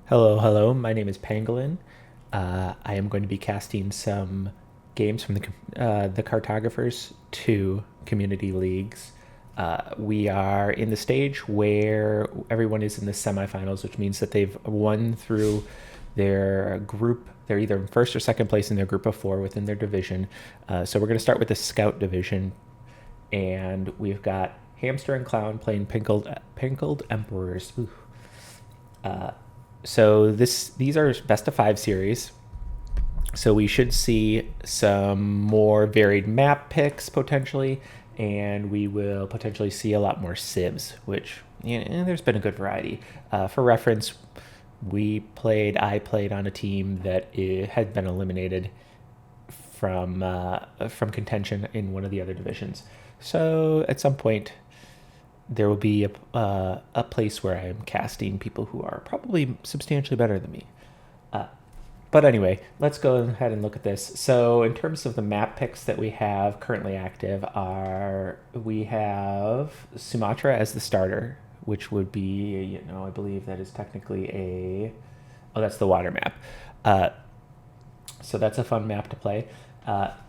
Hello. My name is Pangolin. I am going to be casting some games from the Cartographers to community leagues. We are in the stage where everyone is in the semifinals, which means that they've won through their group. They're either in first or second place in their group of four within their division. So we're going to start with the Scout division, and we've got Hamster and Clown playing Pickled Emperors. Ooh. So these are best of five series. So we should see some more varied map picks potentially, and we will potentially see a lot more civs, which there's been a good variety. For reference, I played on a team that had been eliminated from contention in one of the other divisions. So at some point, there will be a place where I am casting people who are probably substantially better than me. But anyway, let's go ahead and look at this. So in terms of the map picks that we have currently active, we have Sumatra as the starter, which would be, I believe that is technically that's the water map. So that's a fun map to play.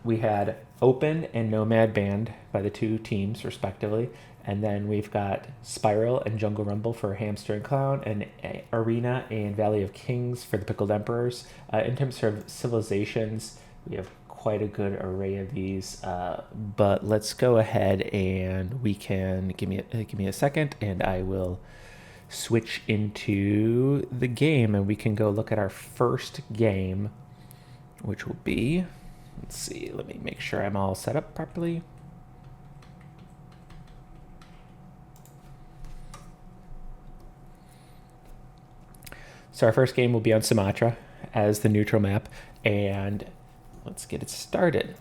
We had Open and Nomad Band by the two teams, respectively. And then we've got Spiral and Jungle Rumble for Hamster and Clown, and Arena and Valley of Kings for the Pickled Emperors. In terms of civilizations, we have quite a good array of these. But let's go ahead and we can give me a second, and I will switch into the game, and we can go look at our first game, which will be. Let's see. Let me make sure I'm all set up properly. So our first game will be on Sumatra as the neutral map, and let's get it started.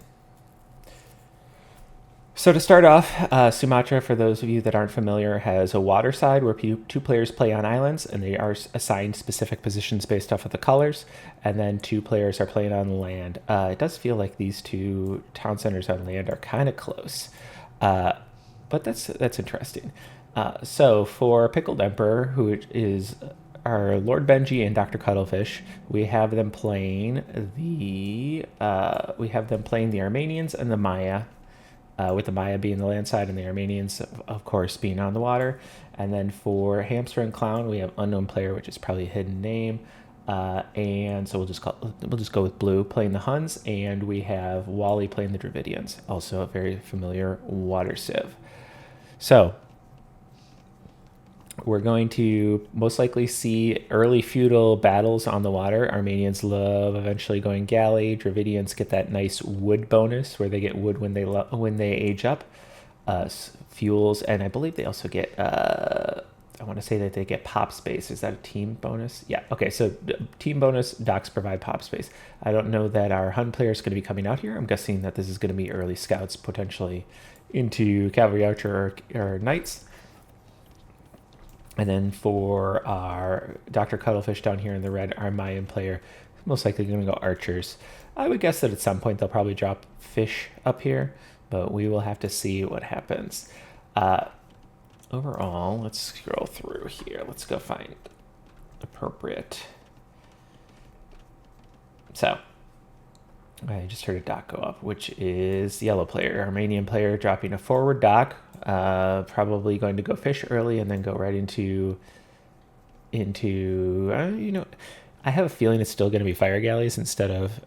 So to start off, Sumatra, for those of you that aren't familiar, has a water side where two players play on islands, and they are assigned specific positions based off of the colors, and then two players are playing on land. It does feel like these two town centers on land are kind of close, but that's interesting. So for Pickled Emperor, who is our Lord Benji and Dr. Cuttlefish, we have them playing the Armenians and the Maya, with the Maya being the land side and the Armenians, of course, being on the water. And then for Hamster and Clown, we have Unknown Player, which is probably a hidden name. And so we'll just go with Blue playing the Huns, and we have Wally playing the Dravidians, also a very familiar water civ. So we're going to most likely see early feudal battles on the water. Armenians love eventually going galley. Dravidians get that nice wood bonus where they get wood when they age up. Fuels, and I believe they also get. I want to say that they get pop space. Is that a team bonus? Yeah. Okay. So team bonus. Docks provide pop space. I don't know that our Hun player is going to be coming out here. I'm guessing that this is going to be early scouts, potentially into cavalry archer or knights. And then for our Dr. Cuttlefish down here in the red, our Mayan player, most likely going to go archers. I would guess that at some point they'll probably drop fish up here, but we will have to see what happens. Overall, let's scroll through here. Let's go find appropriate. So, I just heard a dock go up, which is the yellow player, Armenian player, dropping a forward dock. Probably going to go fish early and then go right into I have a feeling it's still going to be fire galleys instead of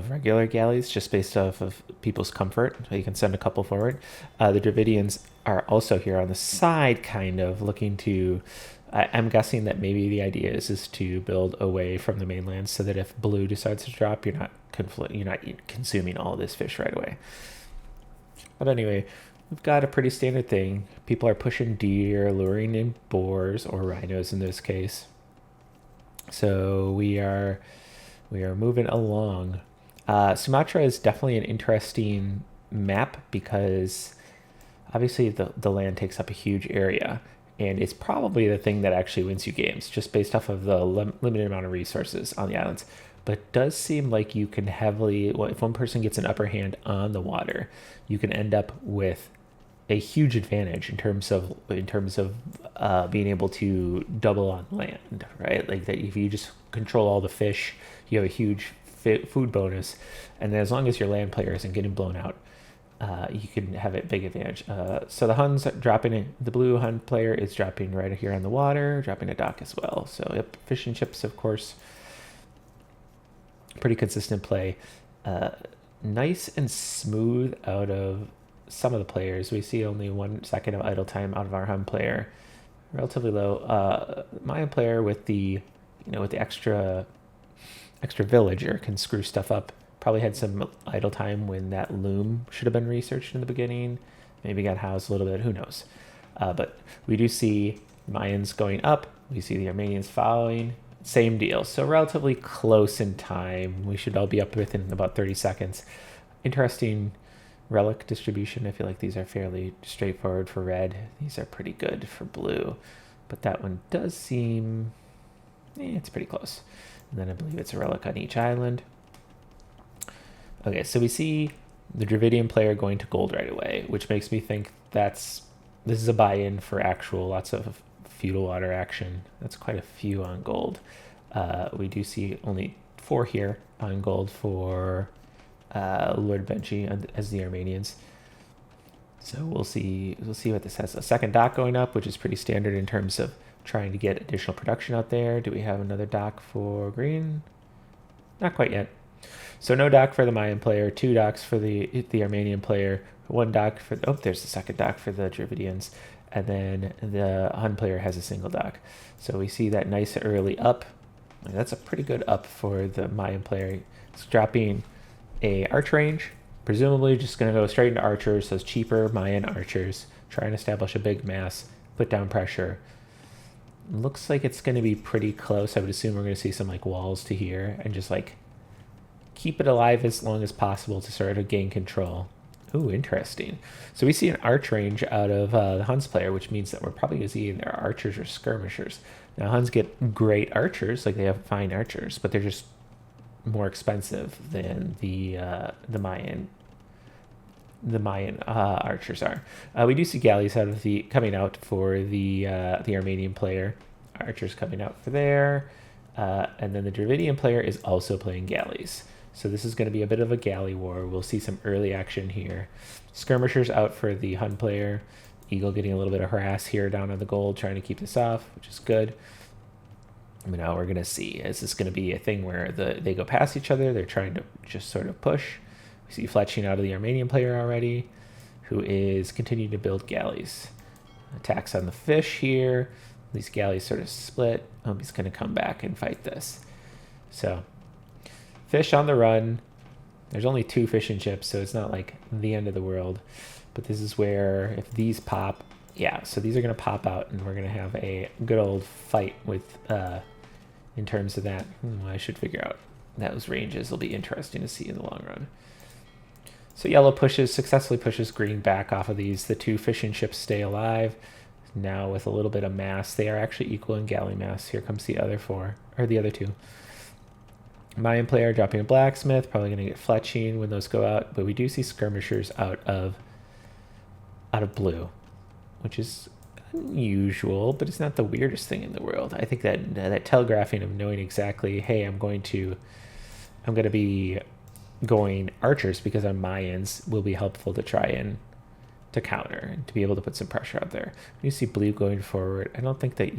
regular galleys, just based off of people's comfort. So you can send a couple forward. The Dravidians are also here on the side, kind of looking to. I'm guessing that maybe the idea is to build away from the mainland, so that if blue decides to drop, you're not consuming all this fish right away. But anyway, we've got a pretty standard thing. People are pushing deer, luring in boars or rhinos in this case. So we are moving along. Sumatra is definitely an interesting map because obviously the land takes up a huge area, and it's probably the thing that actually wins you games, just based off of the limited amount of resources on the islands. But it does seem like you can if one person gets an upper hand on the water, you can end up with a huge advantage in terms of being able to double on land, right? Like that, if you just control all the fish, you have a huge food bonus, and as long as your land player isn't getting blown out, you can have a big advantage. So the Huns dropping it. The blue Hun player is dropping right here on the water, dropping a dock as well. So yep, fish and chips, of course. Pretty consistent play. Nice and smooth out of some of the players. We see only 1 second of idle time out of our Hun player. Relatively low. Mayan player with the, with the extra villager can screw stuff up. Probably had some idle time when that loom should have been researched in the beginning. Maybe got housed a little bit. Who knows? But we do see Mayans going up. We see the Armenians following. Same deal. So relatively close in time. We should all be up within about 30 seconds. Interesting relic distribution. I feel like these are fairly straightforward for red. These are pretty good for blue. But that one does seem... it's pretty close. And then I believe it's a relic on each island. Okay, so we see the Dravidian player going to gold right away, which makes me think this is a buy-in for actual lots of feudal water action. That's quite a few on gold. We do see only 4 here on gold for Lord Benji as the Armenians. So we'll see what this has. A second dock going up, which is pretty standard in terms of trying to get additional production out there. Do we have another dock for green? Not quite yet. So no dock for the Mayan player, 2 docks for the Armenian player, 1 dock for... there's the second dock for the Dravidians. And then the Hun player has a single dock. So we see that nice early up. And that's a pretty good up for the Mayan player. It's dropping a arch range, presumably just going to go straight into archers, those cheaper Mayan archers, try and establish a big mass, put down pressure. Looks like it's going to be pretty close. I would assume we're going to see some like walls to here and just like keep it alive as long as possible to sort of gain control. Ooh, interesting. So we see an arch range out of the Huns player, which means that we're probably going to see either archers or skirmishers. Now, Huns get great archers, like they have fine archers, but they're just more expensive than the Mayan archers are. We do see galleys coming out for the Armenian player. Archers coming out for there. And then the Dravidian player is also playing galleys. So this is going to be a bit of a galley war. We'll see some early action here. Skirmishers out for the Hun player. Eagle getting a little bit of harass here down on the gold, trying to keep this off, which is good. Now we're going to see, is this going to be a thing where they go past each other? They're trying to just sort of push. We see fletching out of the Armenian player already, who is continuing to build galleys. Attacks on the fish here. These galleys sort of split. He's going to come back and fight this. So... fish on the run. There's only 2 fish and chips, so it's not like the end of the world. But this is where, if these pop, so these are going to pop out, and we're going to have a good old fight with, in terms of that. I should figure out those ranges. Will be interesting to see in the long run. So yellow successfully pushes green back off of these. The 2 fish and chips stay alive. Now with a little bit of mass, they are actually equal in galley mass. Here comes the other 2. Mayan player dropping a blacksmith, probably going to get fletching when those go out, but we do see skirmishers out of blue, which is unusual, but it's not the weirdest thing in the world. I think that telegraphing of knowing exactly, hey, I'm going to be going archers because I'm Mayans will be helpful to try and to counter and to be able to put some pressure out there. When you see blue going forward, I don't think that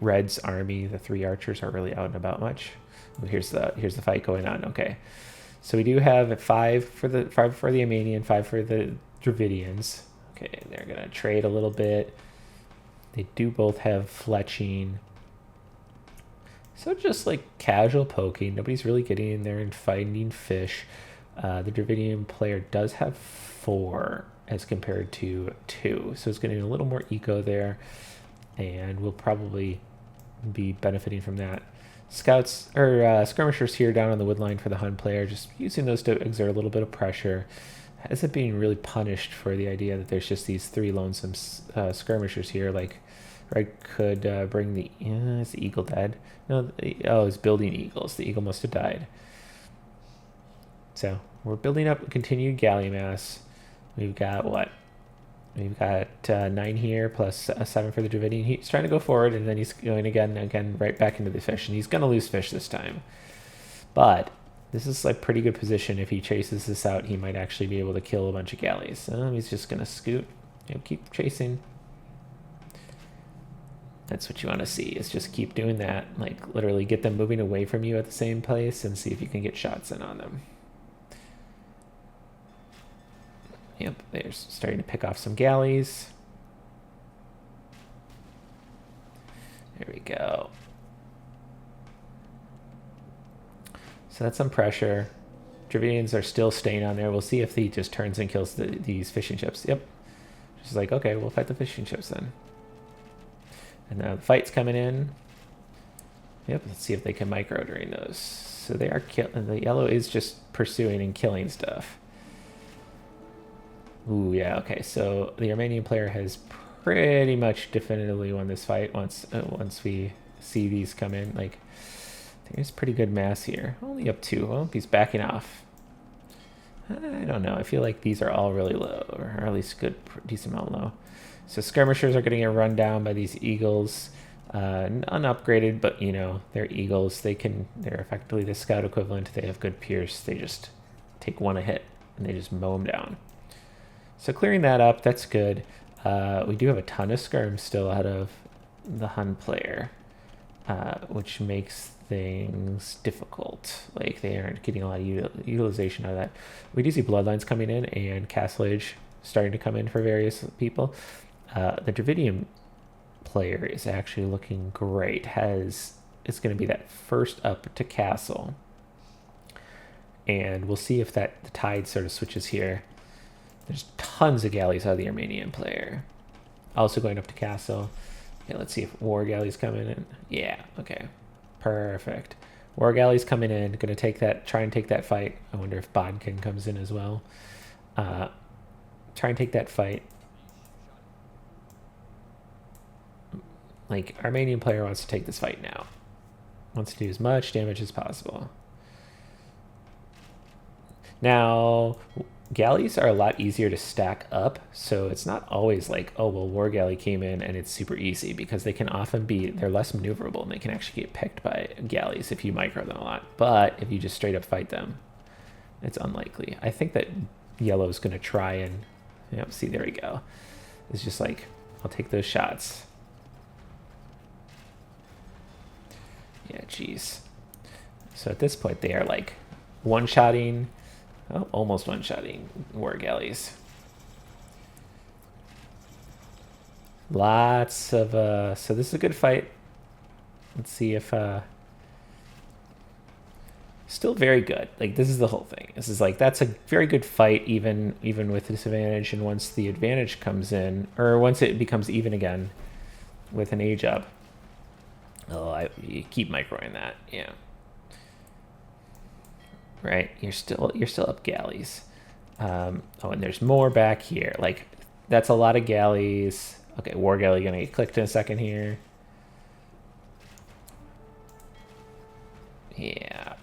red's army, the 3 archers, are really out and about much. Here's the fight going on. Okay, so we do have 5 for the Armenian, 5 for the Dravidians. Okay, they're gonna trade a little bit. They do both have fletching, so just like casual poking. Nobody's really getting in there and finding fish. The Dravidian player does have 4 as compared to 2, so it's getting a little more eco there, and we'll probably be benefiting from that. Scouts or skirmishers here down on the wood line for the Hun player, just using those to exert a little bit of pressure. Has it being really punished for the idea that there's just these 3 lonesome skirmishers here? Like, I could bring the... is the eagle dead? No, it's building eagles. The eagle must have died. So we're building up continued galley mass. We've got what? We've got 9 here plus 7 for the Dravidian. He's trying to go forward, and then he's going again, right back into the fish, and he's going to lose fish this time. But this is like pretty good position. If he chases this out, he might actually be able to kill a bunch of galleys. He's just going to scoot. Keep chasing. That's what you want to see, is just keep doing that. Like, literally get them moving away from you at the same place and see if you can get shots in on them. Yep, they're starting to pick off some galleys. There we go. So that's some pressure. Dravidians are still staying on there. We'll see if he just turns and kills these fishing ships. Yep. Just like, okay, we'll fight the fishing ships then. And now the fight's coming in. Yep, let's see if they can micro during those. So they are killing. The yellow is just pursuing and killing stuff. Ooh, yeah, okay. So the Armenian player has pretty much definitively won this fight once we see these come in. Like, there's pretty good mass here. Only up 2. Well, he's backing off. I don't know. I feel like these are all really low, or at least good, decent amount low. So skirmishers are getting a run down by these eagles. Unupgraded, but you know, they're eagles. They're effectively the scout equivalent. They have good pierce. They just take 1 a hit and they just mow them down. So clearing that up, that's good. We do have a ton of skirms still out of the Hun player, which makes things difficult. Like, they aren't getting a lot of utilization out of that. We do see bloodlines coming in and castlage starting to come in for various people. The Dravidian player is actually looking great. It's going to be that first up to castle, and we'll see if the tide sort of switches here. There's tons of galleys out of the Armenian player. Also going up to castle. Okay, let's see if war galleys coming in. Yeah, okay. Perfect. War galleys coming in. Gonna try and take that fight. I wonder if Bodkin comes in as well. Try and take that fight. Like, Armenian player wants to take this fight now. Wants to do as much damage as possible. Now, galleys are a lot easier to stack up, so it's not always like, oh, well, war galley came in and it's super easy, because they can often they're less maneuverable and they can actually get picked by galleys if you micro them a lot. But if you just straight up fight them, it's unlikely. I think that yellow's going to try and, see, there we go. It's just like, I'll take those shots. Yeah, geez. So at this point, they are like one-shotting. Oh, almost one-shotting war galleys. Lots of, so this is a good fight. Let's see if, still very good. Like, this is the whole thing. This is like, that's a very good fight, even with disadvantage. And once the advantage comes in, or once it becomes even again with an age up, you keep microing that. Yeah. Right, you're still up galleys. And there's more back here. Like, that's a lot of galleys. Okay, war galley gonna get clicked in a second here. Yeah.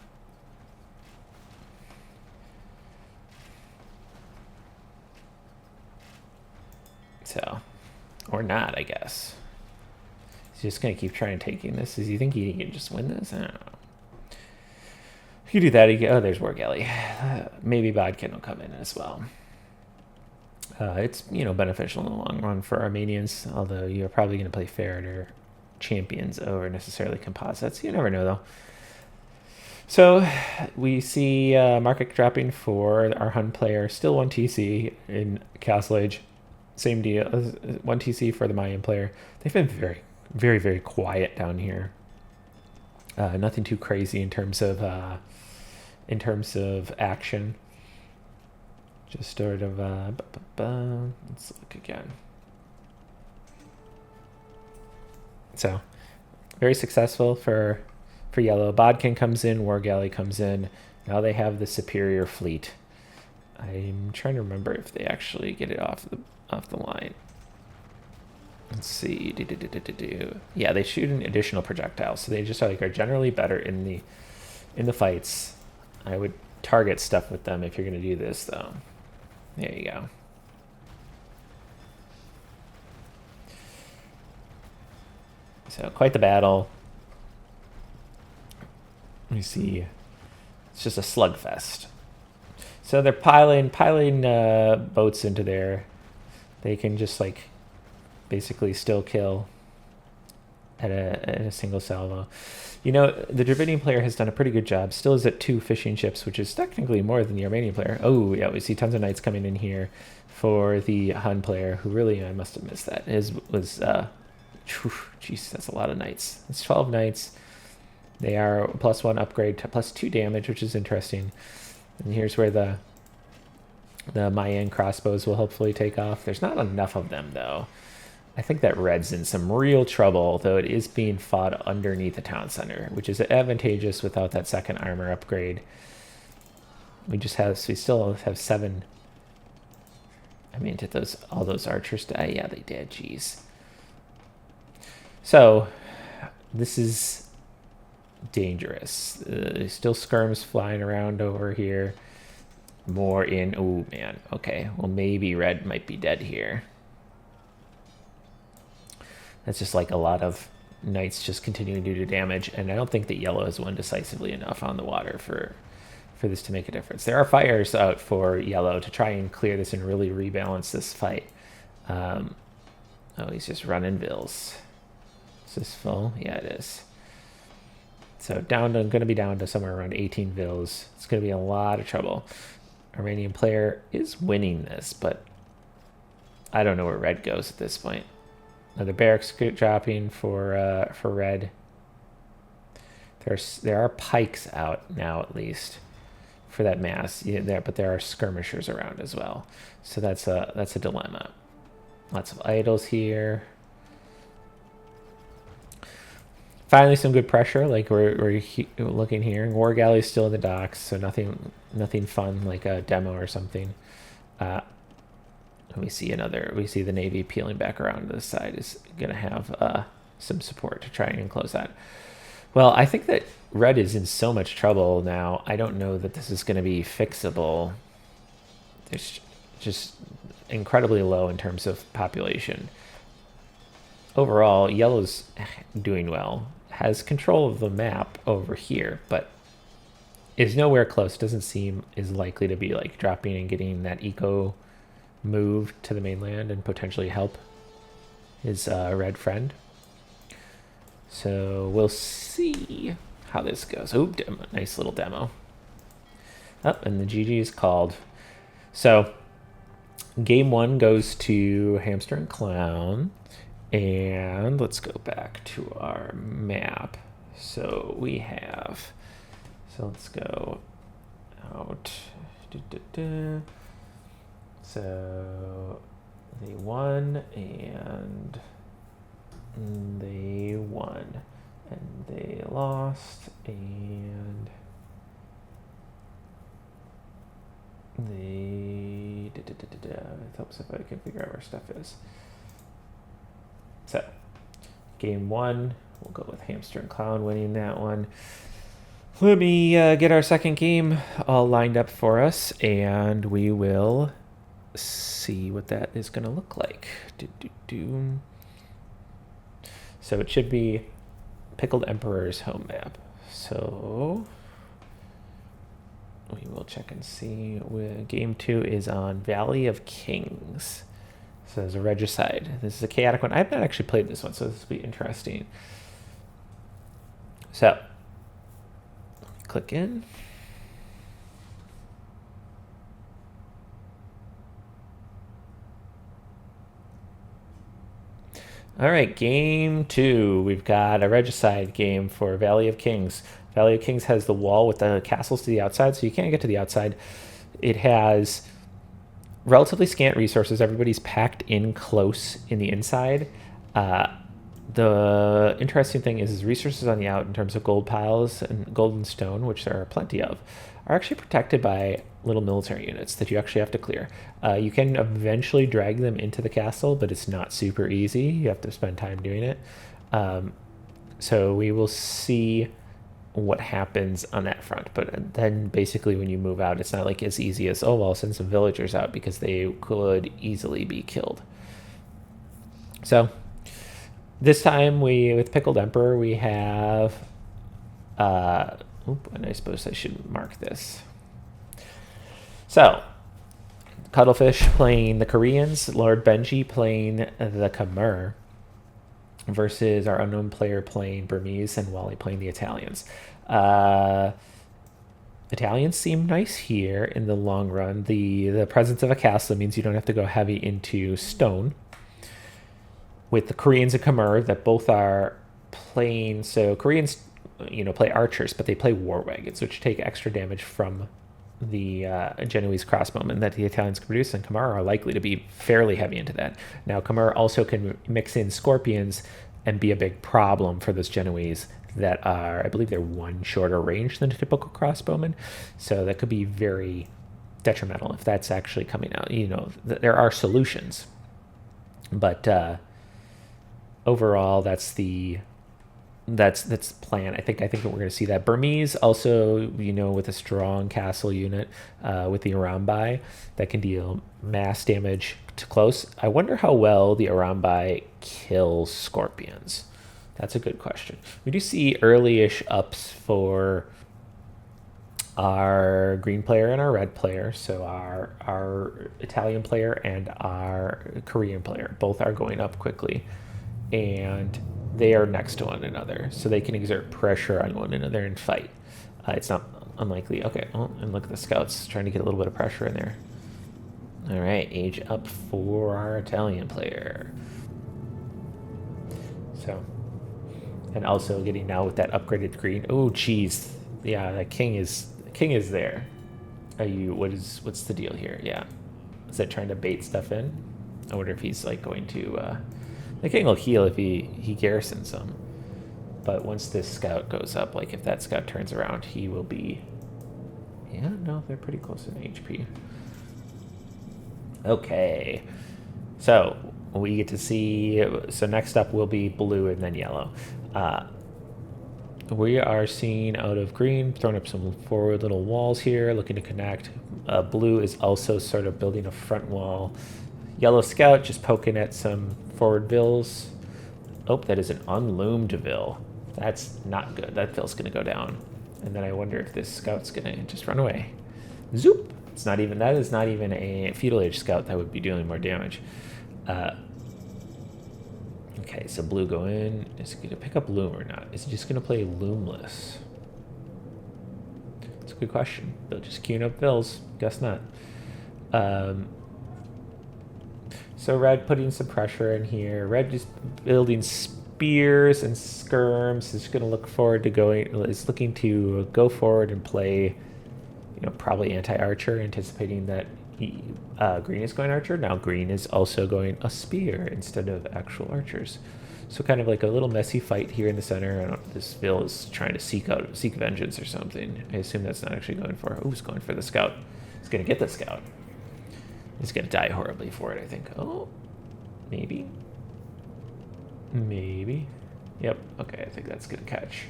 So, or not, I guess. He's just gonna keep trying taking this. Does he think he can just win this? I don't know. If you do that, oh, there's war galley. Maybe Bodkin will come in as well. It's, beneficial in the long run for Armenians, although you're probably going to play Ferret or champions over necessarily composites. You never know, though. So we see market dropping for our Hun player. Still 1 TC in Castle Age. Same deal. 1 TC for the Mayan player. They've been very, very, very quiet down here. Nothing too crazy in terms of action. Just sort of, let's look again. So, very successful for yellow. Bodkin comes in, war galley comes in. Now they have the superior fleet. I'm trying to remember if they actually get it off the line. Let's see. Yeah, they shoot an additional projectile, so they just are generally better in the fights. I would target stuff with them if you're going to do this, though. There you go. So quite the battle. You see, it's just a slugfest. So they're piling boats into there. They can just like basically still kill at a single salvo. You know, the Dravidian player has done a pretty good job. Still is at 2 fishing ships, which is technically more than the Armenian player. Oh, yeah, we see tons of knights coming in here for the Hun player, who really, I must have missed that. Jeez, that's a lot of knights. It's 12 knights. They are +1 upgrade to +2 damage, which is interesting. And here's where the Mayan crossbows will hopefully take off. There's not enough of them, though. I think that red's in some real trouble, though it is being fought underneath the town center, which is advantageous without that second armor upgrade. We still have 7. I mean, did all those archers die? Yeah, they did. Jeez. So, this is dangerous. Still skirms flying around over here. More in. Oh, man. Okay. Well, maybe red might be dead here. That's just like a lot of knights just continuing to do damage, and I don't think that yellow has won decisively enough on the water for this to make a difference. There are fires out for yellow to try and clear this and really rebalance this fight. Oh, he's just running vills. Is this full? Yeah, it is. So I'm going to be down to somewhere around 18 vills. It's going to be a lot of trouble. Armenian player is winning this, but I don't know where red goes at this point. Another barracks dropping for red. There are pikes out now, at least for that mass. But there are skirmishers around as well. So that's a dilemma. Lots of idols here. Finally, some good pressure. Like we're looking here. War galley's still in the docks, so nothing fun like a demo or something. We see the Navy peeling back around to the side is going to have some support to try and close that. Well, I think that red is in so much trouble now. I don't know that this is going to be fixable. It's just incredibly low in terms of population. Overall, yellow's doing well. Has control of the map over here, but is nowhere close. Doesn't seem is likely to be like dropping and getting that eco move to the mainland and potentially help his red friend. So we'll see how this goes. Oh, nice little demo. And the GG is called. So game 1 goes to Hamster and Clown. And let's go back to our map. So let's go out. So they won and they won and they lost and they it helps if I can figure out where stuff is. So game 1, we'll go with Hamster and Clown winning that one. Let me get our second game all lined up for us, and we will see what that is going to look like. So it should be Pickled Emperor's home map. So we will check and see. Game 2 is on Valley of Kings. So there's a regicide. This is a chaotic one. I've not actually played this one, so this will be interesting. So click in. All right, game 2. We've got a regicide game for Valley of Kings. Valley of Kings has the wall with the castles to the outside, so you can't get to the outside. It has relatively scant resources. Everybody's packed in close in the inside. The interesting thing is resources on the out in terms of gold piles and gold and stone, which there are plenty of, are actually protected by little military units that you actually have to clear. You can eventually drag them into the castle, but it's not super easy. You have to spend time doing it. So we will see what happens on that front. But then basically when you move out, it's not like as easy as, oh, well, I'll send some villagers out, because they could easily be killed. So This time with Pickled Emperor, we have, and I suppose I should mark this. So, Cuttlefish playing the Koreans, Lord Benji playing the Khmer, versus our unknown player playing Burmese and Wally playing the Italians. Italians seem nice here in the long run. The presence of a castle means you don't have to go heavy into stone. With the Koreans and Khmer, that both are playing. So Koreans, play archers, but they play war wagons, which take extra damage from the Genoese crossbowmen that the Italians can produce, and Khmer are likely to be fairly heavy into that. Now, Khmer also can mix in scorpions and be a big problem for those Genoese that are, I believe they're one shorter range than a typical crossbowman. So that could be very detrimental if that's actually coming out. There are solutions, but overall, that's the plan. I think we're going to see that. Burmese also, with a strong castle unit, with the Arambai that can deal mass damage to close. I wonder how well the Arambai kills scorpions. That's a good question. We do see early-ish ups for our green player and our red player. So our Italian player and our Korean player both are going up quickly, and they are next to one another, so they can exert pressure on one another and fight. It's not unlikely. Okay, and look at the scouts trying to get a little bit of pressure in there. All right, age up for our Italian player. So, and also getting now with that upgraded green. Oh, geez, yeah, the king is there. What's the deal here? Yeah, is that trying to bait stuff in? I wonder if he's like going to. The king will heal if he garrisons them. But once this scout goes up, like if that scout turns around, he will be... Yeah, no, they're pretty close in HP. Okay. So, we get to see... So next up will be blue and then yellow. We are seeing out of green, throwing up some forward little walls here, looking to connect. Blue is also sort of building a front wall. Yellow scout just poking at some forward vills. Oh, that is an unloomed vill. That's not good. That vill's going to go down. And then I wonder if this scout's going to just run away. Zoop! That is not even a feudal age scout that would be dealing more damage. Okay, so blue go in. Is it going to pick up loom or not? Is it just going to play loomless? It's a good question. They'll just queuing up vills. Guess not. So red putting some pressure in here. Red just building spears and skirms. Is going to look forward to is looking to go forward and play, probably anti-archer, anticipating that green is going archer. Now green is also going a spear instead of actual archers. So kind of like a little messy fight here in the center. This Bill is trying to seek vengeance or something. I assume that's not actually going for. Oh, he's going for the scout. He's going to get the scout. He's going to die horribly for it, I think. Oh, maybe. Yep, okay, I think that's going to catch.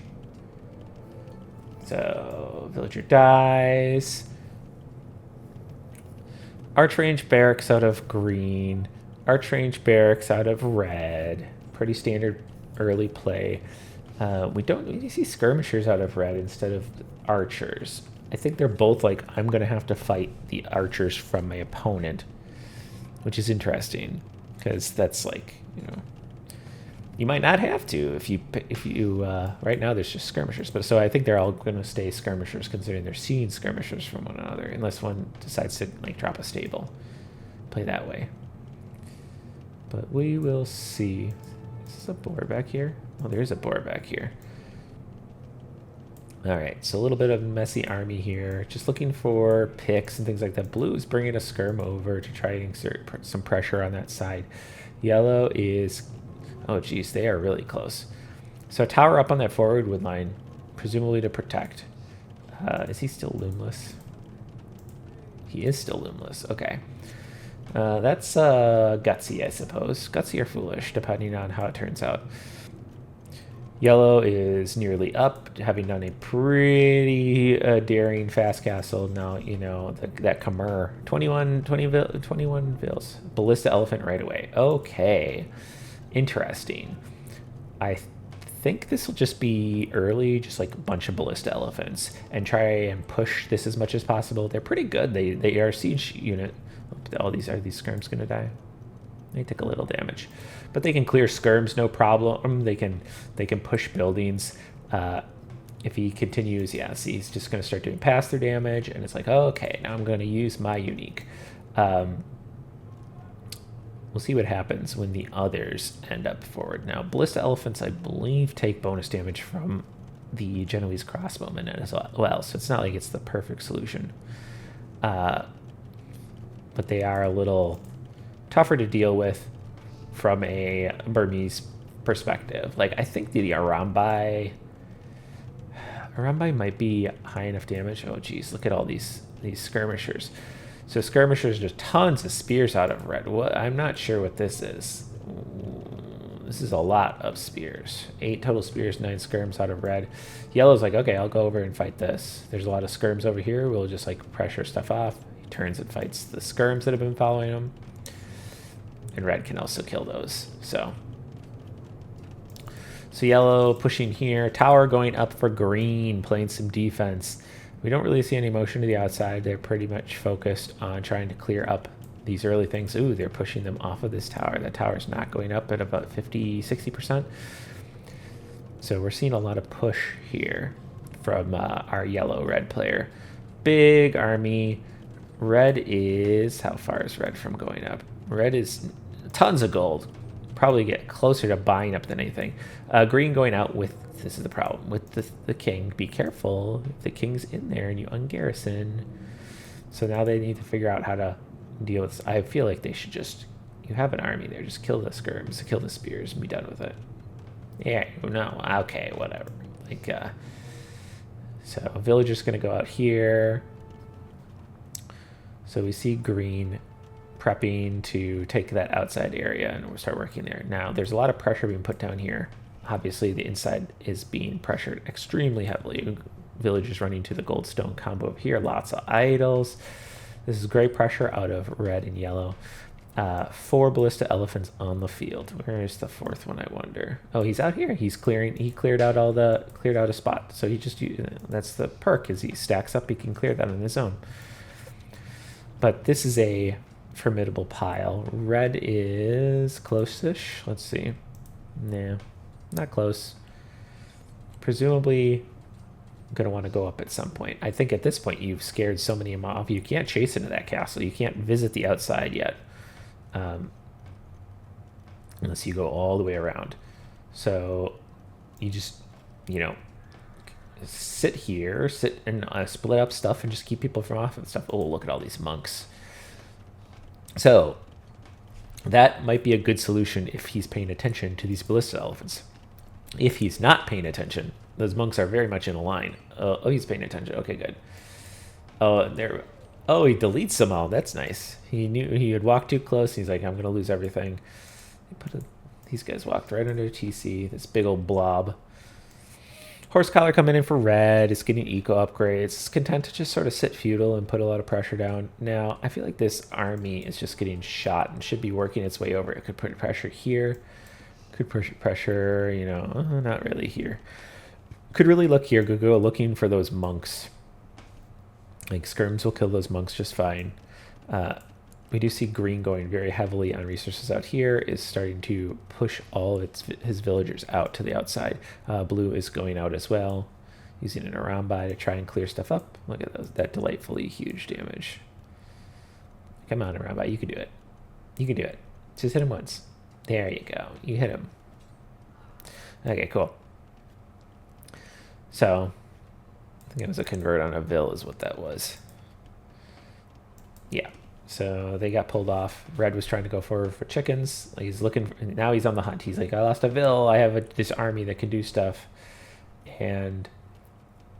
So, villager dies. Archrange barracks out of green. Archrange barracks out of red. Pretty standard early play. We see skirmishers out of red instead of archers. I think they're both like, I'm going to have to fight the archers from my opponent, which is interesting because that's like, you might not have to if you right now there's just skirmishers, but so I think they're all going to stay skirmishers considering they're seeing skirmishers from one another, unless one decides to like drop a stable, play that way. But we will see. Is this a boar back here? Oh, there's a boar back here. All right, so a little bit of messy army here. Just looking for picks and things like that. Blue is bringing a skirm over to try and exert some pressure on that side. Yellow is... Oh, geez, they are really close. So tower up on that forward wood line, presumably to protect. Is he still loomless? He is still loomless. Okay. That's gutsy, I suppose. Gutsy or foolish, depending on how it turns out. Yellow is nearly up, having done a pretty daring fast castle. Now, that Khmer. 21 vills. Ballista elephant right away. Okay. Interesting. I think this will just be early, just like a bunch of ballista elephants, and try and push this as much as possible. They're pretty good. They are a siege unit. All these are these skirms gonna die? They took a little damage, but they can clear skirms no problem. They can push buildings. If he continues, yeah, see, he's just going to start doing pass-through damage, and it's like, oh, okay, now I'm going to use my unique. We'll see what happens when the others end up forward. Now, ballista elephants, I believe, take bonus damage from the Genoese crossbowmen as well, so it's not like it's the perfect solution. But they are a little tougher to deal with from a Burmese perspective. Like, I think the Arambai might be high enough damage. Oh, geez, look at all these skirmishers. So skirmishers, there's tons of spears out of red. What? I'm not sure what this is. This is a lot of spears. 8 total spears, 9 skirms out of red. Yellow's like, okay, I'll go over and fight this. There's a lot of skirms over here. We'll just like pressure stuff off. He turns and fights the skirms that have been following him. And red can also kill those. So yellow pushing here. Tower going up for green, playing some defense. We don't really see any motion to the outside. They're pretty much focused on trying to clear up these early things. Ooh, they're pushing them off of this tower. That tower's not going up at about 50, 60%. So we're seeing a lot of push here from our yellow-red player. Big army. Red is... How far is red from going up? Red is tons of gold. Probably get closer to buying up than anything. Green going out with... This is the problem with the king. Be careful if the king's in there and you ungarrison. So now they need to figure out how to deal with this. I feel like they should just... You have an army there. Just kill the skirms, kill the spears, and be done with it. Yeah, no, okay, whatever. Like, so villager's going to go out here. So we see green prepping to take that outside area, and we'll start working there. Now, there's a lot of pressure being put down here. Obviously, the inside is being pressured extremely heavily. Villagers running to the goldstone combo up here. Lots of idols. This is great pressure out of red and yellow. 4 ballista elephants on the field. Where is the 4th one, I wonder? Oh, he's out here. He's clearing. He cleared out a spot. So he just... That's the perk, is he stacks up. He can clear that on his own. But this is a formidable pile. Red is close-ish. Let's see. Nah, not close. Presumably going to want to go up at some point. I think at this point you've scared so many of them off. You can't chase into that castle. You can't visit the outside yet. Unless you go all the way around. So you just, sit here, sit and split up stuff and just keep people from off and stuff. Oh, look at all these monks. So that might be a good solution if he's paying attention to these ballista elephants. If he's not paying attention, those monks are very much in a line. Oh, he's paying attention. Okay, good. Oh, there. Oh, he deletes them all. That's nice. He knew he had walked too close. He's like, I'm going to lose everything. These guys walked right under TC. This big old blob. Horse collar coming in for red. It's getting eco upgrades. It's content to just sort of sit feudal and put a lot of pressure down. Now, I feel like this army is just getting shot and should be working its way over. It could put pressure here. Could push pressure, not really here. Could really look here. Go looking for those monks. Like, skirms will kill those monks just fine. We do see green going very heavily on resources out here, is starting to push all of his villagers out to the outside. Blue is going out as well, using an Arambai to try and clear stuff up. Look at that delightfully huge damage. Come on, Arambai, you can do it. You can do it. Just hit him once. There you go. You hit him. Okay, cool. So, I think it was a convert on a Vil is what that was. Yeah. So they got pulled off. Red was trying to go for chickens. He's looking. Now he's on the hunt. He's like, I lost a Vil. I have this army that can do stuff. And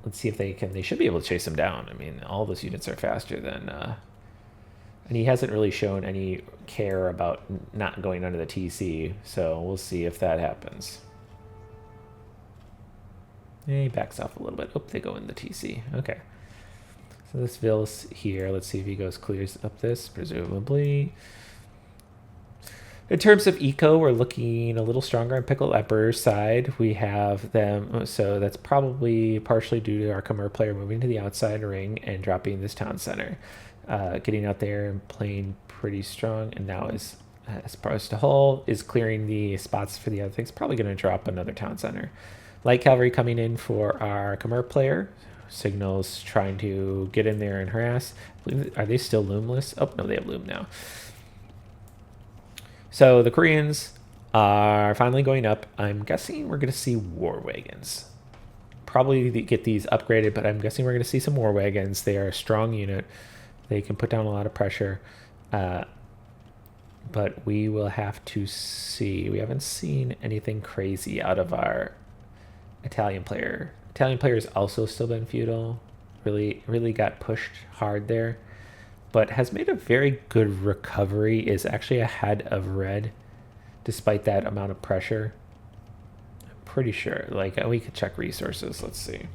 let's see if they can. They should be able to chase him down. I mean, all those units are faster than... and he hasn't really shown any care about not going under the TC. So we'll see if that happens. He backs off a little bit. Oh, they go in the TC. Okay. So this Vil's here. Let's see if he clears up this, presumably. In terms of eco, we're looking a little stronger on Pickled Emperor's side. We have them, so that's probably partially due to our Khmer player moving to the outside ring and dropping this town center. Getting out there and playing pretty strong, and now is as far as to Hull is clearing the spots for the other things. Probably going to drop another town center. Light cavalry coming in for our Khmer player. Signals trying to get in there and harass. Are they still loomless? Oh no, they have loom now. So the Koreans are finally going up. I'm guessing we're going to see war wagons. Probably get these upgraded, but I'm guessing we're going to see some war wagons. They are a strong unit. They can put down a lot of pressure. But we will have to see. We haven't seen anything crazy out of our Italian player. Italian player has also still been feudal. Really got pushed hard there. But has made a very good recovery, is actually ahead of red despite that amount of pressure. I'm pretty sure. Like, we could check resources. Let's see.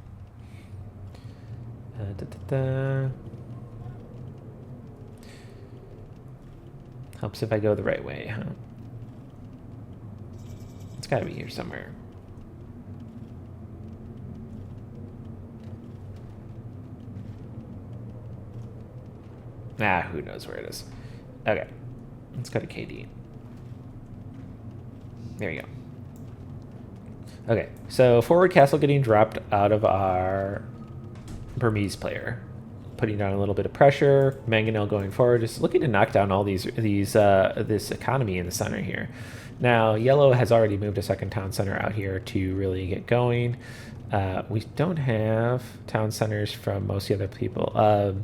Helps if I go the right way, huh? It's got to be here somewhere. Ah, who knows where it is. Okay. Let's go to KD. There we go. Okay, so forward castle getting dropped out of our Burmese player. Putting down a little bit of pressure. Mangonel going forward. Just looking to knock down all this economy in the center here. Now, yellow has already moved a second town center out here to really get going. We don't have town centers from most of the other people.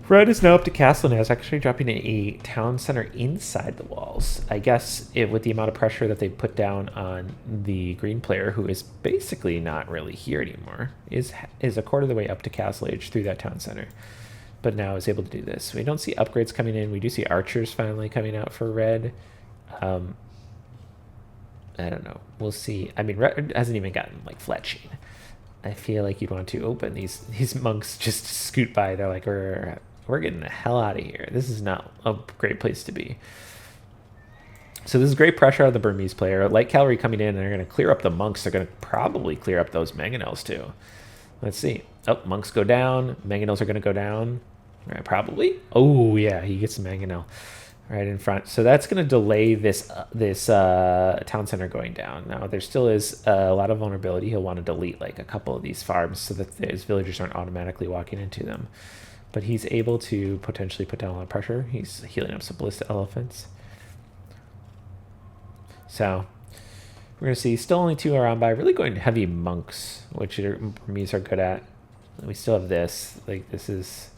Red is now up to castle and is actually dropping a town center inside the walls. I guess with the amount of pressure that they put down on the green player, who is basically not really here anymore, is a quarter of the way up to castle age through that town center, but now is able to do this. We don't see upgrades coming in. We do see archers finally coming out for red. I don't know. We'll see. I mean, red hasn't even gotten like fletching. I feel like you'd want to open these monks just scoot by. They're like, we're getting the hell out of here. This is not a great place to be. So this is great pressure on the Burmese player. Light cavalry coming in, and they're going to clear up the monks. They're going to probably clear up those mangonels too. Let's see. Oh, monks go down. Mangonels are going to go down. Right, probably. Oh, yeah, he gets the mangonel right in front. So that's going to delay this town center going down. Now, there still is a lot of vulnerability. He'll want to delete like a couple of these farms so that his villagers aren't automatically walking into them. But he's able to potentially put down a lot of pressure. He's healing up some ballista elephants. So we're going to see still only 2 around by. Really going heavy monks, which Burmese are good at. We still have this. Like, there's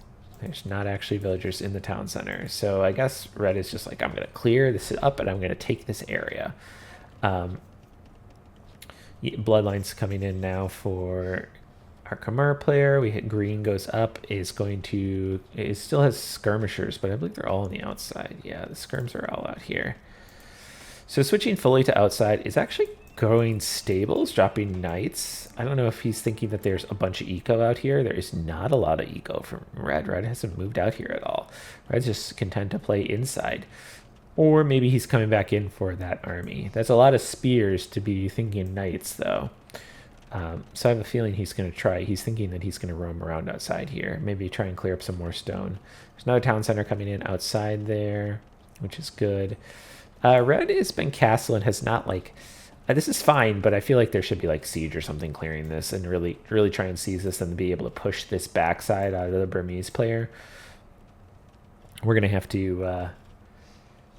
not actually villagers in the town center. So I guess red is just like, I'm going to clear this up and I'm going to take this area. Bloodlines coming in now for our Khmer player. We hit green goes up, it still has skirmishers, but I believe they're all on the outside. Yeah, the skirms are all out here. So switching fully to outside is actually going stables, dropping knights. I don't know if he's thinking that there's a bunch of eco out here. There is not a lot of eco from red. Red hasn't moved out here at all. Red's just content to play inside. Or maybe he's coming back in for that army. That's a lot of spears to be thinking knights, though. So I have a feeling he's going to try. He's thinking that he's going to roam around outside here. Maybe try and clear up some more stone. There's another town center coming in outside there, which is good. Red has been castle and has not like... this is fine, but I feel like there should be like siege or something clearing this and really try and seize this and be able to push this backside out of the Burmese player. We're going to have to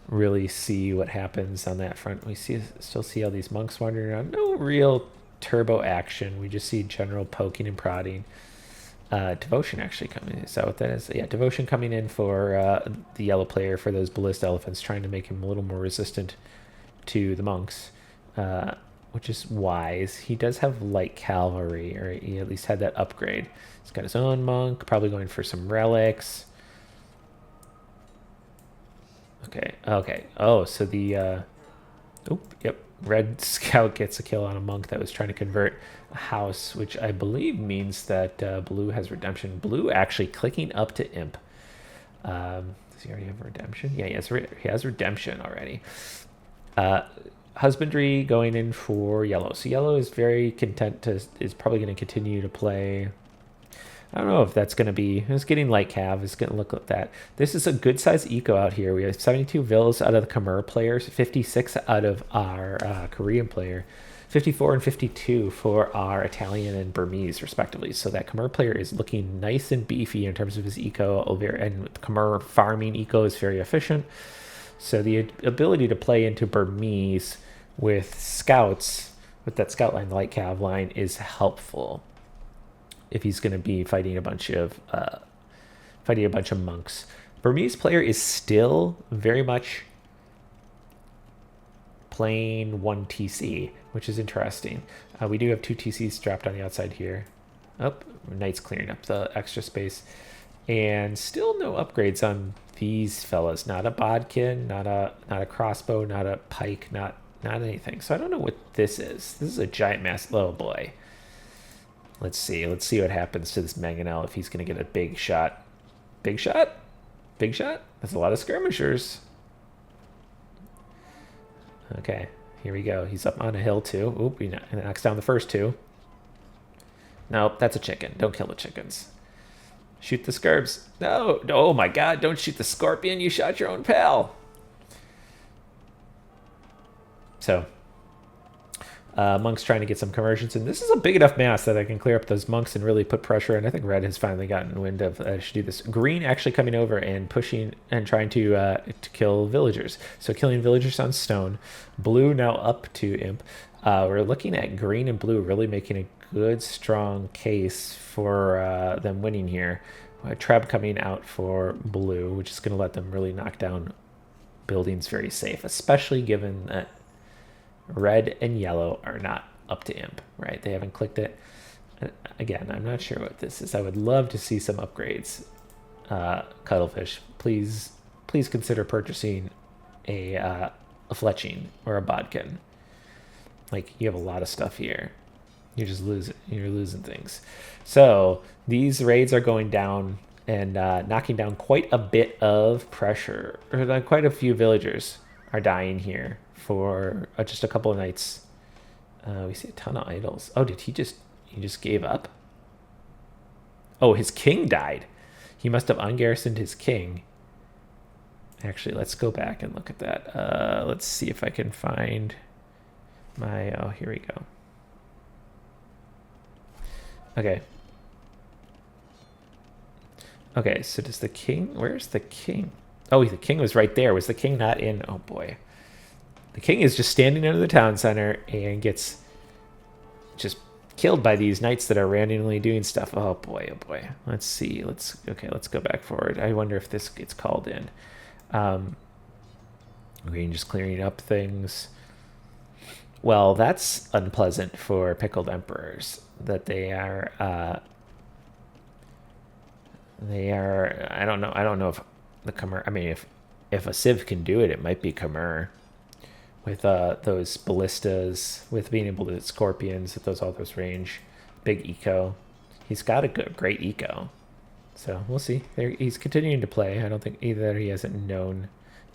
really see what happens on that front. We still see all these monks wandering around. No real turbo action. We just see general poking and prodding. Devotion actually coming in. Is that what that is? Yeah, Devotion coming in for the yellow player for those ballista elephants, trying to make him a little more resistant to the monks, which is wise. He does have light cavalry, or he at least had that upgrade. He's got his own monk, probably going for some relics. Okay. Oh, so the... yep. Red Scout gets a kill on a monk that was trying to convert a house, which I believe means that blue has redemption. Blue actually clicking up to imp. Does he already have redemption? Yeah, he has redemption already. Husbandry going in for yellow. So yellow is very content to, is probably going to continue to play. I don't know if that's going to be, it's getting light cav, it's going to look like that. This is a good size eco out here. We have 72 vills out of the Khmer players, 56 out of our Korean player, 54 and 52 for our Italian and Burmese respectively. So that Khmer player is looking nice and beefy in terms of his eco, and Khmer farming eco is very efficient. So the ability to play into Burmese with scouts, with that scout line, light cav line, is helpful if he's going to be fighting a bunch of monks. Burmese player is still very much playing 1 TC, which is interesting. We do have 2 TCs strapped on the outside here. Oh, Knight's clearing up the extra space. And still no upgrades on these fellas. Not a bodkin, not a crossbow, not a pike, not anything. So I don't know what this is. This is a giant mass. Oh boy. Let's see what happens to this mangonel if he's going to get a big shot. Big shot? Big shot? That's a lot of skirmishers. Okay, here we go. He's up on a hill too. Oop, he knocks down the first 2. Nope, that's a chicken. Don't kill the chickens. Shoot the scurbs. No, oh my god, don't shoot the scorpion. You shot your own pal. So, monks trying to get some conversions, and this is a big enough mass that I can clear up those monks and really put pressure. And I think red has finally gotten wind of I should do this. Green actually coming over and pushing and trying to kill villagers. So killing villagers on stone. Blue now up to imp. We're looking at green and blue really making a good strong case for them winning here. Treb coming out for blue, which is going to let them really knock down buildings very safe, especially given that red and yellow are not up to imp, right? They haven't clicked it. Again, I'm not sure what this is. I would love to see some upgrades. Cuttlefish, please consider purchasing a fletching or a bodkin. Like, you have a lot of stuff here. You're losing things. So these raids are going down and knocking down quite a bit of pressure. Or quite a few villagers are dying here for just a couple of nights. We see a ton of idols. Oh, did he just gave up? Oh, his king died. He must have ungarrisoned his king. Actually, let's go back and look at that. Let's see if I can find my, oh, here we go. Okay. Okay, so does the king, where's the king? Oh, the king was right there. Was the king not in? Oh boy. The king is just standing under the town center and gets just killed by these knights that are randomly doing stuff. Oh boy, oh boy. Let's see. Let's go back forward. I wonder if this gets called in. Green just clearing up things. Well, that's unpleasant for Pickled Emperors, that they are, I don't know if the Khmer, I mean, if a Civ can do it, it might be Khmer. With those ballistas, with being able to hit scorpions, with all those range, big eco. He's got a great eco. So we'll see. He's continuing to play. I don't think either he doesn't know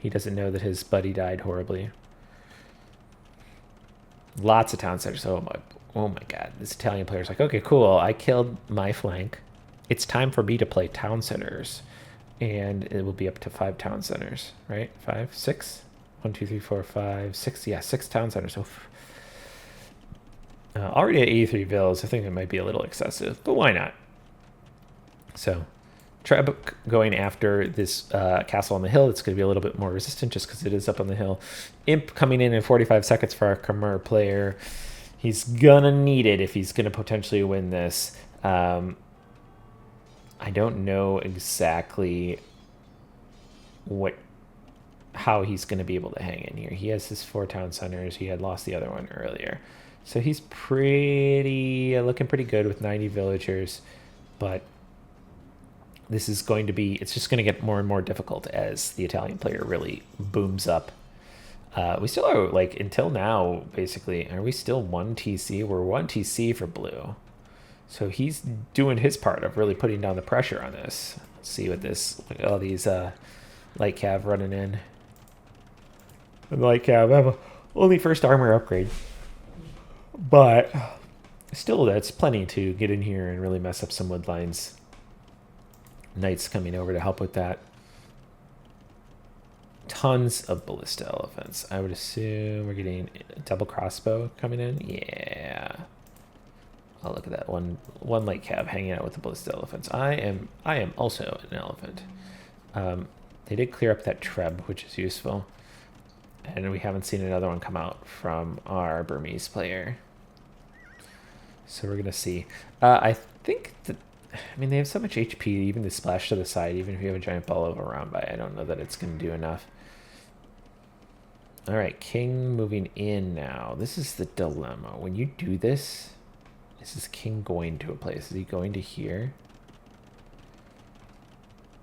that his buddy died horribly. Lots of town centers. Oh my god. This Italian player's like, okay, cool. I killed my flank. It's time for me to play town centers. And it will be up to 5 town centers, right? 5, 6? 1, 2, 3, 4, 5, 6. Yeah, 6 town centers. Already at 83 vills. I think it might be a little excessive, but why not? So, Treb going after this castle on the hill. It's going to be a little bit more resistant just because it is up on the hill. Imp coming in 45 seconds for our Khmer player. He's going to need it if he's going to potentially win this. I don't know exactly how he's going to be able to hang in here. He has his 4 town centers. He had lost the other one earlier. So he's looking pretty good with 90 villagers, but this is going to be, it's just going to get more and more difficult as the Italian player really booms up. We still are, like, until now, basically, are we still 1 TC? We're 1 TC for blue. So he's doing his part of really putting down the pressure on this. Let's see what this, all these Light cav running in. And light cav, I have only first armor upgrade. But still, that's plenty to get in here and really mess up some wood lines. Knights coming over to help with that. Tons of ballista elephants. I would assume we're getting a double crossbow coming in. Yeah. Oh, look at that one light cav hanging out with the ballista elephants. I am also an elephant. They did clear up that treb, which is useful. And we haven't seen another one come out from our Burmese player. So we're going to see. I think that, I mean, they have so much HP, even the splash to the side, even if you have a giant ball of around by, I don't know that it's going to do enough. All right, king moving in now. This is the dilemma. When you do this, is king going to a place? Is he going to here?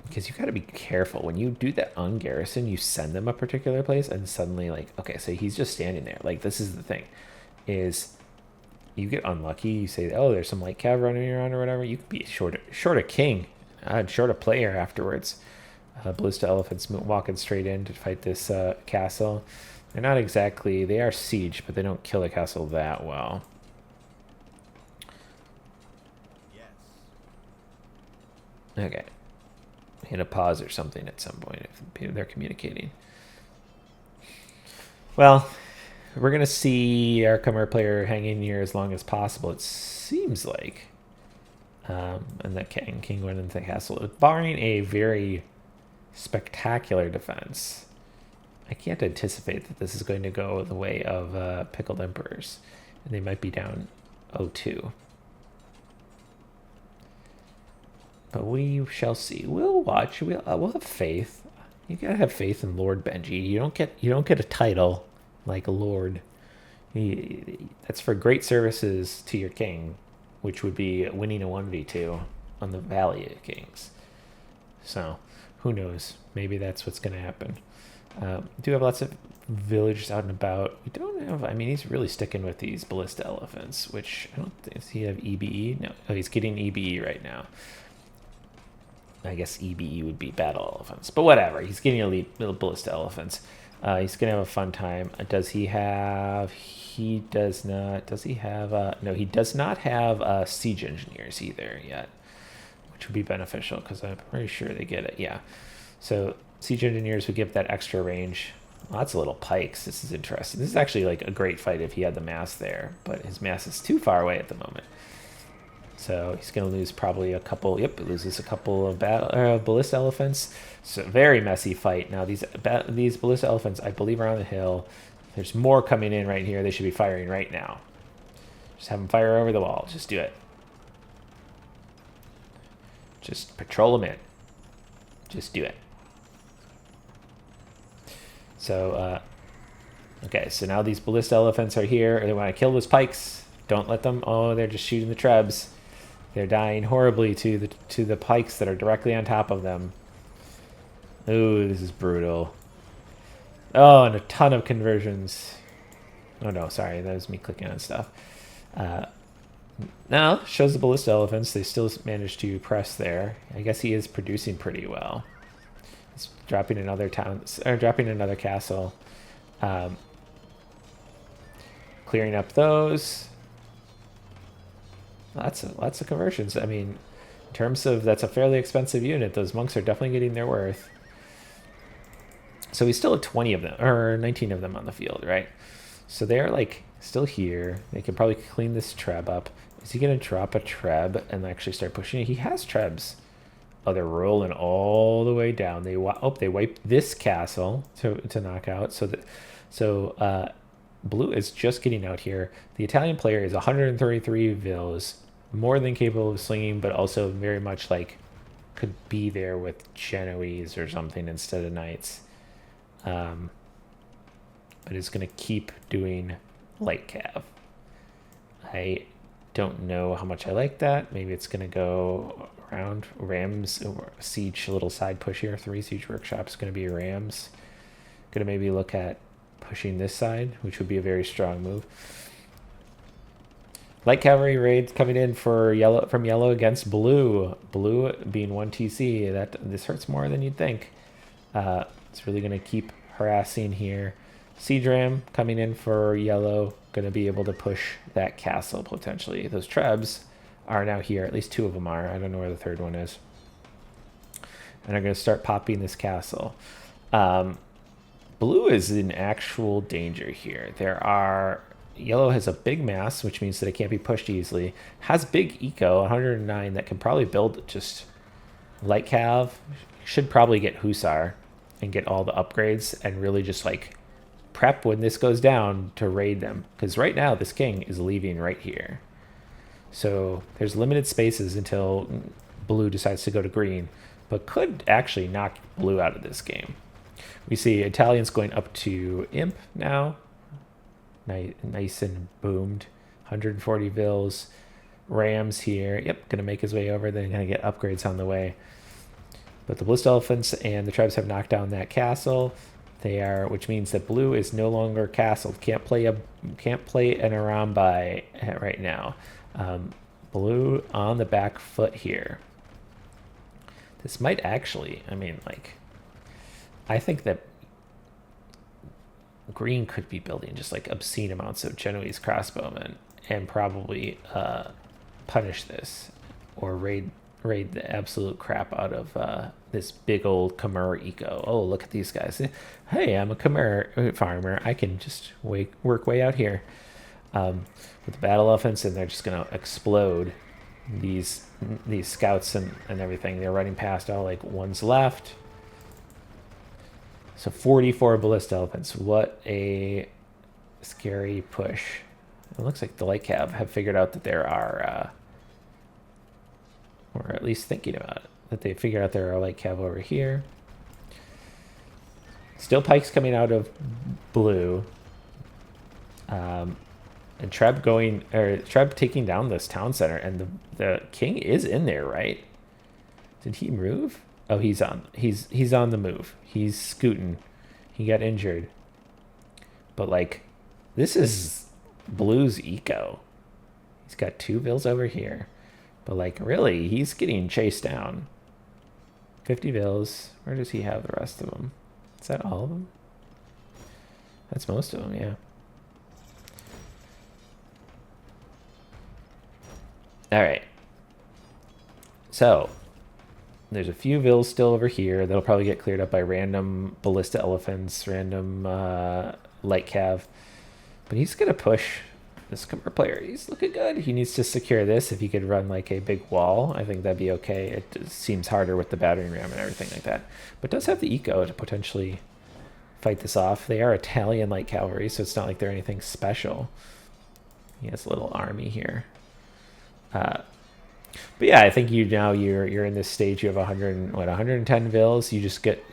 Because you got to be careful. When you do that on garrison, you send them a particular place, and suddenly, like, okay, so he's just standing there. Like, this is the thing, is you get unlucky. You say, oh, there's some light cav running around or whatever. You could be short a king, short a player afterwards. Ballista elephants walking straight in to fight this castle. They're not exactly, they are siege, but they don't kill the castle that well. Okay. Hit a pause or something at some point if they're communicating. Well, we're going to see our Khmer player hang in here as long as possible, it seems like. And that king went into the castle, barring a very spectacular defense. I can't anticipate that this is going to go the way of Pickled Emperors. And they might be down 0-2. But we shall see. We'll watch. We'll have faith. You gotta have faith in Lord Benji. You don't get a title like a lord. That's for great services to your king, which would be winning a 1v2 on the Valley of Kings. So, who knows? Maybe that's what's going to happen. Do have lots of villagers out and about. We don't have, I mean, he's really sticking with these ballista elephants, which I don't think, does he have EBE? No, oh, he's getting EBE right now. I guess EBE would be battle elephants, but whatever. He's getting elite little ballista elephants. He's going to have a fun time. Does he have, he does not, does he have, no, he does not have siege engineers either yet, which would be beneficial because I'm pretty sure they get it. Yeah. So siege engineers would give that extra range. Lots of little pikes. This is interesting. This is actually like a great fight if he had the mass there, but his mass is too far away at the moment. So he's going to lose probably a couple. Yep, he loses a couple of ballista elephants. So very messy fight. Now these ballista elephants, I believe, are on the hill. There's more coming in right here. They should be firing right now. Just have them fire over the wall. Just do it. Just patrol them in. Just do it. So, okay, so now these ballista elephants are here. They want to kill those pikes. Don't let them. Oh, they're just shooting the trebs. They're dying horribly to the pikes that are directly on top of them. Ooh, this is brutal. Oh, and a ton of conversions. Oh no, sorry, that was me clicking on stuff. Now, shows the ballista elephants. They still managed to press there. I guess he is producing pretty well. He's dropping another town, or dropping another castle. Clearing up those. Lots of conversions. I mean, in terms of, that's a fairly expensive unit. Those monks are definitely getting their worth. So we still have 20 of them, or 19 of them on the field, right? So they're like still here. They can probably clean this treb up. Is he going to drop a treb and actually start pushing it? He has trebs. Oh, they're rolling all the way down. They wiped this castle to knock out. So Blue is just getting out here. The Italian player is 133 vills, more than capable of slinging, but also very much like could be there with Genoese or something instead of knights. But it's going to keep doing light cav. I don't know how much I like that. Maybe it's going to go around Rams, siege, a little side push here. 3 siege workshops going to be Rams. Going to maybe look at pushing this side, which would be a very strong move. Light cavalry raids coming in for yellow, from yellow against blue. Blue being 1 TC. This hurts more than you'd think. It's really going to keep harassing here. Seadram coming in for yellow, going to be able to push that castle potentially. Those trebs are now here. At least two of them are. I don't know where the third one is. And are going to start popping this castle. Blue is in actual danger here. Yellow has a big mass, which means that it can't be pushed easily. Has big eco, 109, that can probably build just light cav. Should probably get Hussar and get all the upgrades and really just like prep when this goes down to raid them. Because right now this king is leaving right here. So there's limited spaces until blue decides to go to green, but could actually knock blue out of this game. We see Italians going up to Imp now. Nice and boomed. 140 Vils. Rams here. Yep, going to make his way over. Then going to get upgrades on the way. But the Ballista Elephants and the tribes have knocked down that castle. Which means that blue is no longer castled. Can't play an Arambai right now. Blue on the back foot here. This might actually, I think that green could be building just like obscene amounts of Genoese crossbowmen and probably punish this or raid the absolute crap out of this big old Khmer eco. Oh, look at these guys. Hey, I'm a Khmer farmer. I can just work way out here with the battle elephants, and they're just going to explode these scouts and everything. They're running past all like one's left. So 44 ballista elephants. What a scary push. It looks like the light cab have figured out that there are, or at least thinking about it, that they figured out there are light cab over here. Still pikes coming out of blue. And Treb taking down this town center, and the king is in there, right? Did he move? Oh, he's on the move. He's scooting. He got injured. But like, this is blue's eco. He's got 2 Vils over here. But like, really, he's getting chased down. 50 Vils. Where does he have the rest of them? Is that all of them? That's most of them, yeah. All right. So there's a few Vils still over here. That'll probably get cleared up by random ballista elephants, random light cav. But he's going to push this Khmer player. He's looking good. He needs to secure this. If he could run like a big wall, I think that'd be okay. It seems harder with the battering ram and everything like that. But does have the eco to potentially fight this off. They are Italian light cavalry, so it's not like they're anything special. He has a little army here. But yeah, I think you're in this stage. You have 110 Vils. You just get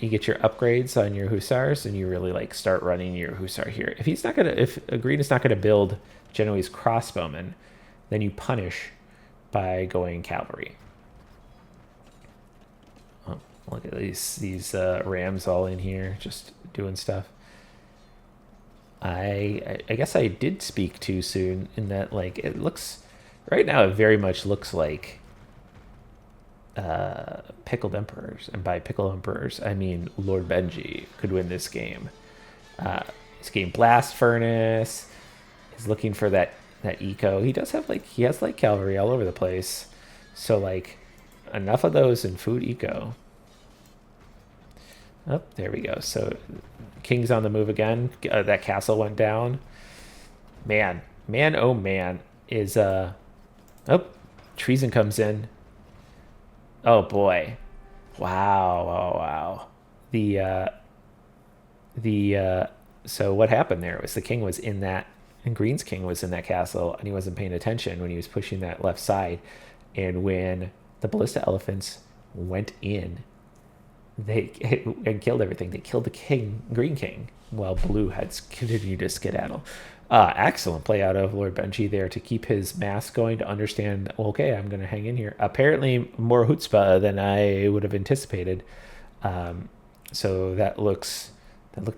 you get your upgrades on your Hussars, and you really like start running your Hussar here. If green is not gonna build Genoese crossbowmen, then you punish by going cavalry. Oh, look at these rams all in here just doing stuff. I guess I did speak too soon in that like it looks. Right now, it very much looks like Pickled Emperors. And by Pickled Emperors, I mean Lord Benji could win this game. This game, Blast Furnace, is looking for that eco. He has like cavalry all over the place. So, like, enough of those in food eco. Oh, there we go. So, King's on the move again. That castle went down. Man, oh man, is... Oh, treason comes in. Oh boy. Wow. So what happened there was the king was in that, and Green's king was in that castle, and he wasn't paying attention when he was pushing that left side. And when the ballista elephants went in, and killed everything. They killed the green king, while blue had continued to skedaddle. Excellent play out of Lord Benji there to keep his mass going, to understand, okay, I'm going to hang in here. Apparently more chutzpah than I would have anticipated. So that looked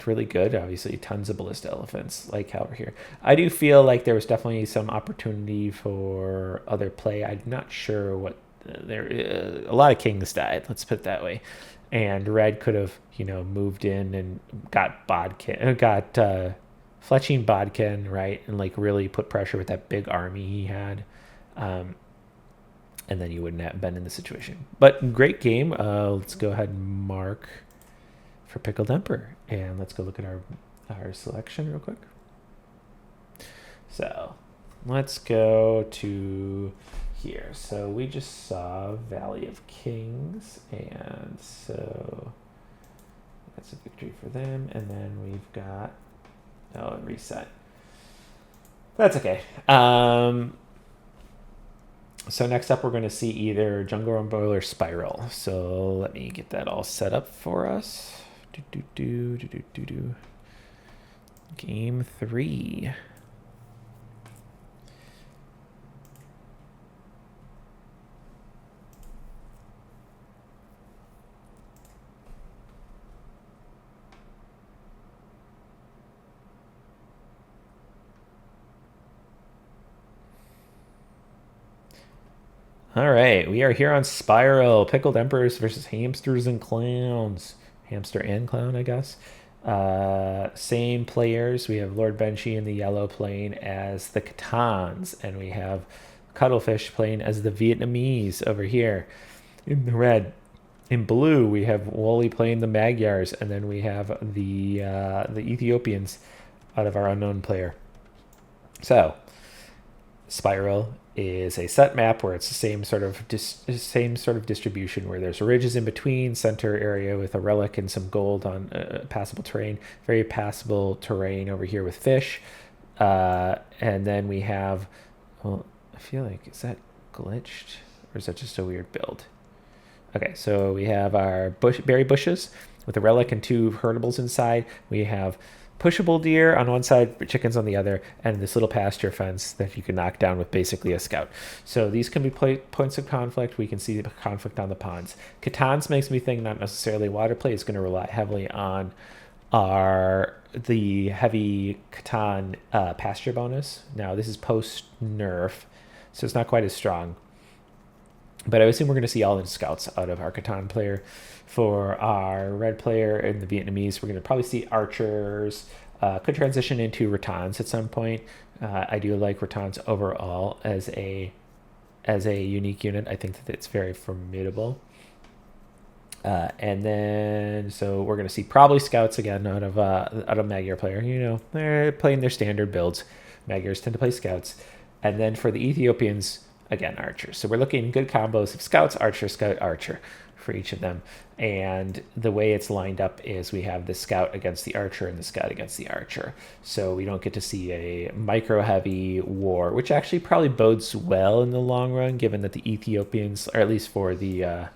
really good. Obviously, tons of ballista elephants like over here. I do feel like there was definitely some opportunity for other play. I'm not sure what a lot of kings died. Let's put it that way. and red could have, moved in and got Fletching Bodkin, right, and like really put pressure with that big army he had, and then you wouldn't have been in the situation. But great game. Let's go ahead and mark for Pickled Emperor, and let's go look at our selection real quick. So let's go to here. So we just saw Valley of Kings, and so that's a victory for them. And then we've got reset. That's okay. So next up, we're going to see either Jungle Rumble or Spiral. So let me get that all set up for us. Game 3. All right, we are here on Spiral. Pickled Emperors versus Hamsters and Clowns. Hamster and Clown, I guess. Same players. We have Lord Benchy in the yellow playing as the Catans, and we have Cuttlefish playing as the Vietnamese over here in the red. In blue, we have Wooly playing the Magyars, and then we have the Ethiopians out of our unknown player. So, Spiral is a set map where it's the same sort of distribution, where there's ridges in between, center area with a relic and some gold on passable terrain. Very passable terrain over here with fish, and then we have. Well, I feel like, is that glitched or is that just a weird build? Okay, so we have our berry bushes with a relic and 2 herdables inside. We have pushable deer on one side, chickens on the other, and this little pasture fence that you can knock down with basically a scout. So these can be points of conflict. We can see the conflict on the ponds. Catans makes me think not necessarily water play is going to rely heavily on the heavy Catan pasture bonus. Now this is post nerf, so it's not quite as strong. But I assume we're going to see all the scouts out of our Catan player. For our red player and the Vietnamese, we're going to probably see archers. Could transition into Rattans at some point. I do like Rattans overall as a unique unit. I think that it's very formidable. And then, so we're going to see probably scouts again out of Magyar player. They're playing their standard builds. Magyars tend to play scouts. And then for the Ethiopians, again, archers. So we're looking good combos of scouts, archer, scout, archer for each of them. And the way it's lined up is we have the scout against the archer and the scout against the archer. So we don't get to see a micro-heavy war, which actually probably bodes well in the long run, given that the Ethiopians, or at least for the,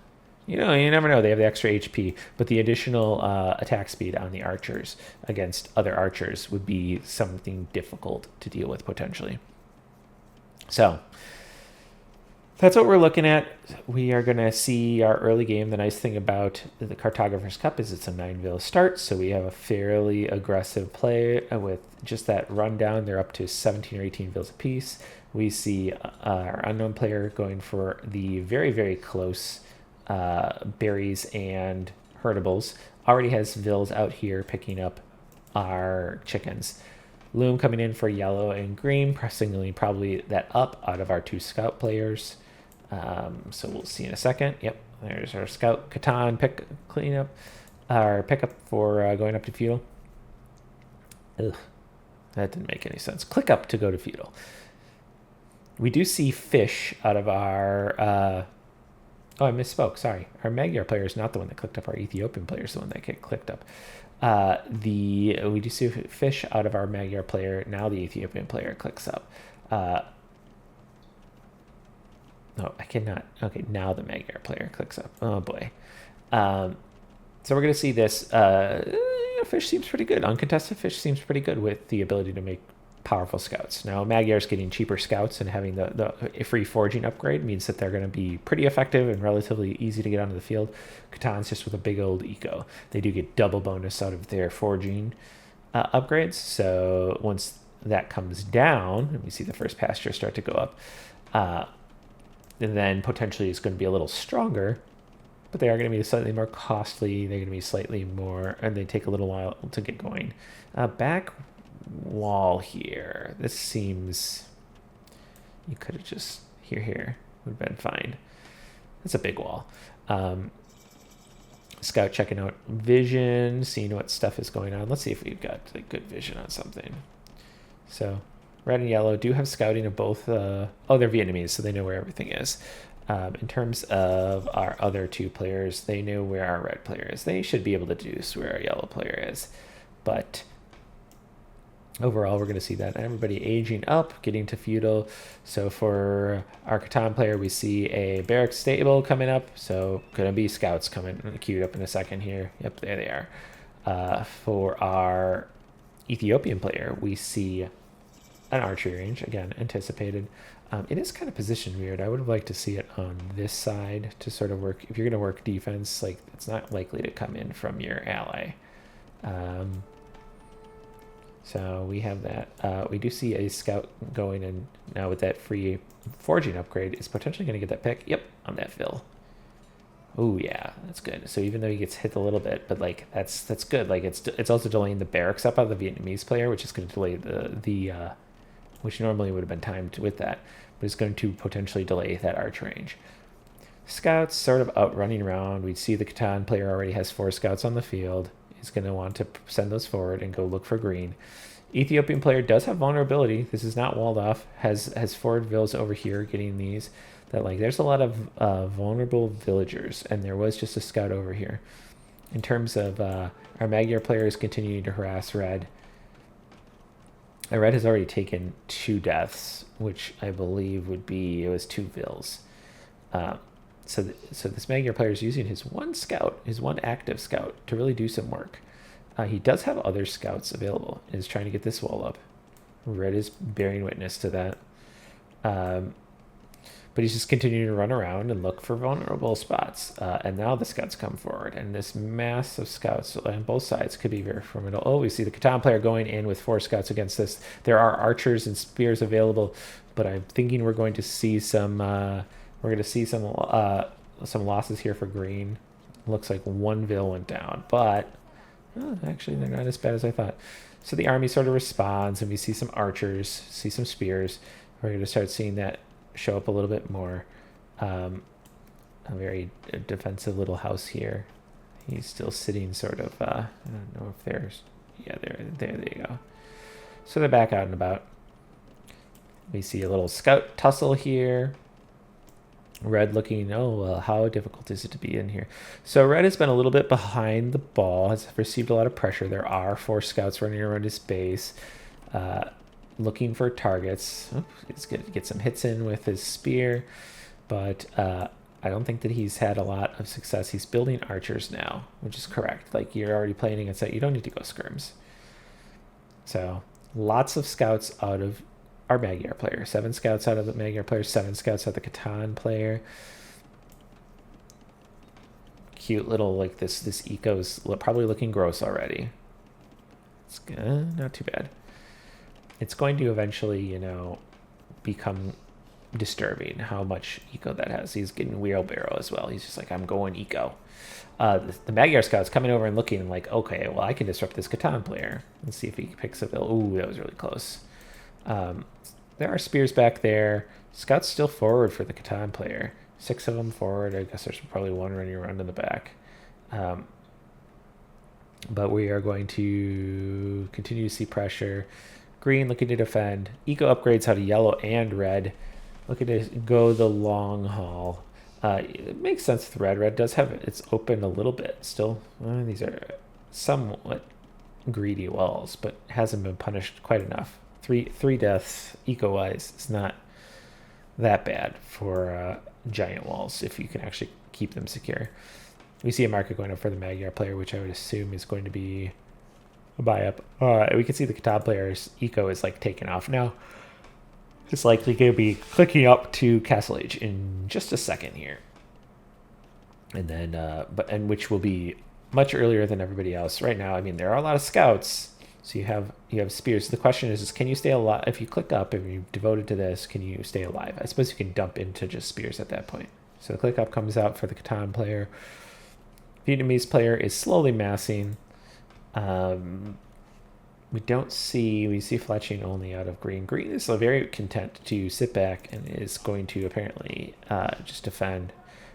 you never know, they have the extra HP, but the additional attack speed on the archers against other archers would be something difficult to deal with potentially. So that's what we're looking at. We are going to see our early game. The nice thing about the Cartographers Cup is it's a 9-ville start, so we have a fairly aggressive play with just that rundown. They're up to 17 or 18 villes apiece. We see our unknown player going for the very, very close berries and herdables. Already has villes out here picking up our chickens. Loom coming in for yellow and green, pressing probably that up out of our 2 scout players. So we'll see in a second. Yep, there's our scout Catan cleanup, our pickup for going up to feudal. Ugh, that didn't make any sense. Click up to go to feudal. We do see fish out of our. Oh, I misspoke. Sorry, our Magyar player is not the one that clicked up. Our Ethiopian player is the one that clicked up. We do see fish out of our Magyar player. Now the Ethiopian player clicks up. No, I cannot. Okay, now the Magyar player clicks up. Oh boy. So we're going to see this. Fish seems pretty good. Uncontested fish seems pretty good with the ability to make powerful scouts. Now, Magyar's getting cheaper scouts and having the free foraging upgrade means that they're going to be pretty effective and relatively easy to get onto the field. Catan's just with a big old eco. They do get double bonus out of their foraging upgrades. So once that comes down, and we see the first pasture start to go up, and then potentially it's going to be a little stronger. but they are going to be slightly more costly. They're going to be slightly more, and they take a little while to get going. Back wall here. This seems, you could have just, here, would have been fine. That's a big wall. Scout checking out vision, seeing what stuff is going on. Let's see if we've got like, good vision on something. So red and yellow do have scouting of both. They're Vietnamese, so they know where everything is. In terms of our other two players, they know where our red player is. They should be able to deduce where our yellow player is. But overall, we're going to see that everybody aging up, getting to feudal. So for our Catan player, we see a barracks stable coming up. So going to be scouts coming queued up in a second here. Yep, there they are. For our Ethiopian player, we see an archery range, again, anticipated. It is kind of positioned weird. I would have liked to see it on this side to sort of work. If you're going to work defense, like it's not likely to come in from your ally. So we have that. We do see a scout going in now with that free forging upgrade. Is potentially going to get that pick. Yep, on that fill. Oh yeah, that's good. So even though he gets hit a little bit, but like that's good. Like it's also delaying the barracks up on the Vietnamese player, which is going to delay the which normally would have been timed with that, but it's going to potentially delay that arch range. Scouts sort of out running around. We see the Catan player already has 4 scouts on the field. He's going to want to send those forward and go look for green. Ethiopian player does have vulnerability. This is not walled off. Has forward villas over here getting these. That like there's a lot of vulnerable villagers, and there was just a scout over here. In terms of our Magyar player is continuing to harass red. Red has already taken 2 deaths, which I believe would be, it was 2 vills. So this Magyar player is using his one active scout to really do some work. He does have other scouts available and is trying to get this wall up. Red is bearing witness to that. But he's just continuing to run around and look for vulnerable spots. And now the scouts come forward. And this mass of scouts on both sides could be very formidable. Oh, we see the Catan player going in with 4 scouts against this. There are archers and spears available, but I'm thinking we're going to see some losses here for green. Looks like 1 vill went down, but actually they're not as bad as I thought. So the army sort of responds, and we see some archers, see some spears. We're going to start seeing that show up a little bit more. A very defensive little house here. He's still sitting sort of, I don't know if there's, yeah, there they go. So they're back out and about. We see a little scout tussle here. Red looking, how difficult is it to be in here? So red has been a little bit behind the ball, has received a lot of pressure. There are 4 scouts running around his base, looking for targets. He's going to get some hits in with his spear, but I don't think that he's had a lot of success. He's building archers now, which is correct. Like, you're already playing against that. You don't need to go skirms. So lots of scouts out of our Magyar player. 7 scouts out of the Magyar player, 7 scouts out of the Catan player. Cute little, like, this eco is probably looking gross already. It's not too bad. It's going to eventually, become disturbing how much eco that has. He's getting wheelbarrow as well. He's just like, I'm going eco. The Magyar scout's coming over and looking and like, okay, well, I can disrupt this Catan player. Let's see if he picks a bill. Ooh, that was really close. There are spears back there. Scouts still forward for the Catan player. 6 of them forward. I guess there's probably 1 running around in the back. But we are going to continue to see pressure. Green looking to defend. Eco upgrades out of yellow and red. Looking to go the long haul. It makes sense with red. Red does have it's open a little bit still. These are somewhat greedy walls, but hasn't been punished quite enough. Three deaths eco-wise is not that bad for giant walls if you can actually keep them secure. We see a market going up for the Magyar player, which I would assume is going to be a buy up. We can see the Catan player's eco is like taking off now. It's likely going to be clicking up to Castle Age in just a second here, and then and which will be much earlier than everybody else right now. I mean, there are a lot of scouts. So you have spears. The question is can you stay alive? If you click up, if you're devoted to this, can you stay alive? I suppose you can dump into just spears at that point. So the click up comes out for the Catan player. Vietnamese player is slowly massing. We see fletching only out of green. Green is very content to sit back and is going to apparently just defend.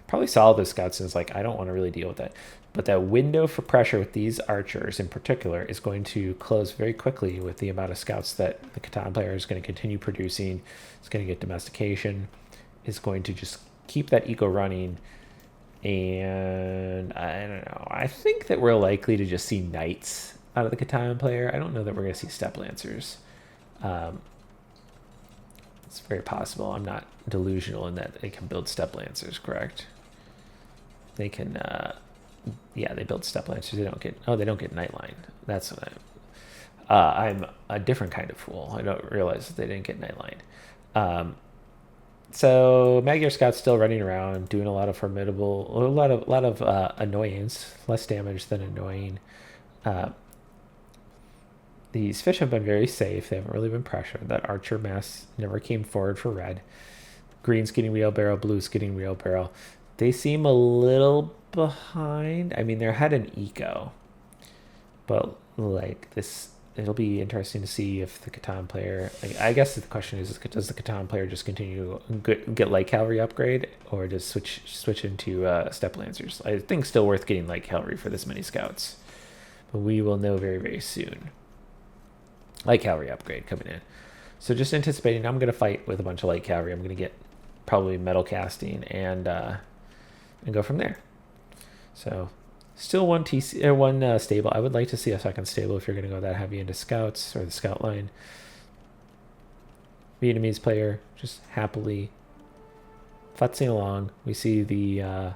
Probably solve the scouts and is like, I don't want to really deal with that. But that window for pressure with these archers in particular is going to close very quickly with the amount of scouts that the Catan player is going to continue producing. It's going to get domestication. Is going to just keep that eco running. And I don't know. I think that we're likely to just see knights out of the Catan player. I don't know that we're going to see step lancers. It's very possible. I'm not delusional in that they can build step lancers, correct? They can, yeah, they build step lancers. They don't get nightline. That's what I'm a different kind of fool. I don't realize that they didn't get nightline. So Magyar Scout's still running around, doing a lot of annoyance, less damage than annoying. These fish have been very safe. They haven't really been pressured. That archer mass never came forward for red. Green's getting wheelbarrow, blue's getting wheelbarrow. They seem a little behind. I mean, they're ahead in eco. But like this, it'll be interesting to see if the Catan player, I guess the question is, does the Catan player just continue get light cavalry upgrade, or just switch into step lancers? I think still worth getting light cavalry for this many scouts, but we will know very, very soon. Light cavalry upgrade coming in. So just anticipating, I'm going to fight with a bunch of light cavalry. I'm going to get probably metal casting and go from there. So still one stable. I would like to see a second stable if you're going to go that heavy into scouts or the scout line. Vietnamese player just happily futzing along. We see the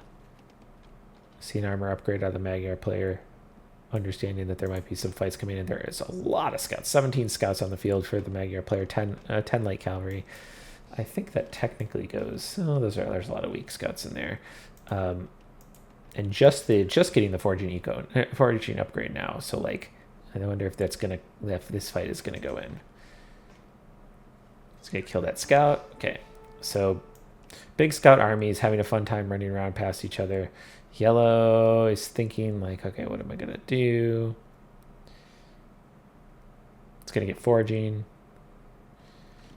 see an armor upgrade out of the Magyar player, understanding that there might be some fights coming in. There is a lot of scouts, 17 scouts on the field for the Magyar player, 10 light cavalry. I think that technically goes, there's a lot of weak scouts in there. And just getting the foraging upgrade now. So like, I wonder if this fight is gonna go in. It's gonna kill that scout. Okay, so big scout armies having a fun time running around past each other. Yellow is thinking like, okay, what am I gonna do? It's gonna get foraging.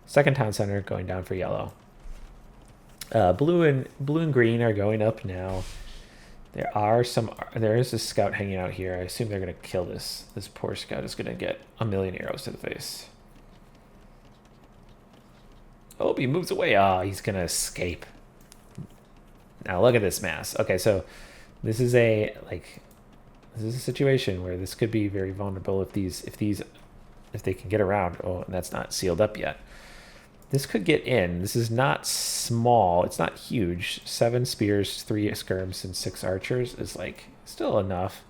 Second town center going down for yellow. Blue and green are going up now. There is a scout hanging out here. I assume they're gonna kill this. This poor scout is gonna get a million arrows to the face. Oh, he moves away. He's gonna escape. Now look at this mass. Okay, so this is a situation where this could be very vulnerable if they can get around. Oh, and that's not sealed up yet. This could get in. This is not small. It's not huge. 7 spears, 3 skirms, and 6 archers is like still enough.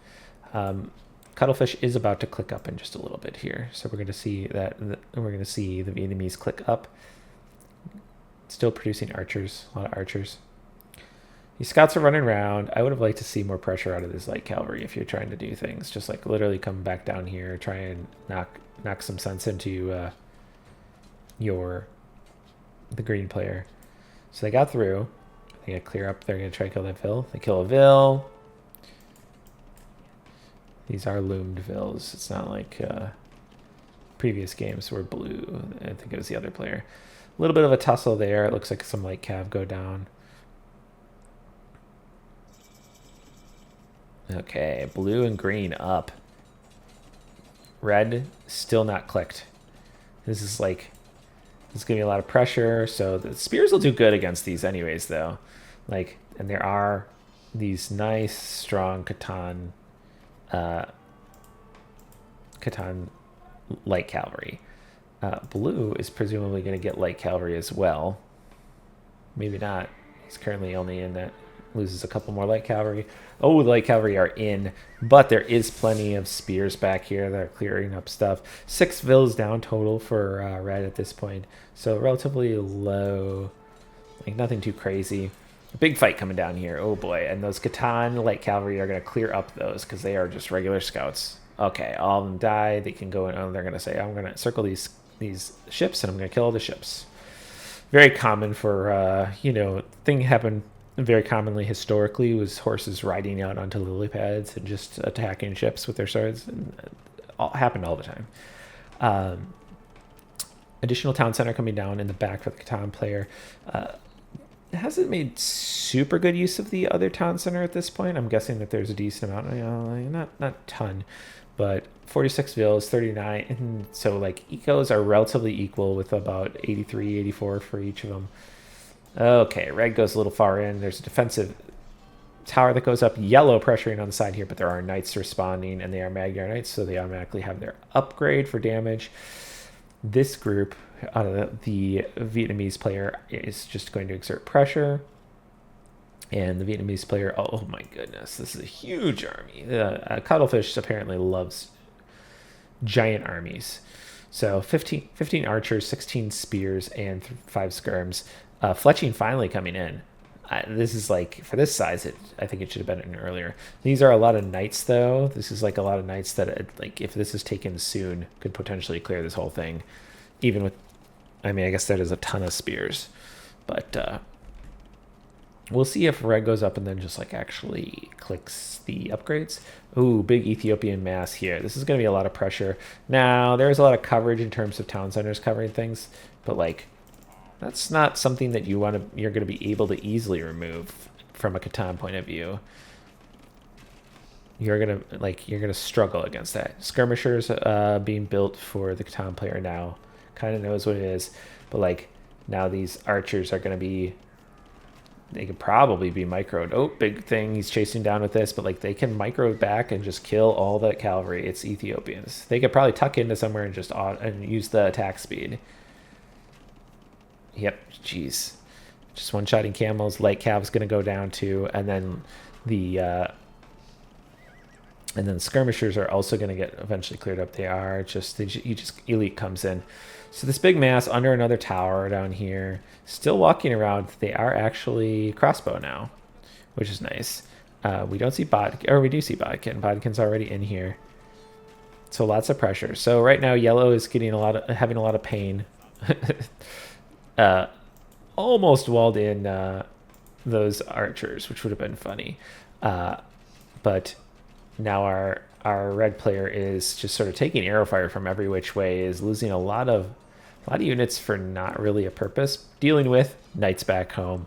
Cuttlefish is about to click up in just a little bit here, so we're going to see that. We're going to see the Vietnamese click up. Still producing archers, a lot of archers. These scouts are running around. I would have liked to see more pressure out of this light cavalry if you're trying to do things. Just like literally come back down here, try and knock some sense into the green player. So they got through. They got clear up. They're going to try to kill that Vil. They kill a Vil. These are loomed Vils. It's not like previous games were blue. I think it was the other player. A little bit of a tussle there. It looks like some light cav go down. Okay, blue and green up. Red still not clicked. This is going to be a lot of pressure. So the spears will do good against these anyways, though. And there are these nice, strong Catan light cavalry. Blue is presumably going to get light cavalry as well. Maybe not. He's currently only in that. Loses a couple more light cavalry. Oh, the light cavalry are in, but there is plenty of spears back here that are clearing up stuff. 6 Vils down total for red at this point, so relatively low, nothing too crazy. A big fight coming down here. Oh boy, and those Catan light cavalry are going to clear up those because they are just regular scouts. Okay, all of them die. They can go in. Oh, they're going to say, I'm going to circle these ships and I'm going to kill all the ships. Very common for thing happened very commonly historically was horses riding out onto lily pads and just attacking ships with their swords. And happened all the time. Um, Additional town center coming down in the back for the Catan player. Hasn't made super good use of the other town center at this point. I'm guessing that there's a decent amount, not a ton, but 46 villas, 39. And so like ecos are relatively equal with about 83, 84 for each of them. Okay, red goes a little far in. There's a defensive tower that goes up, yellow pressuring on the side here, but there are knights responding, and they are Magyar knights, so they automatically have their upgrade for damage. This group, the Vietnamese player is just going to exert pressure, and the Vietnamese player, oh my goodness, this is a huge army. Cuttlefish apparently loves giant armies. So 15 archers, 16 spears, and 5 skirms. Fletching finally coming in. This is like, for this size, I think it should have been in earlier. These are a lot of knights, though. This is like a lot of knights that, like, if this is taken soon, could potentially clear this whole thing. Even with, I mean, I guess that is a ton of spears. But we'll see if red goes up and then just, like, actually clicks the upgrades. Ooh, big Ethiopian mass here. This is going to be a lot of pressure. Now, there's a lot of coverage in terms of town centers covering things, but, like, that's not something that you're going to be able to easily remove from a Catan point of view. You're going to struggle against that. Skirmishers being built for the Catan player now kind of knows what it is, but like now these archers are going to be, they could probably be microed. Oh, big thing he's chasing down with this, but like they can micro back and just kill all that cavalry. It's Ethiopians. They could probably tuck into somewhere and just use the attack speed. Yep, jeez. Just one-shotting camels. Light cav's going to go down too, and then the skirmishers are also going to get eventually cleared up. They are just elite comes in. So this big mass under another tower down here, still walking around. They are actually crossbow now, which is nice. We don't see we do see Bodkin. Bodkin's already in here. So lots of pressure. So right now yellow is having a lot of pain. Almost walled in those archers, which would have been funny. But now our red player is just sort of taking arrow fire from every which way, is losing a lot of units for not really a purpose. Dealing with knights back home.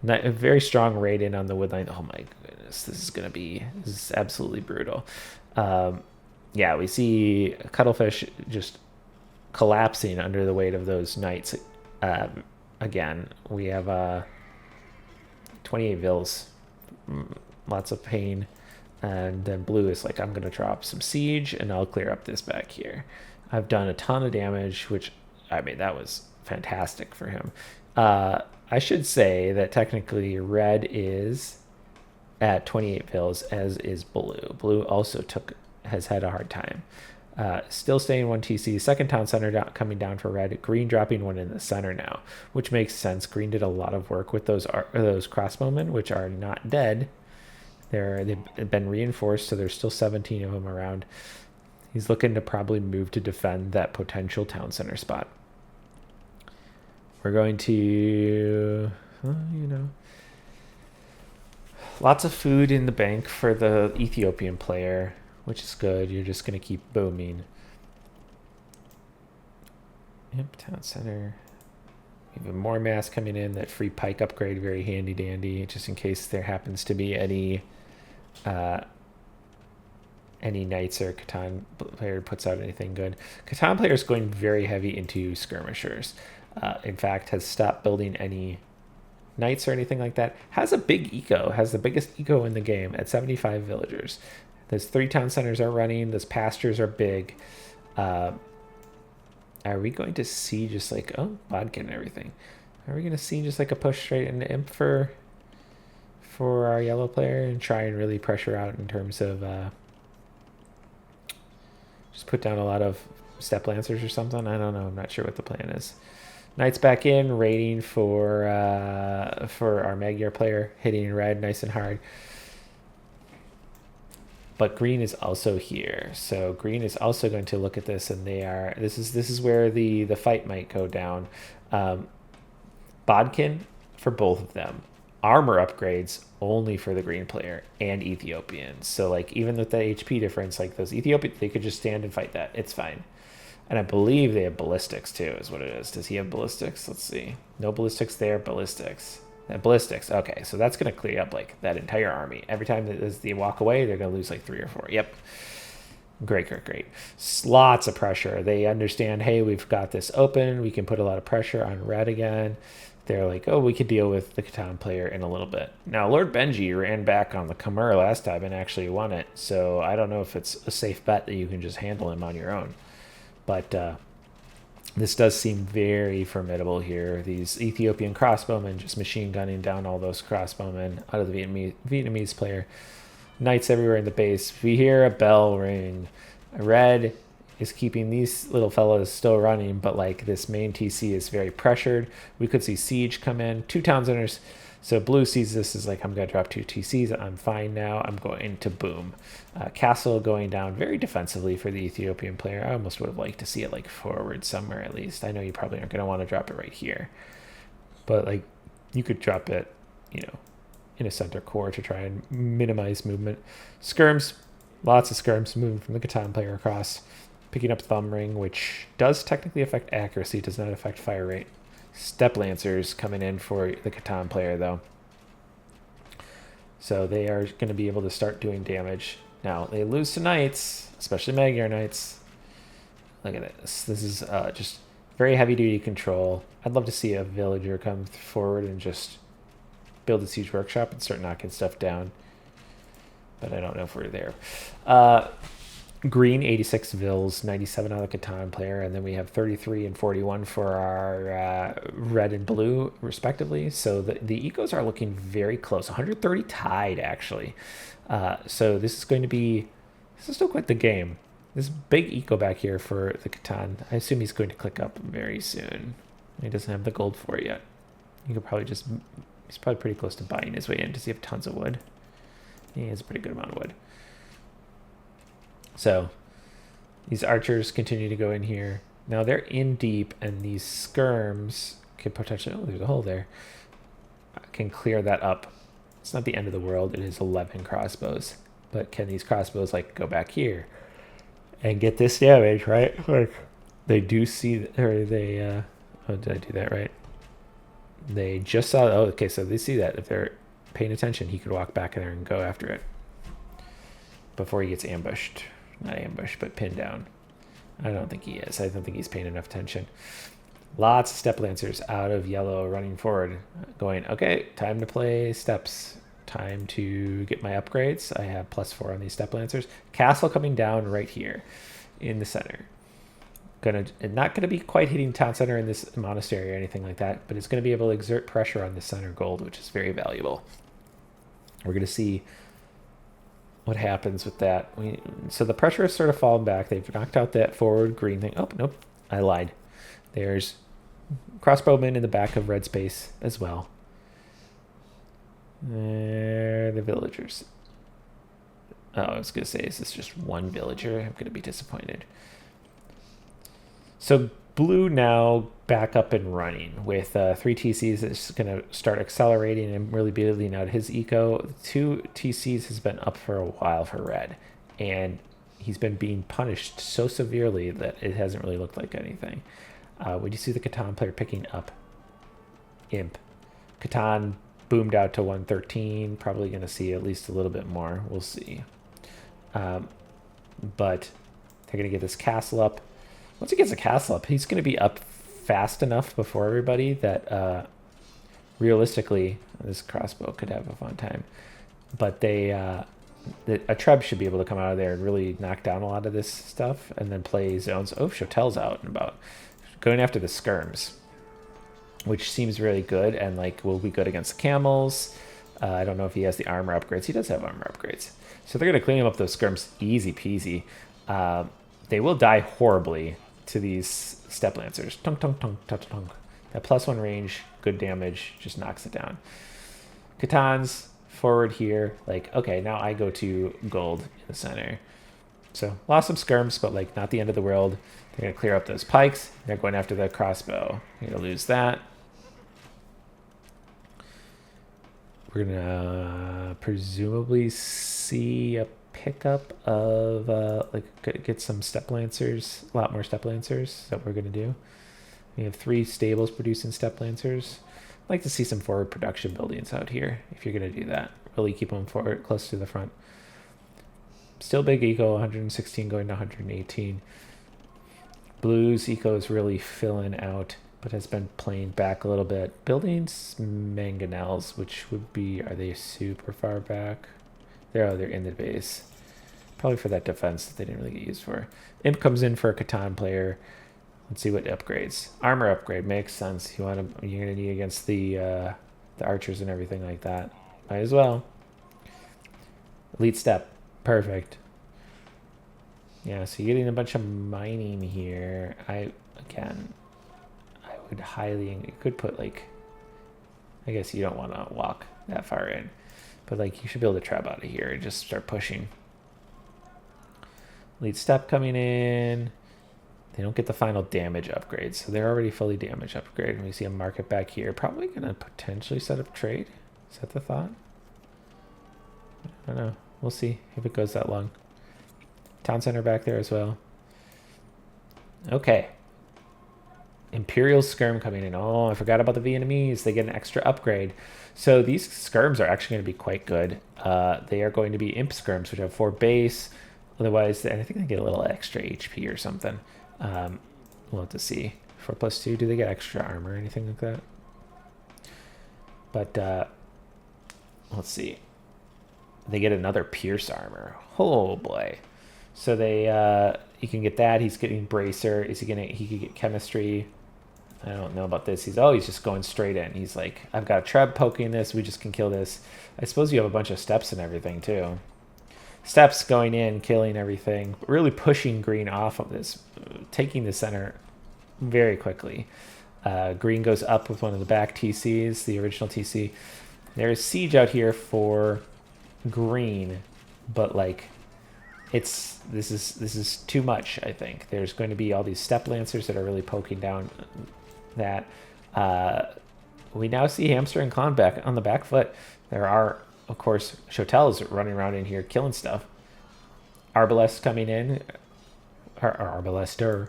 A very strong raid in on the woodline. Oh my goodness, this is absolutely brutal. Yeah, we see Cuttlefish just collapsing under the weight of those knights. Again, we have 28 vills, lots of pain, and then blue is like, I'm going to drop some siege and I'll clear up this back here. I've done a ton of damage, which, I mean, that was fantastic for him. I should say that technically red is at 28 vills, as is blue. Blue also has had a hard time. Still staying 1 TC. Second town center coming down for red. Green dropping 1 in the center now, which makes sense. Green did a lot of work with those crossbowmen, which are not dead. They've been reinforced, so there's still 17 of them around. He's looking to probably move to defend that potential town center spot. We're going to, lots of food in the bank for the Ethiopian player, which is good. You're just going to keep booming. Yep, town center. Even more mass coming in. That free pike upgrade, very handy dandy, just in case there happens to be any knights or Catan player puts out anything good. Catan player is going very heavy into skirmishers. In fact, has stopped building any knights or anything like that. Has a big eco. Has the biggest eco in the game at 75 villagers. Those 3 town centers are running. Those pastures are big. Are we going to see just like, vodka and everything? Are we going to see just like a push straight into imp for our yellow player and try and really pressure out in terms of just put down a lot of step lancers or something? I don't know. I'm not sure what the plan is. Knights back in, raiding for our Magyar player, hitting red nice and hard. But green is also here, so green is also going to look at this, and this is where the fight might go down. Bodkin for both of them. armor upgrades only for the green player and Ethiopians. So like even with the HP difference, like those Ethiopians, they could just stand and fight that. It's fine. And I believe they have ballistics too, is what it is. Does he have ballistics? Let's see. No ballistics there. Ballistics. Ballistics. Okay, so that's going to clear up like that entire army. Every time that they walk away, they're going to lose like 3 or 4. Yep. Great, great, great. Lots of pressure. They understand, hey, we've got this open. We can put a lot of pressure on red again. They're like, oh, we could deal with the Catan player in a little bit. Now, Lord Benji ran back on the Khmer last time and actually won it. So I don't know if it's a safe bet that you can just handle him on your own. But this does seem very formidable here. These Ethiopian crossbowmen just machine gunning down all those crossbowmen out of the Vietnamese player. Knights everywhere in the base. We hear a bell ring. Red is keeping these little fellas still running, but like this main TC is very pressured. We could see Siege come in. 2 town centers. So blue sees this as like, I'm going to drop 2 TCs. I'm fine now. I'm going to boom. Castle going down very defensively for the Ethiopian player. I almost would have liked to see it like forward somewhere at least. I know you probably aren't going to want to drop it right here. But like you could drop it, you know, in a center core to try and minimize movement. Skirms, lots of skirms moving from the Catan player across, picking up Thumb Ring, which does technically affect accuracy, does not affect fire rate. Step Lancers coming in for the Catan player though. So they are going to be able to start doing damage. Now they lose to Knights, especially Magyar Knights. Look at this. This is just very heavy duty control. I'd love to see a villager come forward and just build a siege workshop and start knocking stuff down, but I don't know if we're there. Green 86 Vills, 97 on the Catan player, and then we have 33 and 41 for our red and blue respectively. So the ecos are looking very close. 130 tied actually. So this is still quite the game. This big eco back here for the Catan. I assume he's going to click up very soon. He doesn't have the gold for it yet. You could probably just. He's probably pretty close to buying his way in. Does he have tons of wood? He has a pretty good amount of wood. So these archers continue to go in here. Now they're in deep, and these skirms can potentially... Oh, there's a hole there. Can clear that up. It's not the end of the world. It is 11 crossbows. But can these crossbows like go back here and get this damage, right? Like they do see... Or they... oh, did I do that right? They just saw... Oh, okay, so they see that. If they're paying attention, he could walk back in there and go after it before he gets ambushed. Not ambushed, but pinned down. I don't think he is. I don't think he's paying enough attention. Lots of Step Lancers out of yellow running forward. Going, okay, time to play steps. Time to get my upgrades. I have +4 on these Step Lancers. Castle coming down right here in the center. Not gonna be quite hitting town center in this monastery or anything like that, but it's gonna be able to exert pressure on the center gold, which is very valuable. We're gonna see what happens with that. So the pressure has sort of fallen back. They've knocked out that forward green thing. Oh nope, I lied. There's crossbowmen in the back of red space as well. They're the villagers. Oh, I was gonna say, is this just one villager? I'm gonna be disappointed. So blue now back up and running with 3 TCs. It's going to start accelerating and really building out his eco. 2 TCs has been up for a while for red, and he's been being punished so severely that it hasn't really looked like anything. When you see the Catan player picking up Imp, Catan boomed out to 113, probably going to see at least a little bit more. We'll see. But they're going to get this castle up. Once he gets a castle up, he's going to be up fast enough before everybody that realistically, this crossbow could have a fun time. But a Treb should be able to come out of there and really knock down a lot of this stuff and then play zones. Oh, Chotel's out and about. Going after the skirms, which seems really good and like will be good against the camels. I don't know if he has the armor upgrades. He does have armor upgrades. So they're going to clean up those skirms easy peasy. They will die horribly to these Step Lancers. Tunk, tunk, tunk, tunk, tunk. That +1 range, good damage, just knocks it down. Catan's forward here. Like, okay, now I go to gold in the center. So lost some skirms, but like not the end of the world. They're going to clear up those pikes. They're going after the crossbow. They're going to lose that. We're gonna presumably see a pickup of get some step lancers, a lot more step lancers. Is that what we're gonna do? We have 3 stables producing step lancers. I'd like to see some forward production buildings out here if you're gonna do that. Really keep them forward, close to the front. Still big eco, 116 going to 118. Blues eco is really filling out, but has been playing back a little bit. Buildings mangonels, which would be, are they super far back? They're in the base. Probably for that defense that they didn't really get used for. Imp comes in for a Catan player. Let's see what upgrades. Armor upgrade makes sense. You're gonna need against the archers and everything like that. Might as well. Elite step, perfect. Yeah, so you're getting a bunch of mining here. I would highly, you could put like, I guess you don't want to walk that far in, but like you should be able to trap out of here and just start pushing. Lead step coming in. They don't get the final damage upgrade, so they're already fully damage upgraded. We see a market back here. Probably going to potentially set up trade. Is that the thought? I don't know. We'll see if it goes that long. Town center back there as well. Okay. Imperial skirm coming in. Oh, I forgot about the Vietnamese. They get an extra upgrade. So these skirms are actually going to be quite good. They are going to be imp skirms, which have 4 base. Otherwise, I think they get a little extra HP or something. We'll have to see. 4+2. Do they get extra armor or anything like that? But let's see. They get another pierce armor. Oh boy. So they you can get that. He's getting bracer. Is he gonna? He could get chemistry. I don't know about this. He's just going straight in. He's like, I've got a trap poking this. We just can kill this. I suppose you have a bunch of steps and everything too. Steps going in, killing everything, really pushing green off of this, taking the center very quickly. Green goes up with one of the back TCs, the original TC. There's siege out here for green, but like this is too much. I think there's going to be all these step lancers that are really poking down that. We now see Hamster and Clown back on the back foot. There are, of course, Chotels running around in here killing stuff. Arbalest coming in, or Arbalester.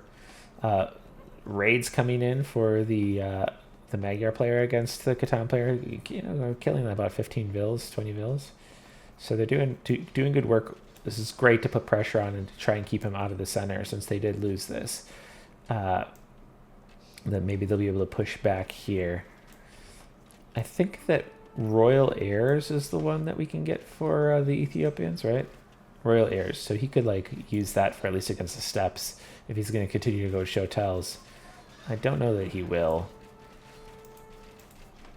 Raids coming in for the Magyar player against the Catan player. You know, killing about 15 vills, 20 vills. So they're doing good work. This is great to put pressure on and to try and keep him out of the center since they did lose this. Then maybe they'll be able to push back here. I think that Royal Heirs is the one that we can get for the Ethiopians, right? Royal Heirs. So he could like use that for at least against the steps if he's going to continue to go Chotels. I don't know that he will.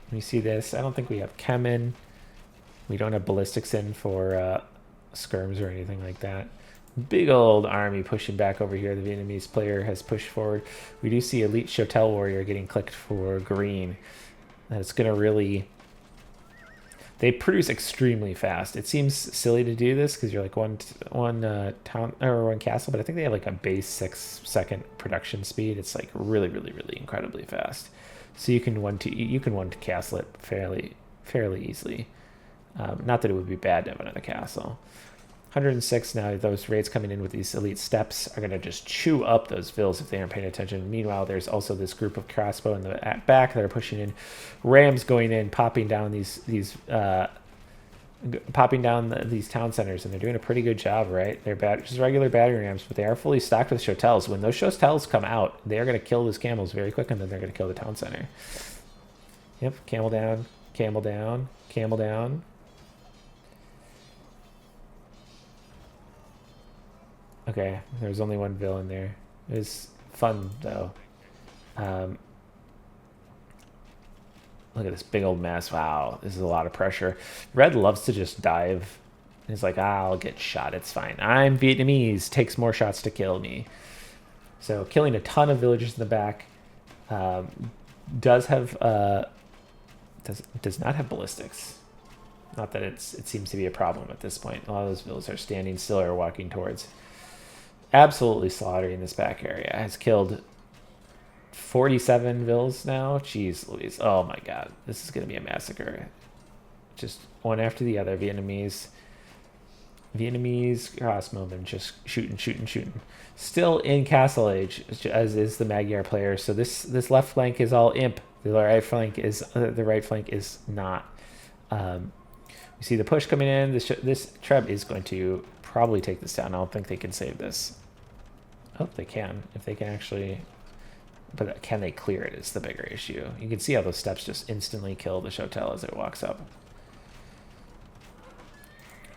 Let me see this. I don't think we have Kemen. We don't have ballistics in for skirms or anything like that. Big old army pushing back over here. The Vietnamese player has pushed forward. We do see Elite Chotel Warrior getting clicked for green. That's going to really... They produce extremely fast. It seems silly to do this because you're like one town or one castle, but I think they have like a base 6-second production speed. It's like really, really, really incredibly fast. So you can one to castle it fairly easily. Not that it would be bad to have another castle. 106 now. Those raids coming in with these elite steps are going to just chew up those vills if they aren't paying attention. Meanwhile, there's also this group of crossbow in the back that are pushing in. Rams going in, popping down these town centers, and they're doing a pretty good job, right? They're just regular battery rams, but they are fully stocked with Chotels. When those Chotels come out, they are going to kill those camels very quick, and then they're going to kill the town center. Yep, camel down, camel down, camel down. Okay, there was only one villain there. It was fun, though. Look at this big old mess. Wow, this is a lot of pressure. Red loves to just dive. He's like, I'll get shot. It's fine. I'm Vietnamese. Takes more shots to kill me. So killing a ton of villagers in the back. Does not have ballistics. Not that it seems to be a problem at this point. A lot of those villas are standing still or walking towards. Absolutely slaughtering this back area. Has killed 47 vills now. Jeez Louise. Oh my god. This is going to be a massacre. just one after the other. Vietnamese crossbowmen just shooting. Still in Castle Age, as is the Magyar player. So this left flank is all imp. The right flank is not. We see the push coming in. This Treb is going to probably take this down. I don't think they can save this. Oh, they can. If they can actually... But can they clear it is the bigger issue. You can see how those steps just instantly kill the Shotel as it walks up.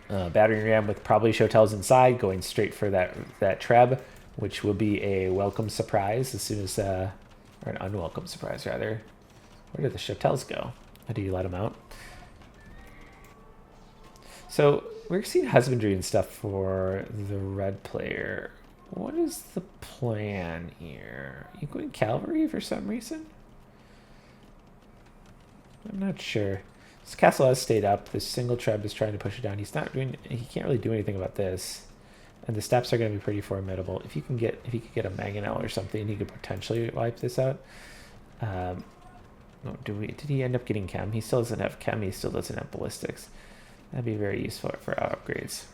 Battering ram with probably Shotels inside, going straight for that Treb, which will be a welcome surprise as soon as... or an unwelcome surprise, rather. Where did the Shotels go? How do you let them out? So we're seeing husbandry and stuff for the red player. What is the plan here? Are you going cavalry for some reason? I'm not sure. This castle has stayed up. This single Treb is trying to push it down. He can't really do anything about this. And the steps are going to be pretty formidable. If he could get a Mangonel or something, he could potentially wipe this out. Did he end up getting chem? He still doesn't have chem. He still doesn't have ballistics. That'd be very useful for upgrades.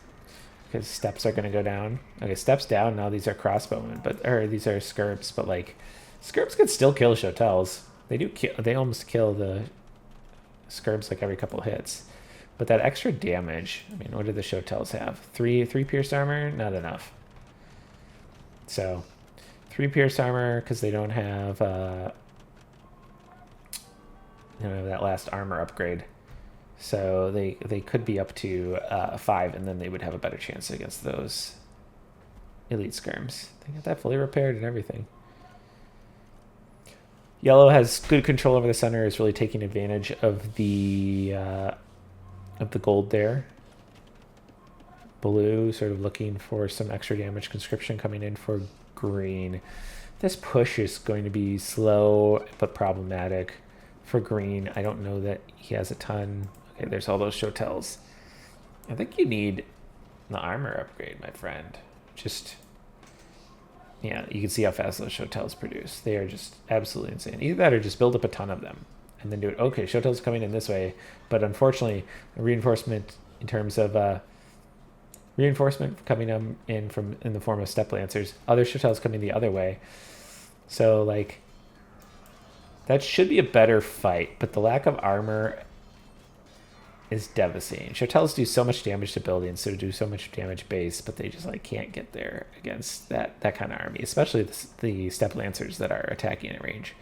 Because steps are going to go down. Okay, steps down. Now these are crossbowmen, or these are Scurbs. But like, Scurbs could still kill Shotels. They almost kill the Scurbs like every couple hits. But that extra damage. I mean, what do the Shotels have? Three pierced armor, not enough. So, 3 pierced armor because they don't have that last armor upgrade. So they could be up to 5, and then they would have a better chance against those elite skirms. They got that fully repaired and everything. Yellow has good control over the center, is really taking advantage of the gold there. Blue sort of looking for some extra damage. Conscription coming in for green. This push is going to be slow but problematic for green. I don't know that he has a ton. Okay, there's all those Shotels. I think you need the armor upgrade, my friend. Just, yeah, you can see how fast those Shotels produce. They are just absolutely insane. Either that or just build up a ton of them and then do it. Okay, Shotels coming in this way, but unfortunately, reinforcement in terms of reinforcement coming in the form of step lancers. Other Shotels coming the other way. So like, that should be a better fight, but the lack of armor is devastating. Shotels do so much damage to buildings, so do so much damage base, but they just like can't get there against that kind of army, especially the step lancers that are attacking at range.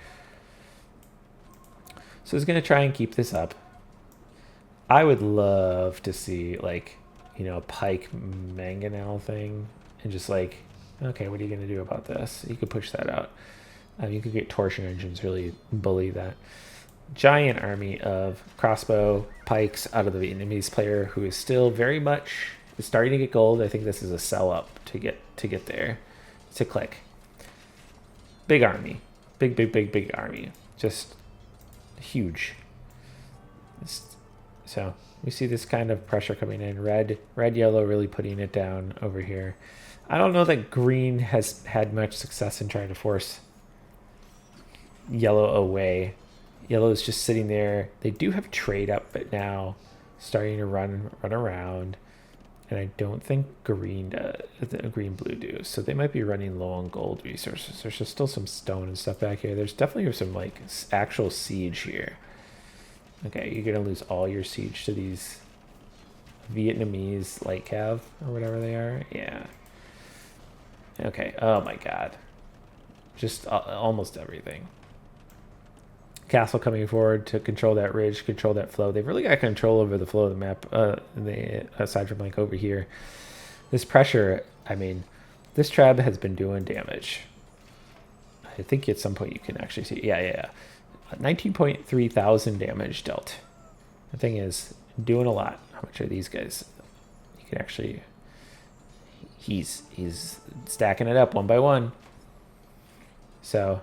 So he's going to try and keep this up. I would love to see like, a pike mangonel thing and just like, okay, what are you going to do about this? You could push that out. You could get torsion engines, really bully that. Giant army of crossbow pikes out of the Vietnamese player, who is still very much starting to get gold. I think this is a sell up to get there. To click. Big army. Big army. Just huge. So we see this kind of pressure coming in. Red, yellow really putting it down over here. I don't know that green has had much success in trying to force yellow away. Yellow is just sitting there. They do have trade up, but now starting to run around. And I don't think green blue do. So they might be running low on gold resources. There's just still some stone and stuff back here. There's definitely some like actual siege here. Okay, you're gonna lose all your siege to these Vietnamese light cav or whatever they are. Yeah. Okay. Oh my god. Just almost everything. Castle coming forward to control that ridge, control that flow. They've really got control over the flow of the map, aside from like over here. This pressure, I mean, this Treb has been doing damage. I think at some point you can actually see, yeah. 19.3 thousand damage dealt. The thing is, doing a lot. How much are these guys? You can actually, he's stacking it up one by one. So,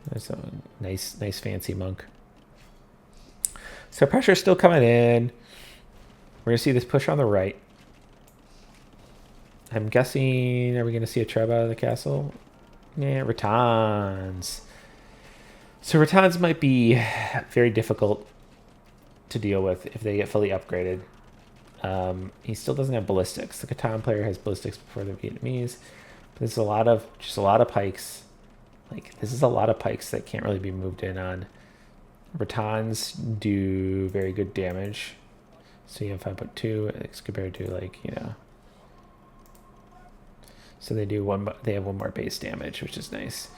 there's a nice fancy monk. So pressure's still coming in. We're gonna see this push on the right. I'm guessing, are we gonna see a Treb out of the castle? Yeah, Rattans. So Rattans might be very difficult to deal with if they get fully upgraded. He still doesn't have ballistics. The Catan player has ballistics before the Vietnamese. But there's a lot of pikes. Like, this is a lot of pikes that can't really be moved in on. Ratans do very good damage. So you have 5.2 it's compared to, like, you know. So they do they have one more base damage, which is nice.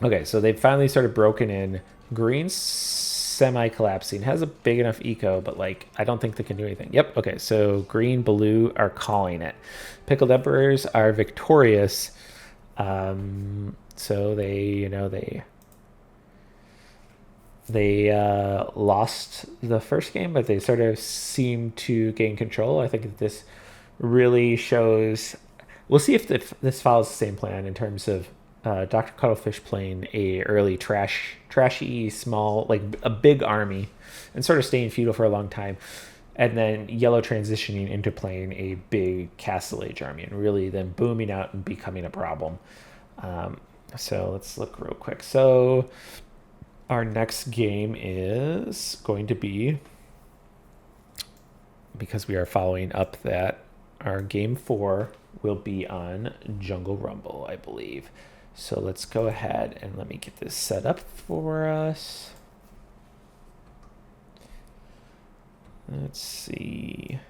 Okay, so they've finally sort of broken in. Green's semi-collapsing. Has a big enough eco, but, like, I don't think they can do anything. Yep, okay, so green, blue are calling it. Pickled Emperors are victorious. So they, you know, they lost the first game, but they sort of seem to gain control. I think that this really shows. We'll see if this follows the same plan in terms of Dr. Cuttlefish playing a early trashy, small, like a big army, and sort of staying feudal for a long time, and then Yellow transitioning into playing a big Castle Age army, and really then booming out and becoming a problem. So let's look real quick. So our next game is going to be, because we are following up that, our game 4 will be on Jungle Rumble, I believe. So let's go ahead and let me get this set up for us. Let's see.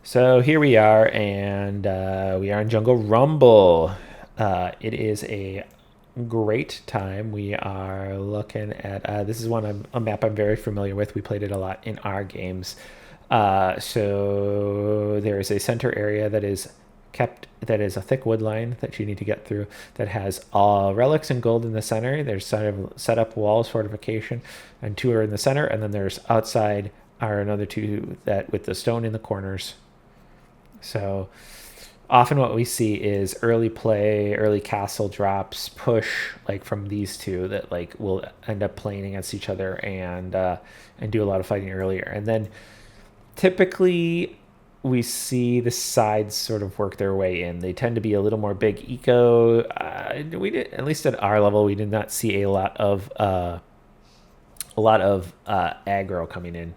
So here we are, and we are in Jungle Rumble. It is a great time. We are looking at this is a map I'm very familiar with. We played it a lot in our games. So there is a center area that is a thick wood line that you need to get through, that has relics and gold in the center. There's set up walls, fortification, and 2 are in the center, and then there's outside are another 2 that with the stone in the corners. So often what we see is early play, early castle drops, push, like from these 2 that, like, will end up playing against each other and do a lot of fighting earlier. And then typically we see the sides sort of work their way in. They tend to be a little more big eco. We did, at least at our level, we did not see a lot of aggro coming in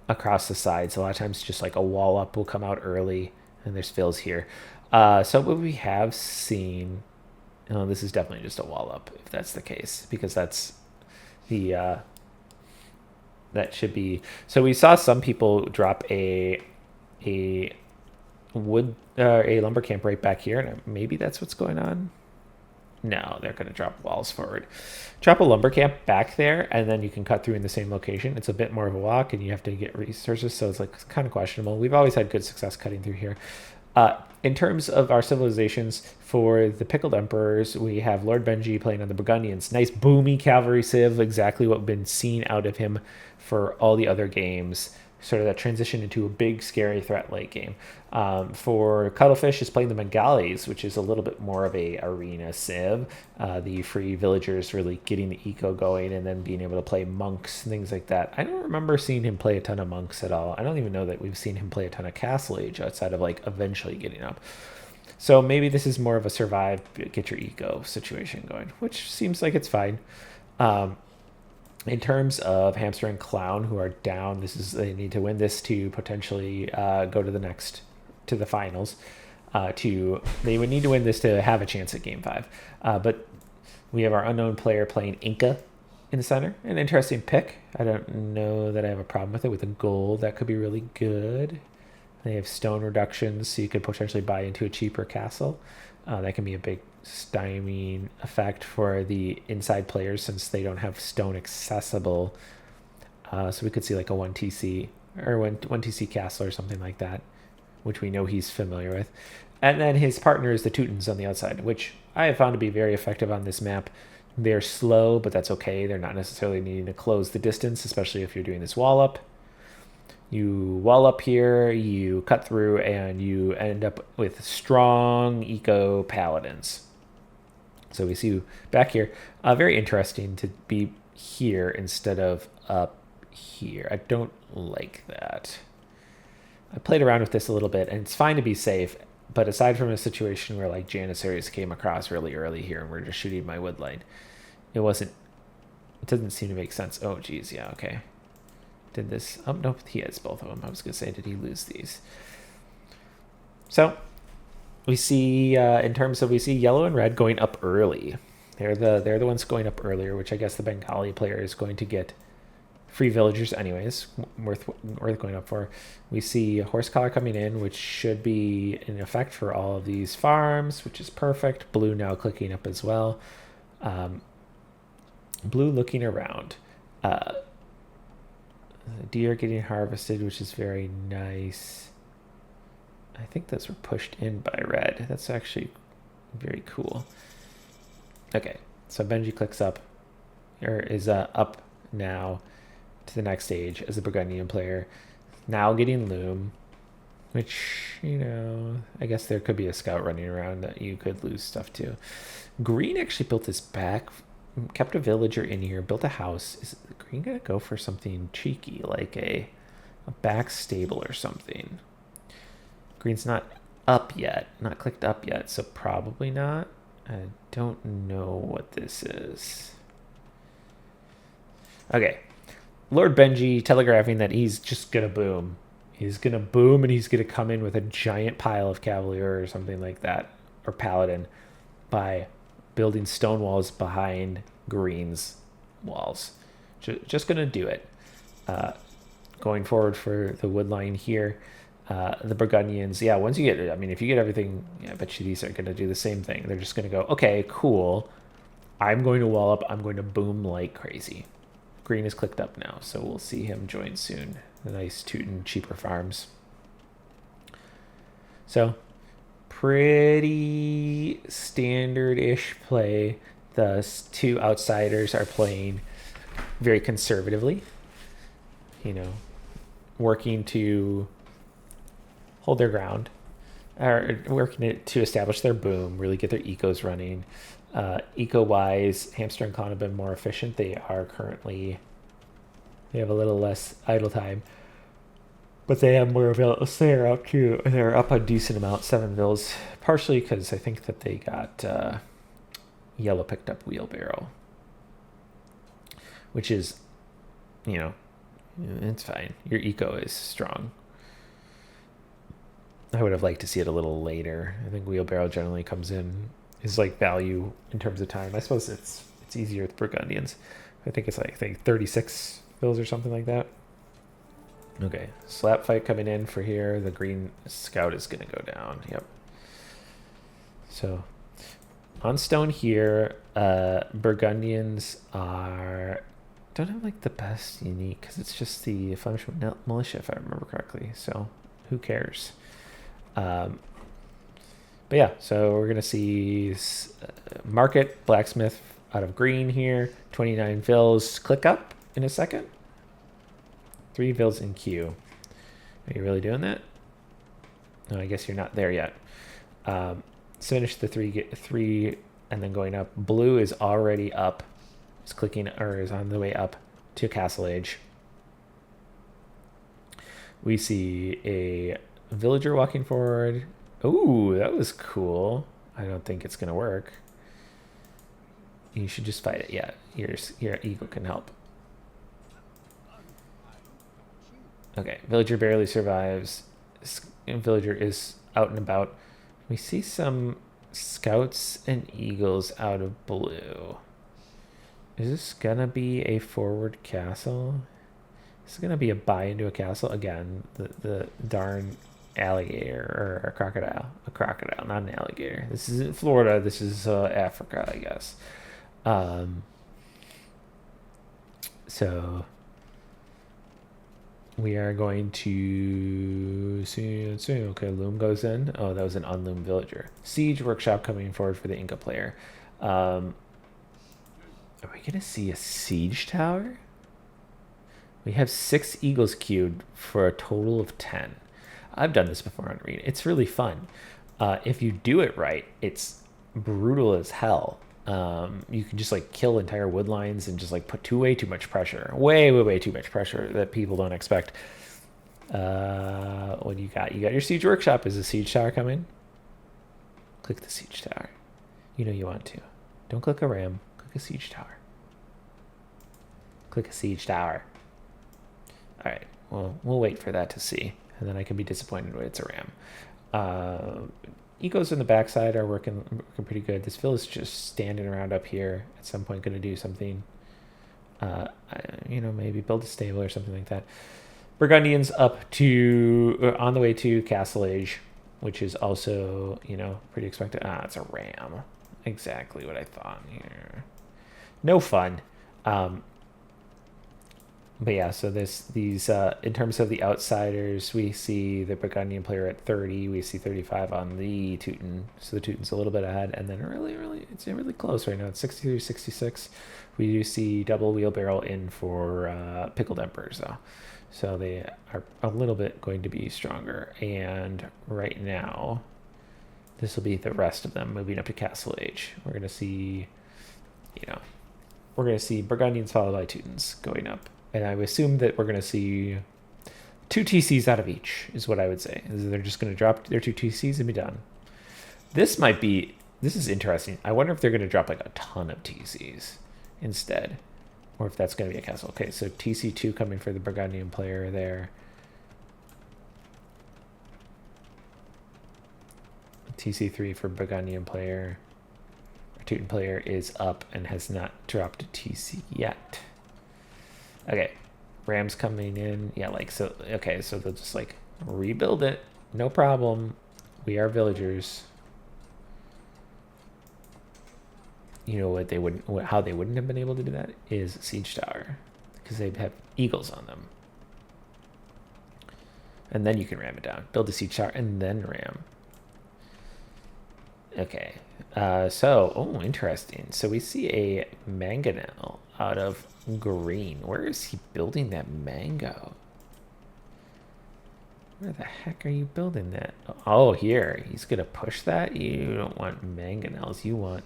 across the sides. A lot of times just like a wall up will come out early, and there's fills here. So what we have seen, this is definitely just a wall up if that's the case, because that's the that should be. So we saw some people drop a wood a lumber camp right back here, and maybe that's what's going on. No, they're going to drop walls forward. Drop a lumber camp back there, and then you can cut through in the same location. It's a bit more of a walk, and you have to get resources, so it's like kind of questionable. We've always had good success cutting through here. In terms of our civilizations, for the Pickled Emperors, we have Lord Benji playing on the Burgundians. Nice boomy cavalry civ, exactly what we've been seeing out of him for all the other games. Sort of that transition into a big, scary threat late game. For Cuttlefish is playing the Bengalis, which is a little bit more of a arena civ. The free villagers really getting the eco going, and then being able to play monks and things like that. I don't remember seeing him play a ton of monks at all. I don't even know that we've seen him play a ton of Castle Age outside of, like, eventually getting up. So maybe this is more of a survive, get your eco situation going, which seems like it's fine. In terms of Hamster and Clown, who are down, they need to win this to potentially go to the finals. They would need to win this to have a chance at Game 5. But we have our unknown player playing Inca in the center. An interesting pick. I don't know that I have a problem with it. With a gold, that could be really good. They have stone reductions, so you could potentially buy into a cheaper castle. That can be a big stymieing effect for the inside players, since they don't have stone accessible. So we could see like a 1TC or 1TC castle or something like that, which we know he's familiar with. And then his partner is the Teutons on the outside, which I have found to be very effective on this map. They're slow, but that's okay. They're not necessarily needing to close the distance, especially if you're doing this wall up. You wall up here, you cut through, and you end up with strong eco paladins. So we see back here, very interesting to be here instead of up here. I don't like that. I played around with this a little bit, and it's fine to be safe, but aside from a situation where like Janissaries came across really early here and we're just shooting my wood line, it doesn't seem to make sense. Oh, geez, yeah, okay. Did this, oh, no, he has both of them. I was going to say, did he lose these? So we see, we see yellow and red going up early. They're the ones going up earlier, which I guess the Bengali player is going to get free villagers anyways, worth going up for. We see horse collar coming in, which should be in effect for all of these farms, which is perfect. Blue now clicking up as well. Blue looking around. Deer getting harvested, which is very nice. I think those were pushed in by red. That's actually very cool. Okay, so Benji clicks up, or is up now to the next stage as a Burgundian player. Now getting Loom, which, I guess there could be a scout running around that you could lose stuff to. Green actually built this back, kept a villager in here, built a house. Is Green gonna go for something cheeky, like a back stable or something? Green's not up yet, not clicked up yet, so probably not. I don't know what this is. Okay. Lord Benji telegraphing that he's just going to boom. He's going to boom, and he's going to come in with a giant pile of Cavalier or something like that, or Paladin, by building stone walls behind Green's walls. Just going to do it. Going forward for the wood line here. The Burgundians, yeah, once you get, if you get everything, I bet you these are going to do the same thing. They're just going to go, okay, cool. I'm going to wall up. I'm going to boom like crazy. Green is clicked up now, so we'll see him join soon. The nice Teuton cheaper farms. So, pretty standard-ish play. The two outsiders are playing very conservatively. Working to hold their ground, or working to establish their boom, really get their ecos running. Eco-wise, Hamster and Clan have been more efficient. They have a little less idle time, but they have more available. They're up a decent amount, 7 vills, partially because I think that they got yellow picked up wheelbarrow, which is, it's fine. Your eco is strong. I would have liked to see it a little later. I think wheelbarrow generally comes in is like value in terms of time. I suppose it's easier with Burgundians. I think it's like 36 fills or something like that. Okay, slap fight coming in for here. The green scout is going to go down. Yep. So on stone here, Burgundians don't have like the best unique because it's just the Flemish militia, if I remember correctly. So who cares? But yeah, so we're going to see Market, Blacksmith out of green here. 29 fills. Click up in a second. 3 fills in queue. Are you really doing that? No, I guess you're not there yet. Finish the 3 and then going up. Blue is already up. It's clicking, or is on the way up to Castle Age. We see a villager walking forward. Ooh, that was cool. I don't think it's going to work. You should just fight it. Yeah, your ego can help. Okay, villager barely survives. Villager is out and about. We see some scouts and eagles out of blue. Is this going to be a forward castle? This is going to be a buy into a castle. Again, the darn alligator, or a crocodile, not an alligator. This isn't Florida. This is Africa, I guess. So we are going to soon. Okay, loom goes in. Oh, that was an unloomed villager. Siege workshop coming forward for the Inca player. Are we gonna see a siege tower? We have 6 eagles queued for a total of 10. I've done this before on Arena. It's really fun. If you do it right, it's brutal as hell. You can just like kill entire wood lines and just like put way too much pressure, way too much pressure that people don't expect. What do you got? You got your siege workshop. Is the siege tower coming? Click the siege tower. You know you want to. Don't click a ram. Click a siege tower. Click a siege tower. All right. Well, we'll wait for that to see, and then I can be disappointed when it's a ram. Ecos in the backside are working pretty good. This Phil is just standing around up here. At some point, going to do something. Maybe build a stable or something like that. Burgundians up to on the way to Castle Age, which is also pretty expected. It's a ram. Exactly what I thought here. No fun. But yeah, so these in terms of the outsiders, we see the Burgundian player at 30. We see 35 on the Teuton. So the Teuton's a little bit ahead, and then it's really close right now. It's 63, 66. We do see double wheelbarrow in for Pickled Emperors though, so they are a little bit going to be stronger. And right now, this will be the rest of them moving up to Castle Age. We're gonna see, Burgundians followed by Teutons going up. And I would assume that we're going to see 2 TCs out of each, is what I would say. They're just going to drop their 2 TCs and be done. This is interesting. I wonder if they're going to drop like a ton of TCs instead, or if that's going to be a castle. Okay, so TC2 coming for the Burgundian player there. TC3 for Burgundian player. Our Teuton player is up and has not dropped a TC yet. Okay, Rams coming in. Yeah, so. Okay, so they'll just rebuild it. No problem. We are villagers. You know how they wouldn't have been able to do that is siege tower, because they have eagles on them. And then you can ram it down. Build a siege tower and then ram. Okay. Interesting. So we see a mangonel out of green. Where is he building that mango? Where the heck are you building that? Oh, here. He's going to push that? You don't want mangonels. You want...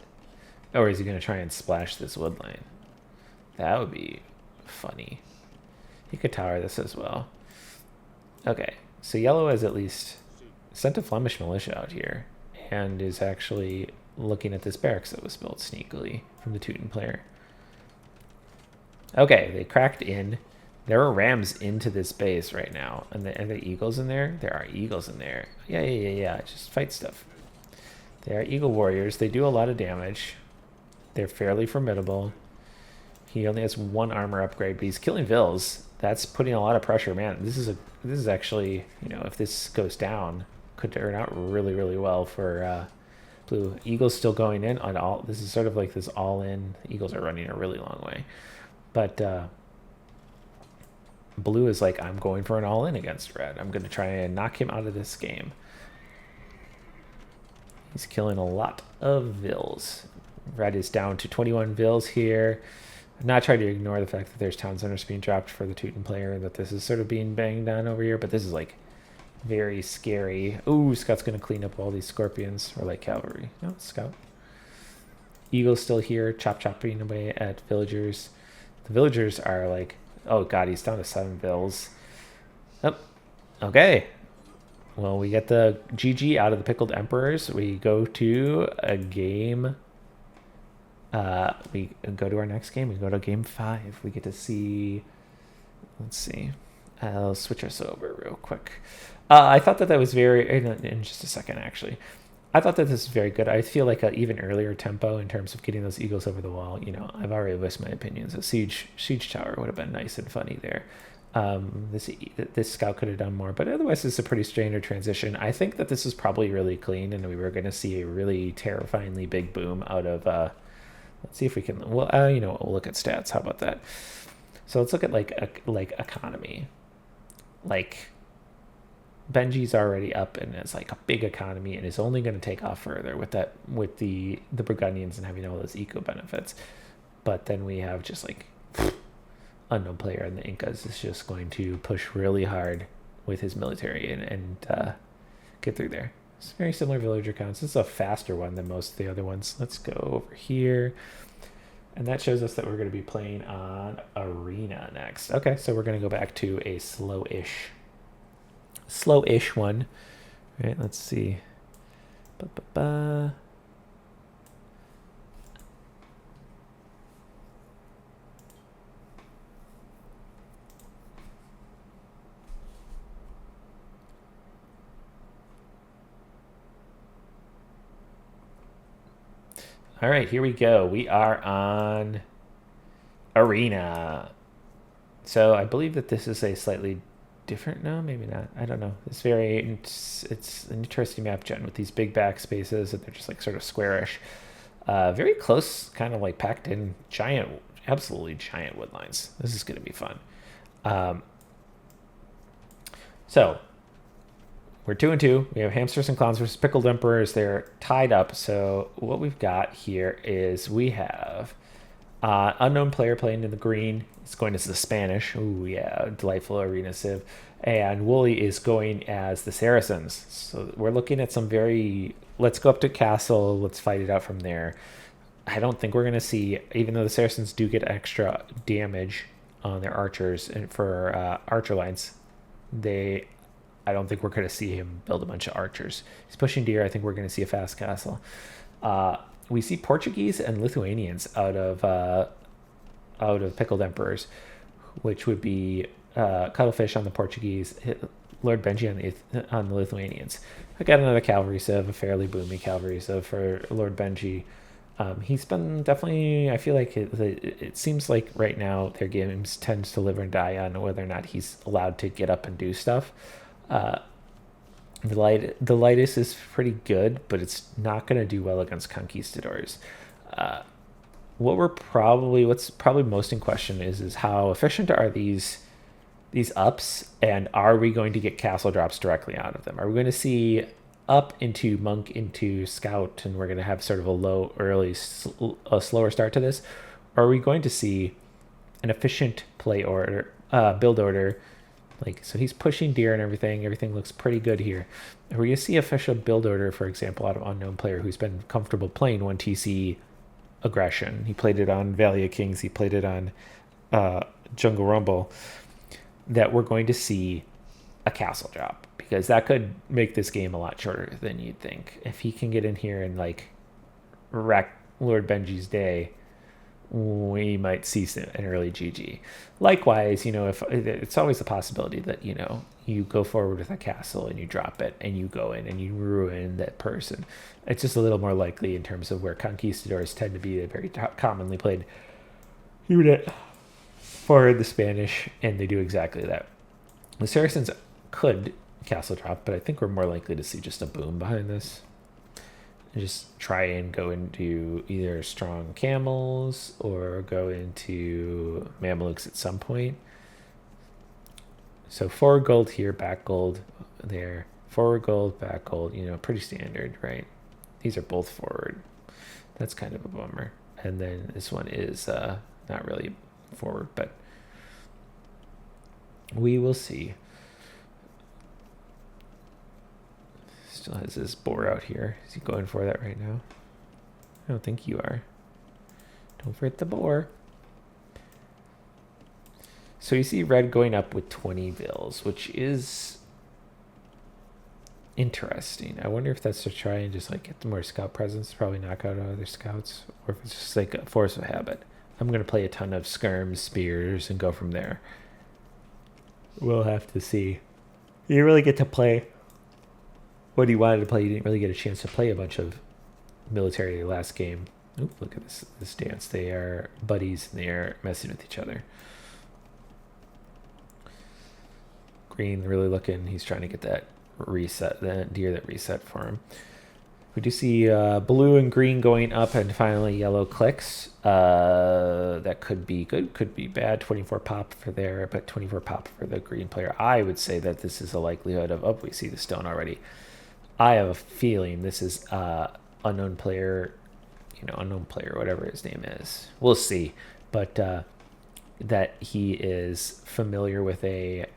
Or is he going to try and splash this wood line? That would be funny. He could tower this as well. Okay. So yellow has at least sent a Flemish militia out here and is actually looking at this barracks that was built sneakily from the Teuton player. Okay, they cracked in. There are rams into this base right now. And the eagles in there? There are eagles in there. Yeah. Just fight stuff. They are eagle warriors. They do a lot of damage. They're fairly formidable. He only has 1 armor upgrade, but he's killing vills. That's putting a lot of pressure. Man, this is actually, if this goes down, could turn out really, really well for blue. Eagles still going in on all. This is sort of like this all-in. Eagles are running a really long way. But blue is like, I'm going for an all-in against red. I'm going to try and knock him out of this game. He's killing a lot of vills. Red is down to 21 vills here. I'm not trying to ignore the fact that there's town centers being dropped for the Teuton player, that this is sort of being banged on over here, but this is very scary. Ooh, Scout's going to clean up all these scorpions, or cavalry. No, Scout. Eagle's still here, chopping away at villagers. The villagers are oh god, he's down to 7 vills. Oh, okay. Well, we get the GG out of the Pickled Emperors. We go to a game. We go to our next game. We go to game 5. We get to see. Let's see. I'll switch us over real quick. I thought that was very. In just a second, actually. I thought that this was very good. I feel like an even earlier tempo in terms of getting those eagles over the wall. I've already voiced my opinions. A siege tower would have been nice and funny there. This scout could have done more, but otherwise it's a pretty standard transition. I think that this is probably really clean, and we were going to see a really terrifyingly big boom out of. Let's see if we can. Well, we'll look at stats. How about that? So let's look at economy. Benji's already up and it's a big economy and is only going to take off further with the Burgundians and having all those eco benefits. But then we have just unknown player in the Incas is just going to push really hard with his military and get through there. It's very similar villager counts. This is a faster one than most of the other ones. Let's go over here. And that shows us that we're going to be playing on Arena next. Okay, so we're going to go back to a slow-ish one. All right, let's see. Ba-ba-ba. All right, here we go. We are on Arena. So I believe that this is a slightly different. No, maybe not. I don't know. It's an interesting map gen with these big backspaces and they're just like sort of squarish. Very close, kind of like packed in absolutely giant wood lines. This is going to be fun. So we're 2-2. We have Hamsters and Clowns versus Pickled Emperors. They're tied up. So what we've got here is we have unknown player playing in the green. It's going as the Spanish. Ooh, yeah, delightful arena civ. And Wooly is going as the Saracens. So we're looking at some let's go up to castle. Let's fight it out from there. I don't think we're going to see, even though the Saracens do get extra damage on their archers and for archer lines, I don't think we're going to see him build a bunch of archers. He's pushing deer. I think we're going to see a fast castle. We see Portuguese and Lithuanians out of Pickled Emperors, which would be Cuttlefish on the Portuguese, Lord Benji on the Lithuanians. I got another cavalry civ, a fairly boomy cavalry civ for Lord Benji. He's been definitely, I feel like it seems like right now their games tends to live and die on whether or not he's allowed to get up and do stuff. The lightest is pretty good, but it's not going to do well against conquistadors. What's probably most in question is how efficient are these ups, and are we going to get castle drops directly out of them? Are we going to see up into monk into scout, and we're going to have sort of a slower start to this? Or are we going to see an efficient build order? So he's pushing deer and everything. Everything looks pretty good here. Are we going to see official build order, for example, out of unknown player who's been comfortable playing 1TC aggression? He played it on Valley of Kings. He played it on Jungle Rumble. That we're going to see a castle drop, because that could make this game a lot shorter than you'd think. If he can get in here and wreck Lord Benji's day, we might see an early GG. Likewise, if it's always a possibility that you go forward with a castle and you drop it and you go in and you ruin that person. It's just a little more likely in terms of where conquistadors tend to be a very commonly played unit for the Spanish, and they do exactly that. The Saracens could castle drop, but I think we're more likely to see just a boom behind this. And just try and go into either strong camels or go into Mamelukes at some point. So forward gold here, back gold there. Forward gold, back gold, pretty standard, right? These are both forward. That's kind of a bummer. And then this one is not really forward, but we will see. Still has this boar out here. Is he going for that right now? I don't think you are. Don't forget the boar. So you see red going up with 20 vills, which is interesting. I wonder if that's to try and just get more scout presence, probably knock out other scouts, or if it's just a force of habit. I'm going to play a ton of skirms, spears, and go from there. We'll have to see. You really get to play what he wanted to play. You didn't really get a chance to play a bunch of military last game. Oop, look at this dance. They are buddies and they are messing with each other. Green really looking. He's trying to get that deer that reset for him. We do see blue and green going up, and finally yellow clicks. That could be good, could be bad. 24 pop for there, but 24 pop for the green player. I would say that this is a likelihood of, we see the stone already. I have a feeling this is unknown player, whatever his name is. We'll see. But that he is familiar with the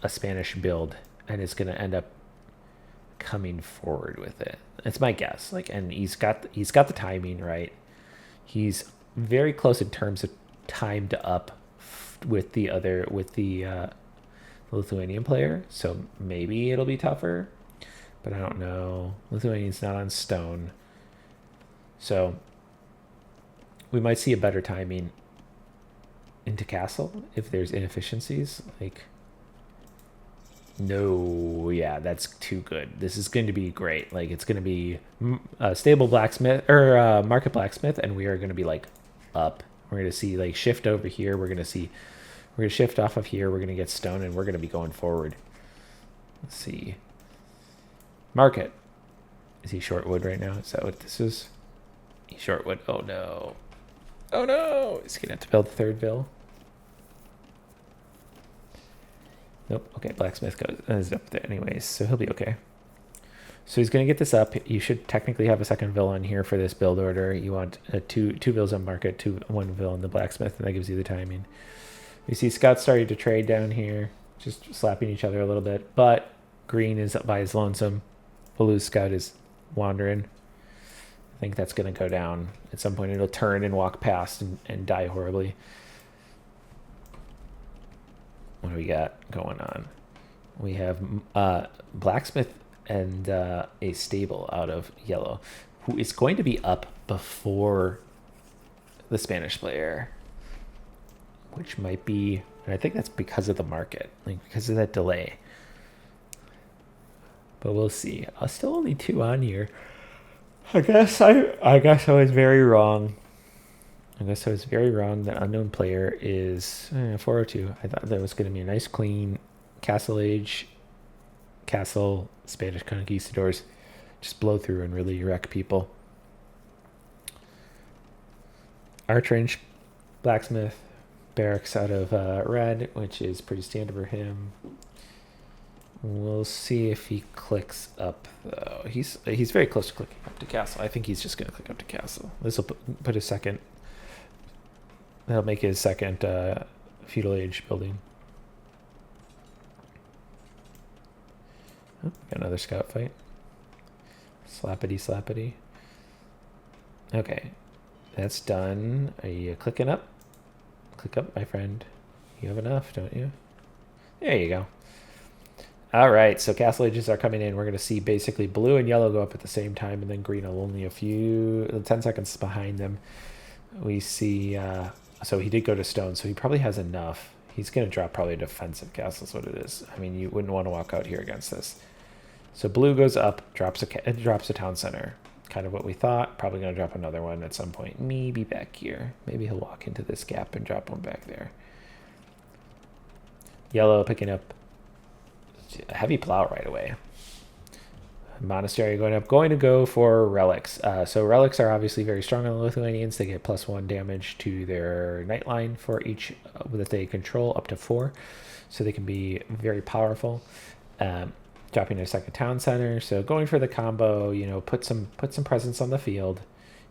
a Spanish build and is going to end up coming forward with it. It's my guess. Like, and he's got the timing right. He's very close in terms of timed up with the Lithuanian player, so maybe it'll be tougher, but I don't know. Lithuanian's not on stone, so we might see a better timing into castle if there's inefficiencies. Like, no, yeah, that's too good. This is going to be great. Like, it's going to be a stable blacksmith or market blacksmith, and we are going to be like up. We're going to see like shift over here. We're going to shift off of here. We're going to get stone, and we're going to be going forward. Let's see. Market. Is he short wood right now? Is that what this is? He's short wood. Oh no. Oh no. He's going to have to build the third bill. Nope. Okay, blacksmith is up there anyways, so he'll be okay. So he's going to get this up. You should technically have a second bill on here for this build order. You want two bills on market, one bill on the blacksmith, and that gives you the timing. You see scouts starting to trade down here, just slapping each other a little bit, but green is up by his lonesome. Blue's scout is wandering. I think that's going to go down. At some point it'll turn and walk past and die horribly. What do we got going on? We have blacksmith and a stable out of yellow, who is going to be up before the Spanish player, which might be, and I think that's because of the market, like because of that delay. But we'll see. Still only 2 on here. I guess I was very wrong. That unknown player is 402. I thought that was going to be a nice, clean Castle Age, Castle, Spanish Conquistadors. Just blow through and really wreck people. Archrange, Blacksmith, Barracks out of red, which is pretty standard for him. We'll see if he clicks up, though. He's very close to clicking up to Castle. I think he's just going to click up to Castle. This will put a second. That'll make his second feudal age building. Oh, got another scout fight. Slappity. Okay, that's done. Are you clicking up? Click up, my friend. You have enough, don't you? There you go. All right, so Castle Ages are coming in. We're going to see basically blue and yellow go up at the same time, and then green will only 10 seconds behind them. We see... so he did go to stone, so he probably has enough. He's going to drop probably a defensive castle is what it is. I mean, you wouldn't want to walk out here against this. So blue goes up, drops a town center. Kind of what we thought. Probably going to drop another one at some point. Maybe back here. Maybe he'll walk into this gap and drop one back there. Yellow picking up a heavy plow right away. Monastery going up. Going to go for relics. So relics are obviously very strong on the Lithuanians. They get +1 damage to their knight line for each that they control, up to 4. So they can be very powerful. Dropping a second town center. So going for the combo, put some presence on the field.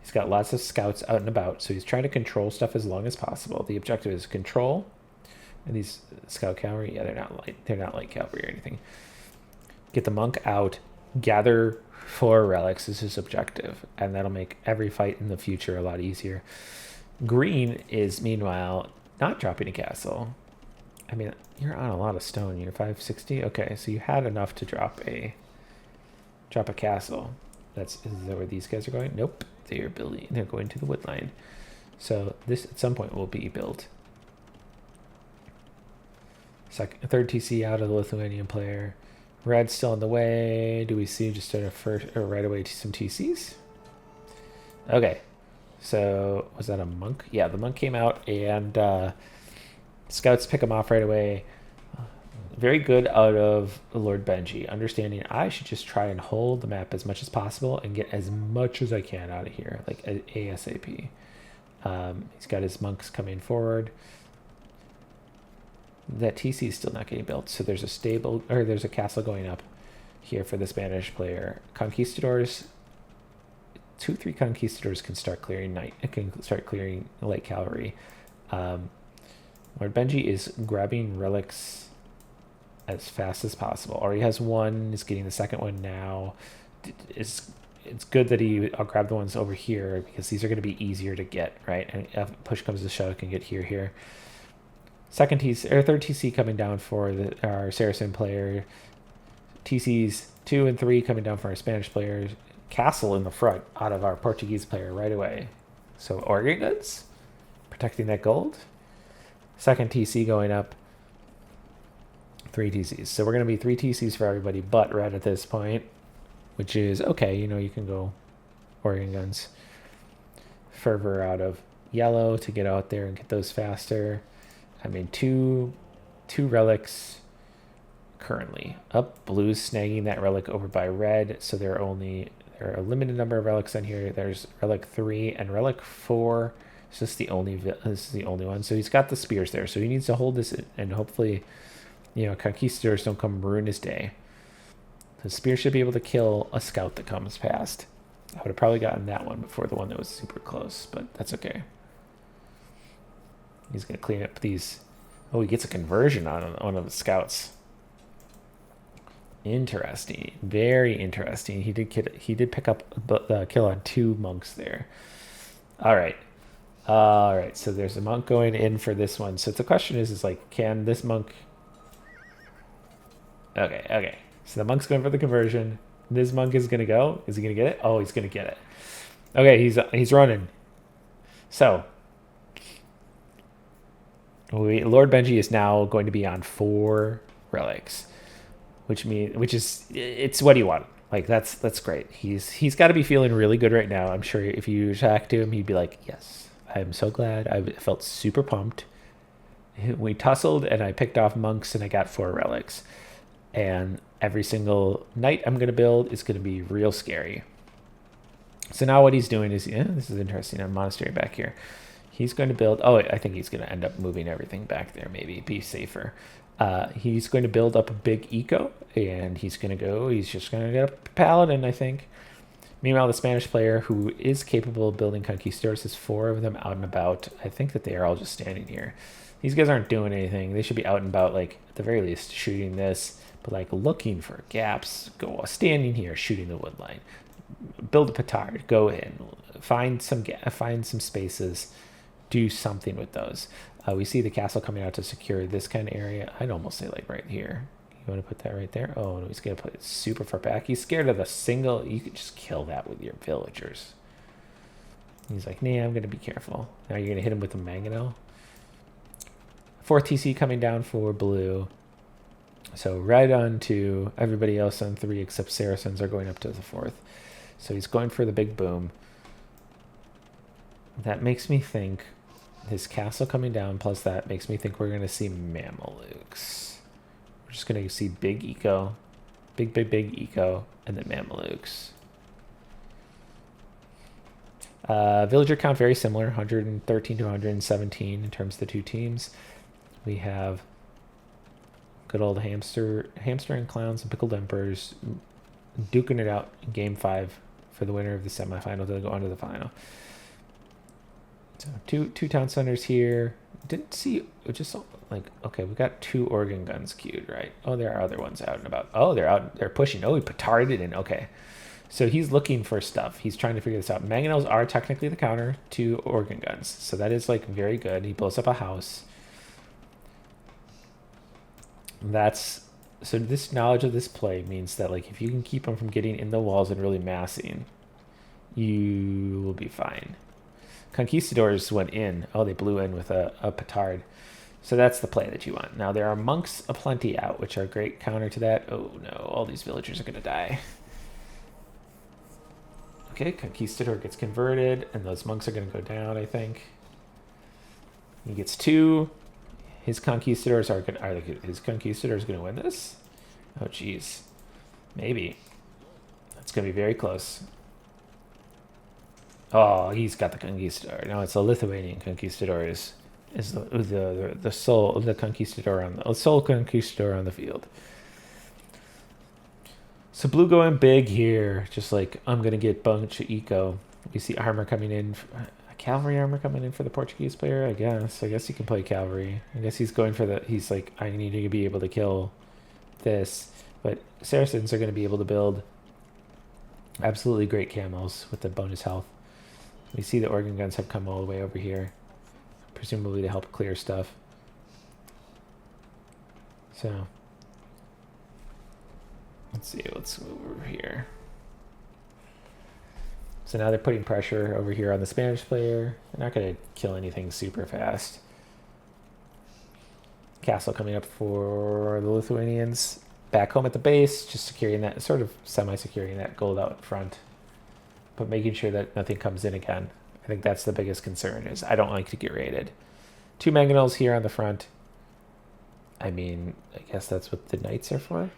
He's got lots of scouts out and about, so he's trying to control stuff as long as possible. The objective is control. And these scout cavalry, yeah, they're not light cavalry or anything. Get the monk out. Gather 4 relics is his objective, and that'll make every fight in the future a lot easier. Green is meanwhile not dropping a castle. I mean, you're on a lot of stone. You're 560. Okay, so you had enough to drop a castle. Is that where these guys are going? Nope, they're going to the wood line. So this at some point will be built. Third TC out of the Lithuanian player. Red's still on the way. Do we see just right away some TCs? Okay. So was that a monk? Yeah, the monk came out and scouts pick him off right away. Very good out of Lord Benji. Understanding I should just try and hold the map as much as possible and get as much as I can out of here, like ASAP. He's got his monks coming forward. That TC is still not getting built, so there's a castle going up here for the Spanish player. Conquistadors, 2-3 conquistadors can start clearing light cavalry. Lord Benji is grabbing relics as fast as possible. Already has one, is getting the second one now. It's good that I'll grab the ones over here because these are going to be easier to get, right? And if push comes to shove, I can get here. Third TC coming down for our Saracen player. TCs 2 and 3 coming down for our Spanish players. Castle in the front out of our Portuguese player right away. So Oregon goods, protecting that gold. Second TC going up. 3 TCs. So we're going to be 3 TCs for everybody but red at this point, which is okay. You can go Oregon guns. Fervor out of yellow to get out there and get those faster. I mean, two relics currently up. Blue's snagging that relic over by red, so there are a limited number of relics on here. There's relic 3 and relic 4. This is the only one. So he's got the spears there, so he needs to hold this and hopefully, conquistadors don't come ruin his day. The spear should be able to kill a scout that comes past. I would have probably gotten that one before the one that was super close, but that's okay. He's going to clean up these. Oh, he gets a conversion on one of the scouts. Interesting. Very interesting. He did pick up the kill on 2 monks there. All right. So there's a monk going in for this one. So the question is like, can this monk... Okay. So the monk's going for the conversion. This monk is going to go. Is he going to get it? Oh, he's going to get it. Okay, he's running. So... Lord Benji is now going to be on 4 relics, which is it's what he wanted. Like that's great. He's got to be feeling really good right now. I'm sure if you talk to him, he'd be like, "Yes, I'm so glad." I felt super pumped. We tussled and I picked off monks and I got 4 relics. And every single knight I'm going to build is going to be real scary. So now what he's doing is, this is interesting. A monastery back here. He's going to build... Oh, I think he's going to end up moving everything back there, maybe. Be safer. He's going to build up a big eco, and he's just going to get a paladin, I think. Meanwhile, the Spanish player, who is capable of building conquistadors, has 4 of them out and about. I think that they are all just standing here. These guys aren't doing anything. They should be out and about, like, at the very least, shooting this, but, like, looking for gaps. Standing here, shooting the wood line. Build a petard. Go in. Find some spaces. Do something with those. We see the castle coming out to secure this kind of area. I'd almost say like right here. You want to put that right there? Oh, no, he's going to put it super far back. He's scared of the single. You could just kill that with your villagers. He's like, nah, I'm going to be careful. Now you're going to hit him with a mangonel. 4th TC coming down for blue. So red on 2. Everybody else on 3 except Saracens are going up to the 4th. So he's going for the big boom. That makes me think... His castle coming down, plus that makes me think we're going to see Mamelukes. We're just going to see big eco, big eco, and then Mamelukes. Villager count very similar, 113 to 117 in terms of the 2 teams. We have good old Hamster and Clowns and Pickled Emperors duking it out in Game 5 for the winner of the semifinal to go on to the final. So two town centers here. Didn't see, just like, okay, we got 2 organ guns queued, right? Oh, there are other ones out and about. Oh, they're pushing. Oh, he petarded in. Okay. So he's looking for stuff. He's trying to figure this out. Mangonels are technically the counter to organ guns. So that is like very good. He blows up a house. So this knowledge of this play means that like if you can keep them from getting in the walls and really massing, you will be fine. Conquistadors went in. Oh, they blew in with a petard. So that's the play that you want. Now, there are monks aplenty out, which are a great counter to that. Oh, no. All these villagers are going to die. Okay, Conquistador gets converted, and those monks are going to go down, I think. He gets 2. His Conquistadors are his Conquistadors going to win this? Oh, jeez. Maybe. That's going to be very close. Oh, he's got the Conquistador. No, it's a Lithuanian Conquistador is the soul of the Conquistador on the sole Conquistador on the field. So blue going big here, just like I'm gonna get a bunch of eco. We see armor coming in, cavalry armor coming in for the Portuguese player. I guess he can play cavalry. I guess he's going for he's like, I need to be able to kill this. But Saracens are going to be able to build absolutely great camos with the bonus health. We see the organ guns have come all the way over here, presumably to help clear stuff. So let's see, let's move over here. So now they're putting pressure over here on the Spanish player. They're not going to kill anything super fast. Castle coming up for the Lithuanians. Back home at the base, just securing that, sort of semi-securing that gold out front, but making sure that nothing comes in again. I think that's the biggest concern, is I don't like to get raided. 2 mangonels here on the front. I mean, I guess that's what the knights are for.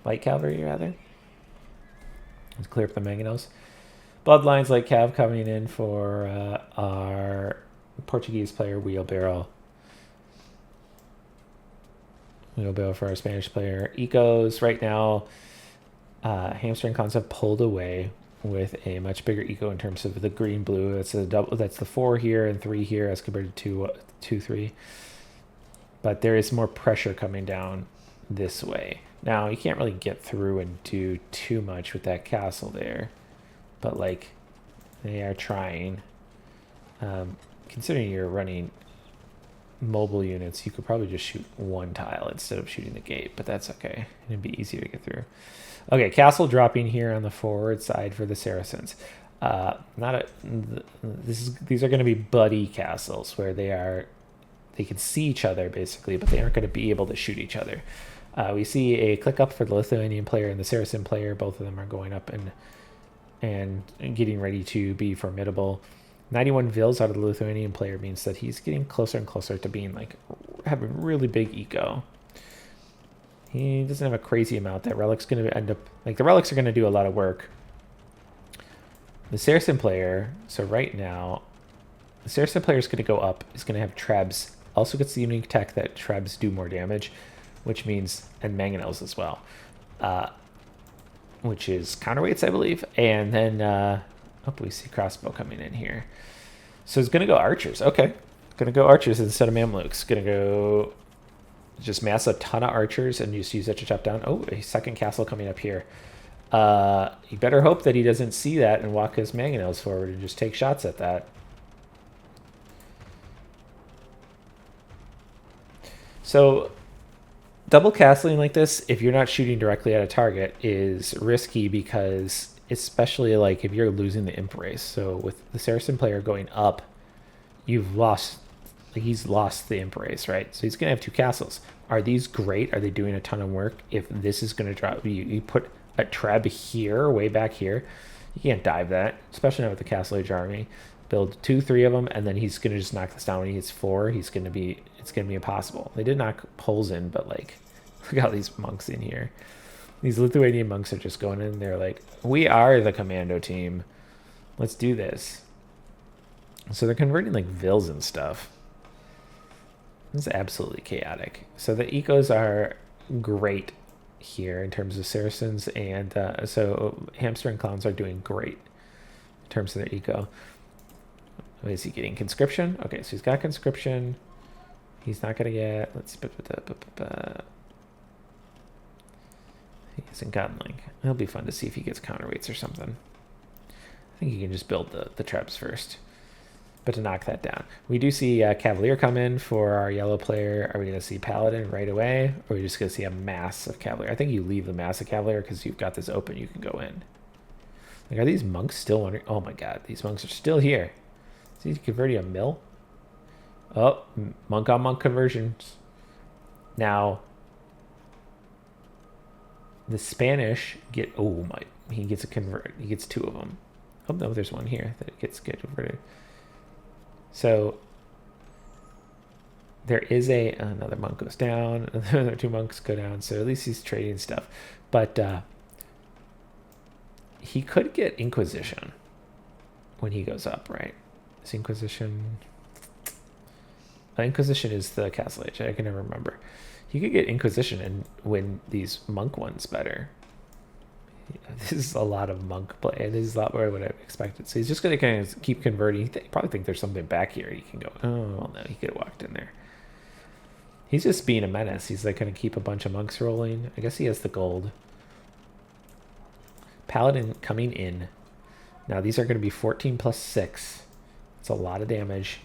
Light cavalry, rather. Let's clear up the mangonels. Bloodlines Light Cav coming in for our Portuguese player, Wheelbarrow. Wheelbarrow for our Spanish player. Ecos, right now, Hamster and Cons have pulled away with a much bigger eco in terms of the green-blue. That's a double. That's the 4 here and 3 here as compared to 2, 3. But there is more pressure coming down this way. Now, you can't really get through and do too much with that castle there. But, like, they are trying. Considering you're running mobile units, you could probably just shoot 1 tile instead of shooting the gate. But that's okay. It'd be easy to get through. Okay, castle dropping here on the forward side for the Saracens. These are going to be buddy castles where they can see each other basically, but they aren't going to be able to shoot each other. We see a click up for the Lithuanian player and the Saracen player. Both of them are going up and getting ready to be formidable. 91 Vils out of the Lithuanian player means that he's getting closer and closer to being like having really big eco. He doesn't have a crazy amount. That relic's going to end up like the relics are going to do a lot of work. The Saracen player, so right now, the Saracen player is going to go up. Is going to have Trebs. Also gets the unique tech that Trebs do more damage, which means, and mangonels as well, which is counterweights, I believe. And then, oh, we see crossbow coming in here. So it's going to go archers. Okay. Going to go archers instead of Mamluks. Going to go just mass a ton of archers and just use that to chop down. Oh, a second castle coming up here. You better hope that he doesn't see that and walk his mangonels forward and just take shots at that. So double castling like this, if you're not shooting directly at a target, is risky because especially like if you're losing the imp race. So with the Saracen player going up, you've lost, like he's lost the imp race, right? So he's going to have 2 castles. Are these great? Are they doing a ton of work? If this is going to drop, you put a Treb here, way back here, you can't dive that, especially not with the Castle Age army. Build 2, 3 of them, and then he's going to just knock this down when he hits 4. It's going to be impossible. They did knock poles in, but like, look at all these monks in here. These Lithuanian monks are just going in. They're like, we are the commando team. Let's do this. So they're converting like Vils and stuff. This is absolutely chaotic. So the ecos are great here in terms of Saracens. And so Hamster and Clowns are doing great in terms of their eco. Is he getting conscription? Okay, so he's got conscription. He's not going to get... Let's... He hasn't gotten like... It'll be fun to see if he gets counterweights or something. I think you can just build the traps first. But to knock that down. We do see Cavalier come in for our yellow player. Are we going to see Paladin right away? Or are we just going to see a mass of Cavalier? I think you leave the mass of Cavalier because you've got this open. You can go in. Like, are these monks still wondering? Oh my god, these monks are still here. Is he converting a mill? Oh, monk on monk conversions. Now, the Spanish get, oh my, he gets a convert. He gets 2 of them. Oh no, there's one here that gets converted. So there is another monk goes down. Another 2 monks go down. So at least he's trading stuff. But he could get Inquisition when he goes up, right? Is Inquisition... Inquisition is the Castle Age. I can never remember. He could get Inquisition and win these monk ones better. This is a lot of monk play. This is a lot more than what I expected. So he's just going to kind of keep converting. He probably think there's something back here. He can go, oh, no, he could have walked in there. He's just being a menace. He's like going to keep a bunch of monks rolling. I guess he has the gold. Paladin coming in. Now these are going to be 14 plus 6. It's a lot of damage.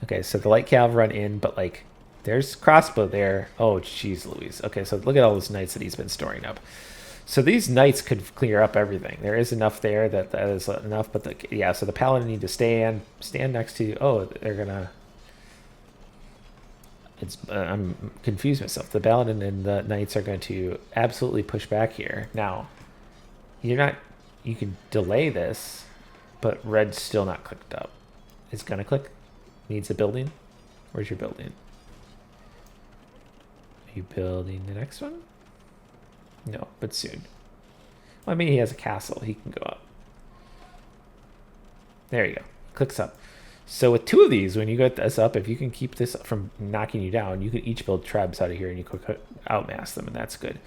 Okay, so the light cav run in, but like there's crossbow there. Oh, jeez Louise. Okay, so look at all those knights that he's been storing up. So these knights could clear up everything. There is enough there that is enough, but yeah, so the paladin need to stand next to you. Oh, they're gonna... I'm confused myself. The paladin and the knights are going to absolutely push back here. Now, you can delay this, but red's still not clicked up. It's gonna click. Needs a building. Where's your building? Are you building the next one? No, but soon. Well, I mean, he has a castle. He can go up. There you go. Clicks up. So with 2 of these, when you get this up, if you can keep this from knocking you down, you can each build trebs out of here and you could outmass them, and that's good.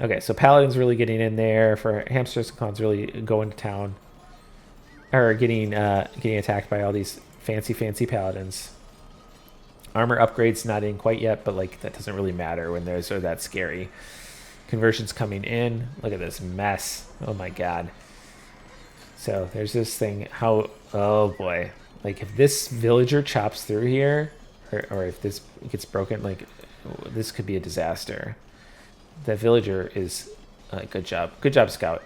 Okay, so Paladin's really getting in there. For Hamsters and Clowns really going to town. Or getting attacked by all these fancy Paladins. Armor upgrades not in quite yet, but like that doesn't really matter when those are that scary. Conversions coming in. Look at this mess. Oh my god. So there's this thing. Oh boy. Like if this villager chops through here, or if this gets broken, like this could be a disaster. That villager is good job. Good job, Scout.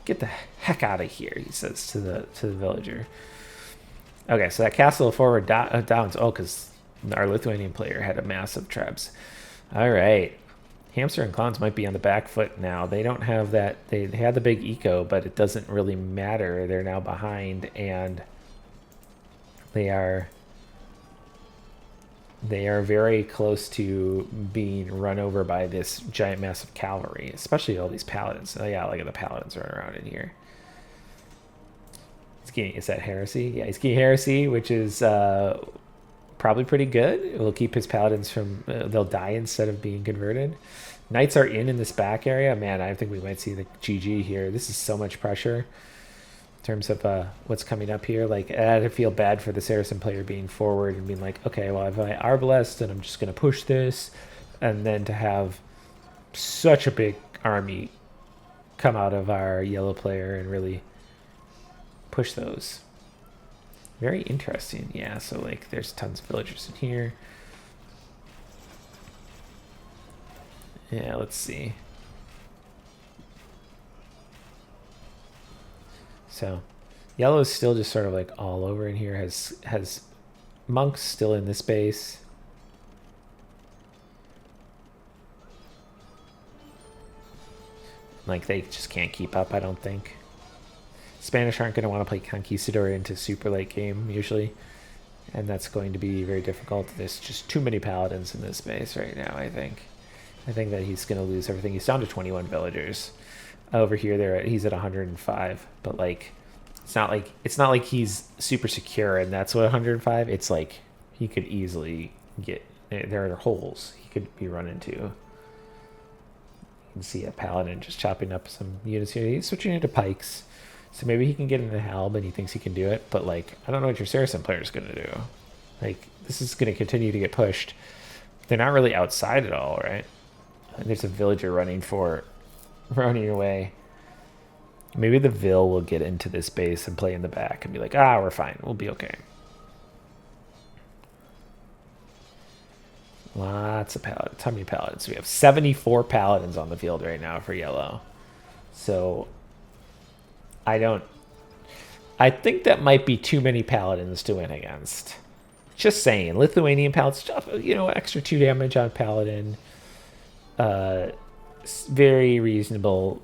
Get the heck out of here, he says to the villager. Okay, so that castle forward downs. Oh, because our Lithuanian player had a massive trebs. All right. Hamster and Clowns might be on the back foot now. They don't have that. They had the big eco, but it doesn't really matter. They're now behind, and they are very close to being run over by this giant massive cavalry, especially all these paladins. Oh yeah, look at the paladins running around in here. Is that heresy? Yeah, he's getting heresy, which is probably pretty good. It will keep his paladins from... they'll die instead of being converted. Knights are in this back area. Man, I think we might see the GG here. This is so much pressure in terms of what's coming up here. Like, I feel bad for the Saracen player being forward and being like, okay, well, if I are blessed, and I'm just going to push this. And then to have such a big army come out of our yellow player and really push those. Very interesting. Yeah, so like there's tons of villagers in here. Yeah, let's see. So yellow is still just sort of like all over in here. Has monks still in this base. Like they just can't keep up, I don't think. Spanish aren't going to want to play Conquistador into super late game, usually. And that's going to be very difficult. There's just too many paladins in this space right now, I think. I think that he's going to lose everything. He's down to 21 villagers. Over here, he's at 105. But, like, it's not like he's super secure and that's what 105. It's like he could easily get... There are holes he could be run into. You can see a paladin just chopping up some units here. He's switching into pikes. So maybe he can get into Halb and he thinks he can do it. But, like, I don't know what your Saracen player is going to do. Like, this is going to continue to get pushed. They're not really outside at all, right? And there's a villager running away. Maybe the Vil will get into this base and play in the back and be like, we're fine. We'll be okay. Lots of paladins. How many paladins? We have 74 paladins on the field right now for yellow. So... I think that might be too many paladins to win against. Just saying. Lithuanian paladins, extra 2 damage on paladin. Very reasonable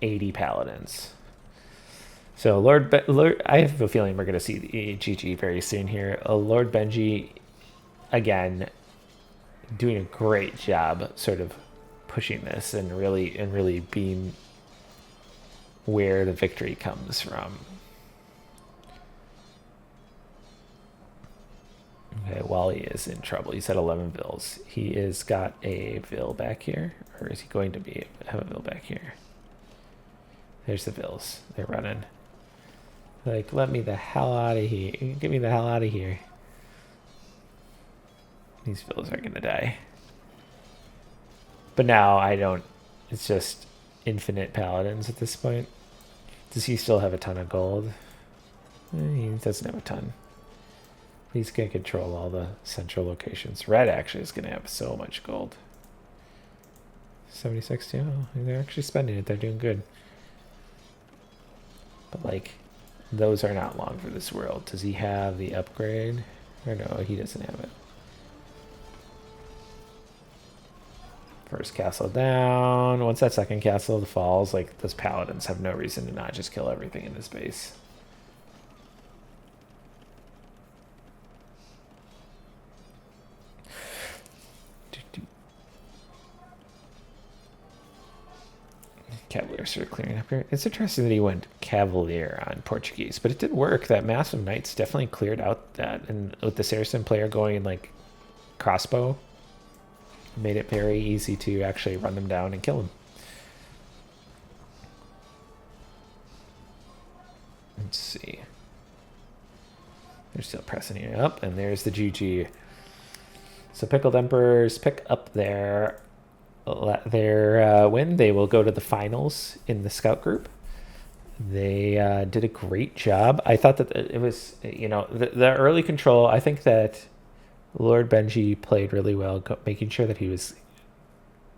80 paladins. So Lord, I have a feeling we're going to see the GG very soon here. Lord Benji, again, doing a great job sort of pushing this and really being where the victory comes from. Okay, Wally is in trouble. He's at 11 Vils. He is got a Vil back here, or is he going to have a Vil back here? There's the Vils. They're running. Like, let me the hell out of here. Get me the hell out of here. These villas are gonna die. But now I don't. It's just infinite paladins at this point. Does he still have a ton of gold? He doesn't have a ton. He's gonna control all the central locations. Red actually is gonna have so much gold. 76 too. Oh, they're actually spending it. They're doing good. But like, those are not long for this world. Does he have the upgrade? Or no, he doesn't have it. First castle down. Once that second castle falls, like, those paladins have no reason to not just kill everything in this base. Cavaliers are clearing up here. It's interesting that he went Cavalier on Portuguese, but it did work. That Mass of Knights definitely cleared out that, and with the Saracen player going like crossbow, made it very easy to actually run them down and kill them. Let's see. They're still pressing it up, and there's the GG. So Pickled Emperors pick up their win. They will go to the finals in the scout group. They did a great job. I thought that it was, the early control. I think that Lord Benji played really well, making sure that he was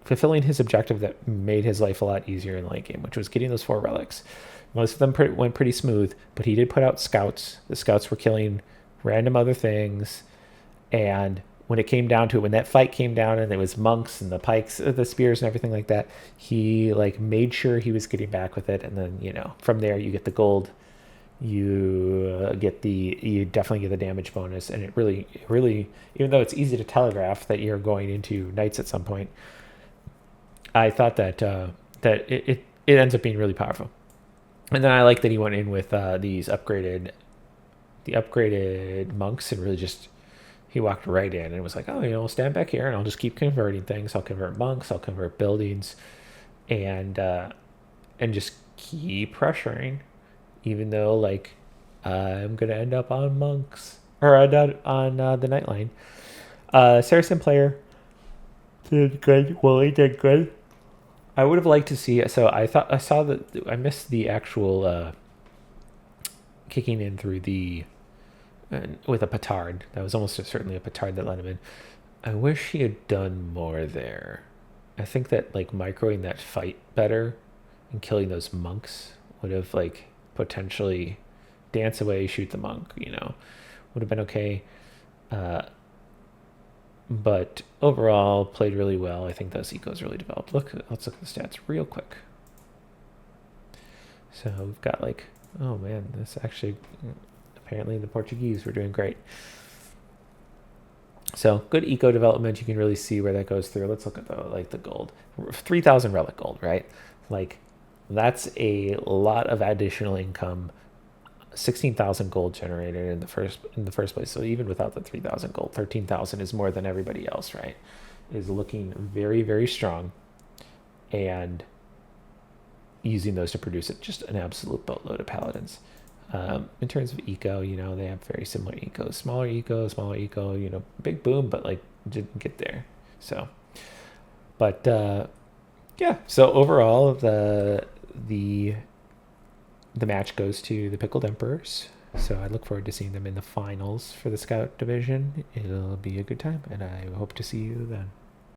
fulfilling his objective that made his life a lot easier in the late game, which was getting those 4 relics. Most of them went pretty smooth, but he did put out scouts. The scouts were killing random other things, and when it came down to it, when that fight came down and it was monks and the pikes, the spears and everything like that, he like made sure he was getting back with it. And then, from there you get the gold, you definitely get the damage bonus. And it really, even though it's easy to telegraph that you're going into knights at some point, I thought that it ends up being really powerful. And then I like that he went in with the upgraded monks and really just, he walked right in and was like, oh, I'll stand back here and I'll just keep converting things. I'll convert monks, I'll convert buildings, and just keep pressuring, even though like I'm gonna end up on monks or on the Nightline. Saracen player did good. Wooly did good. I would have liked to see. So I saw that I missed the actual kicking in through the. With a petard. That was almost certainly a petard that let him in. I wish he had done more there. I think that like microing that fight better and killing those monks would have like potentially dance away, shoot the monk, would have been okay. But overall played really well. I think those ecos really developed. Let's look at the stats real quick. So we've got like, oh man, this actually, apparently the Portuguese were doing great. So good eco development. You can really see where that goes through. Let's look at the gold. 3,000 relic gold, right? Like that's a lot of additional income. 16,000 gold generated in the first place. So even without the 3,000 gold, 13,000 is more than everybody else, right? Is looking very, very strong, and using those to produce just an absolute boatload of paladins. In terms of eco, they have very similar ecos. Smaller eco, big boom, but like didn't get there. So, but yeah. So overall, the match goes to the Pickled Emperors. So I look forward to seeing them in the finals for the Scout division. It'll be a good time, and I hope to see you then.